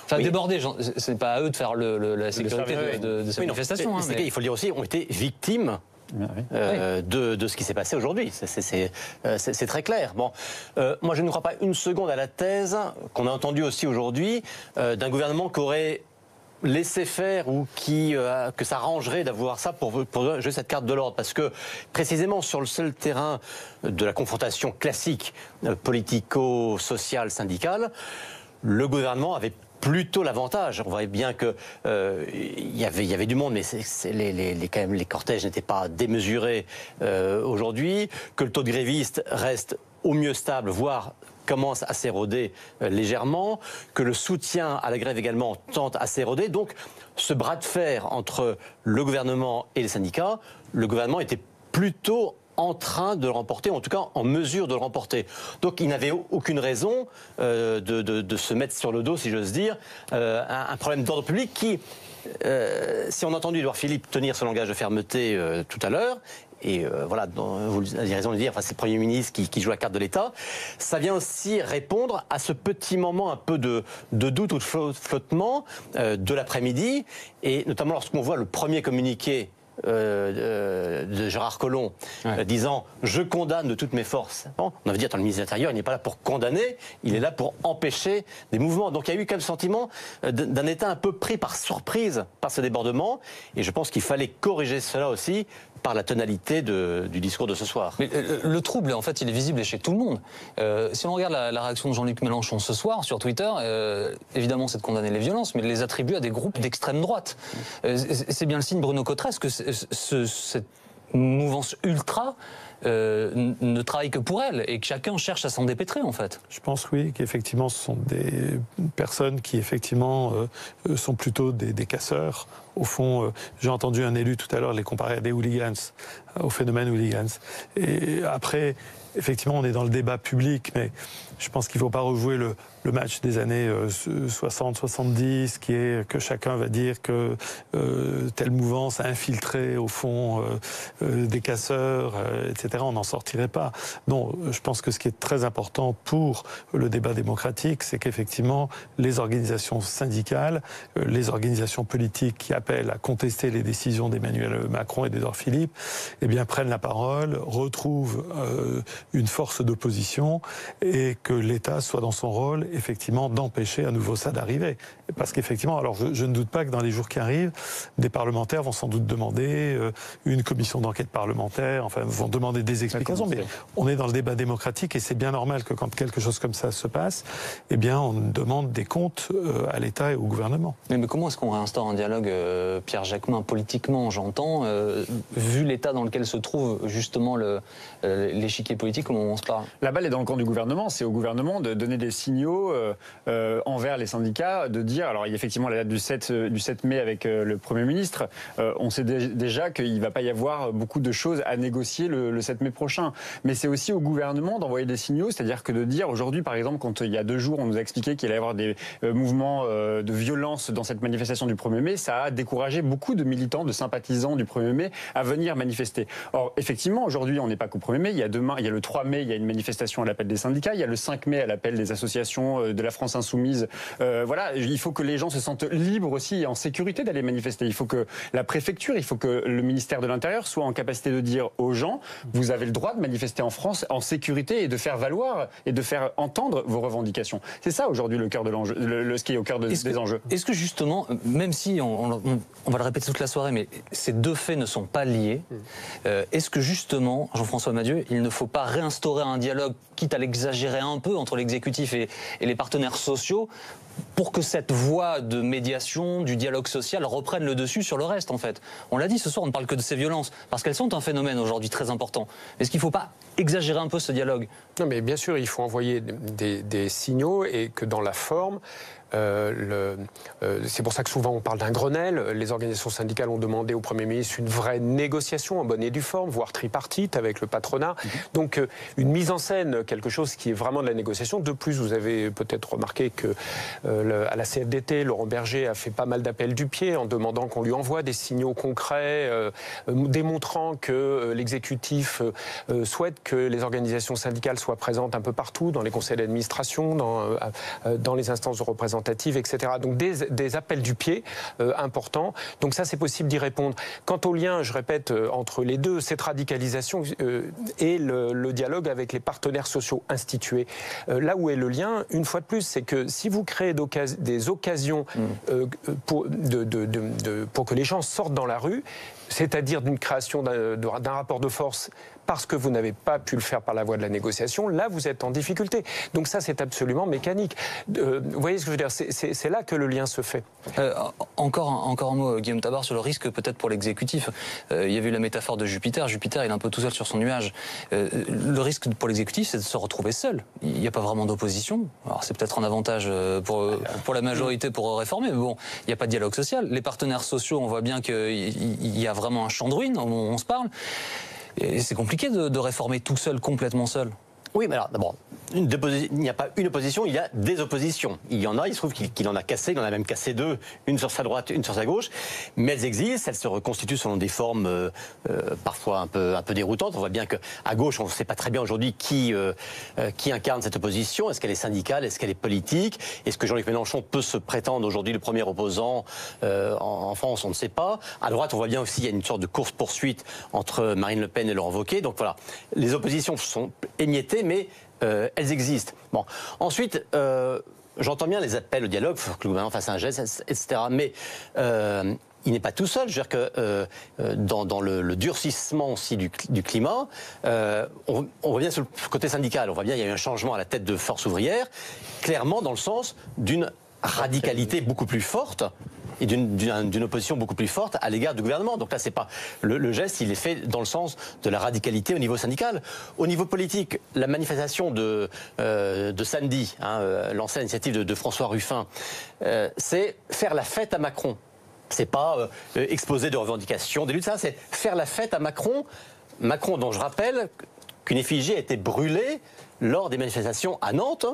Enfin, débordés, c'est pas à eux de faire la sécurité de ces manifestations. Mais il faut le dire aussi, ont été victimes de ce qui s'est passé aujourd'hui. C'est très clair. Bon, moi, je ne crois pas une seconde à la thèse qu'on a entendue aussi aujourd'hui d'un gouvernement qui aurait laisser faire ou que ça arrangerait d'avoir ça pour jouer cette carte de l'ordre. Parce que, précisément, sur le seul terrain de la confrontation classique politico-sociale, syndicale, le gouvernement avait plutôt l'avantage. On voyait bien que il y avait du monde, mais quand même les cortèges n'étaient pas démesurés aujourd'hui, que le taux de grévistes reste au mieux stable, voire commence à s'éroder légèrement, que le soutien à la grève également tente à s'éroder. Donc, ce bras de fer entre le gouvernement et les syndicats, le gouvernement était plutôt en train de le remporter, en tout cas en mesure de le remporter. Donc, il n'avait aucune raison de se mettre sur le dos, si j'ose dire, un problème d'ordre public qui, si on a entendu Édouard Philippe tenir ce langage de fermeté tout à l'heure, et voilà, vous avez raison de dire, c'est le Premier ministre qui joue la carte de l'État. Ça vient aussi répondre à ce petit moment un peu de doute ou de flottement de l'après-midi, et notamment lorsqu'on voit le premier communiqué de Gérard Collomb disant « je condamne de toutes mes forces ». Bon, on avait dit, attends, le ministre de l'Intérieur, il n'est pas là pour condamner, il est là pour empêcher des mouvements. Donc il y a eu quand même le sentiment d'un État un peu pris par surprise par ce débordement, et je pense qu'il fallait corriger cela aussi par la tonalité du discours de ce soir. Mais le trouble, en fait, il est visible chez tout le monde. Si on regarde la réaction de Jean-Luc Mélenchon ce soir sur Twitter, évidemment, c'est de condamner les violences, mais de les attribuer à des groupes d'extrême droite. C'est bien le signe, Bruno Cotresse, que cette mouvance ultra ne travaille que pour elle et que chacun cherche à s'en dépêtrer, en fait. Je pense, oui, qu'effectivement, ce sont des personnes qui, effectivement, sont plutôt des casseurs. au fond, j'ai entendu un élu tout à l'heure les comparer à des hooligans, au phénomène hooligans. Et après, effectivement, on est dans le débat public, mais je pense qu'il ne faut pas rejouer le match des années 60-70, qui est que chacun va dire que telle mouvance a infiltré, au fond, des casseurs, etc. On n'en sortirait pas. Non, je pense que ce qui est très important pour le débat démocratique, c'est qu'effectivement, les organisations syndicales, les organisations politiques qui appellent à contester les décisions d'Emmanuel Macron et d'Édouard Philippe, eh bien, prennent la parole, retrouvent une force d'opposition et que l'État soit dans son rôle, effectivement, d'empêcher à nouveau ça d'arriver. Parce qu'effectivement, alors je ne doute pas que dans les jours qui arrivent, des parlementaires vont sans doute demander une commission d'enquête parlementaire, enfin, vont demander des explications. Mais on est dans le débat démocratique et c'est bien normal que quand quelque chose comme ça se passe, eh bien, on demande des comptes à l'État et au gouvernement. Mais comment est-ce qu'on réinstaure un dialogue, Pierre Jacquemin, politiquement, j'entends, vu l'état dans lequel se trouve justement l'échiquier politique au moment où on se parle? La balle est dans le camp du gouvernement. C'est au gouvernement de donner des signaux envers les syndicats, de dire, alors il y a effectivement la date du 7 mai avec le Premier ministre, on sait déjà qu'il ne va pas y avoir beaucoup de choses à négocier le 7 mai prochain. Mais c'est aussi au gouvernement d'envoyer des signaux, c'est-à-dire que de dire, aujourd'hui par exemple, quand il y a 2 jours, on nous a expliqué qu'il allait y avoir des mouvements de violence dans cette manifestation du 1er mai, ça a découragé beaucoup de militants, de sympathisants du 1er mai à venir manifester. Or, effectivement, aujourd'hui, on n'est pas qu'au 1er mai, il y a demain, il y a le 3 mai, il y a une manifestation à l'appel des syndicats, il y a le 5 mai à l'appel des associations de la France Insoumise. Voilà, il faut que les gens se sentent libres aussi et en sécurité d'aller manifester. Il faut que la préfecture, il faut que le ministère de l'Intérieur soit en capacité de dire aux gens, vous avez le droit de manifester en France en sécurité et de faire valoir et de faire entendre vos revendications. C'est ça aujourd'hui le cœur de l'enjeu, ce qui est au cœur des enjeux. Est-ce que justement, même si on va le répéter toute la soirée, mais ces deux faits ne sont pas liés, est-ce que justement, Jean-François Madieu, il ne faut pas réinstaurer un dialogue, quitte à l'exagérer un peu, entre l'exécutif et les partenaires sociaux, pour que cette voie de médiation, du dialogue social reprenne le dessus sur le reste, en fait? On l'a dit ce soir, on ne parle que de ces violences, parce qu'elles sont un phénomène aujourd'hui très important. Est-ce qu'il ne faut pas exagérer un peu ce dialogue? Non, mais bien sûr, il faut envoyer des signaux et que dans la forme, c'est pour ça que souvent on parle d'un Grenelle. Les organisations syndicales ont demandé au Premier ministre une vraie négociation en bonne et due forme, voire tripartite avec le patronat. Donc une mise en scène, quelque chose qui est vraiment de la négociation. De plus, vous avez peut-être remarqué que à la CFDT, Laurent Berger a fait pas mal d'appels du pied en demandant qu'on lui envoie des signaux concrets, démontrant que l'exécutif souhaite que les organisations syndicales soient présentes un peu partout, dans les conseils d'administration, dans les instances de représentation, etc. Donc des appels du pied importants. Donc ça, c'est possible d'y répondre. Quant au lien, je répète, entre les deux, cette radicalisation et le dialogue avec les partenaires sociaux institués. Là où est le lien, une fois de plus, c'est que si vous créez des occasions pour que les gens sortent dans la rue, c'est-à-dire d'une création d'un rapport de force parce que vous n'avez pas pu le faire par la voie de la négociation, là vous êtes en difficulté. Donc ça c'est absolument mécanique. Vous voyez ce que je veux dire, c'est là que le lien se fait. Encore un mot, Guillaume Tabar, sur le risque peut-être pour l'exécutif. Il y avait eu la métaphore de Jupiter. Jupiter, il est un peu tout seul sur son nuage. Le risque pour l'exécutif, c'est de se retrouver seul. Il n'y a pas vraiment d'opposition. Alors c'est peut-être un avantage pour la majorité pour réformer, mais bon, il n'y a pas de dialogue social. Les partenaires sociaux, on voit bien qu'il y a vraiment un champ de ruines, on se parle. Et c'est compliqué de réformer tout seul, complètement seul. Oui, mais alors d'abord, il n'y a pas une opposition, il y a des oppositions. Il y en a, il se trouve qu'il en a cassé, il en a même cassé deux, une sur sa droite, une sur sa gauche. Mais elles existent, elles se reconstituent selon des formes parfois un peu déroutantes. On voit bien qu'à gauche, on ne sait pas très bien aujourd'hui qui incarne cette opposition. Est-ce qu'elle est syndicale, est-ce qu'elle est politique? Est-ce que Jean-Luc Mélenchon peut se prétendre aujourd'hui le premier opposant en France? On ne sait pas. À droite, on voit bien aussi qu'il y a une sorte de course-poursuite entre Marine Le Pen et Laurent Wauquiez. Donc voilà, les oppositions sont émiettées, mais elles existent. Bon. Ensuite, j'entends bien les appels au dialogue, il faut que le gouvernement fasse un geste, etc. Mais il n'est pas tout seul. Je veux dire que dans le durcissement aussi du climat, on revient sur le côté syndical. On voit bien qu'il y a eu un changement à la tête de Force ouvrière, clairement dans le sens d'une radicalité beaucoup plus forte et d'une opposition beaucoup plus forte à l'égard du gouvernement. Donc là, c'est pas le geste, il est fait dans le sens de la radicalité au niveau syndical. Au niveau politique, la manifestation de samedi, lancée à l'initiative de François Ruffin, c'est faire la fête à Macron. C'est pas exposer de revendications, des luttes, ça, c'est faire la fête à Macron. Macron, dont je rappelle qu'une effigie a été brûlée lors des manifestations à Nantes,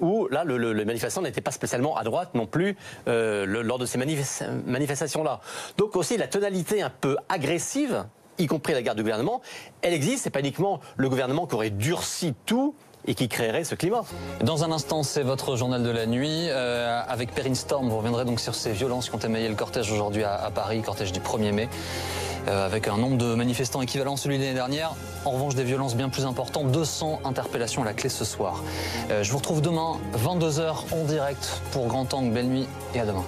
où là, le manifestant n'était pas spécialement à droite non plus lors de ces manifestations-là. Donc aussi, la tonalité un peu agressive, y compris à l'égard du gouvernement, elle existe. C'est pas uniquement le gouvernement qui aurait durci tout et qui créerait ce climat. Dans un instant, c'est votre journal de la nuit. Avec Perrine Storm, vous reviendrez donc sur ces violences qui ont émaillé le cortège aujourd'hui à Paris, cortège du 1er mai. Avec un nombre de manifestants équivalent à celui de l'année dernière. En revanche, des violences bien plus importantes. 200 interpellations à la clé ce soir. Je vous retrouve demain, 22h en direct pour Grand Angle. Belle nuit et à demain.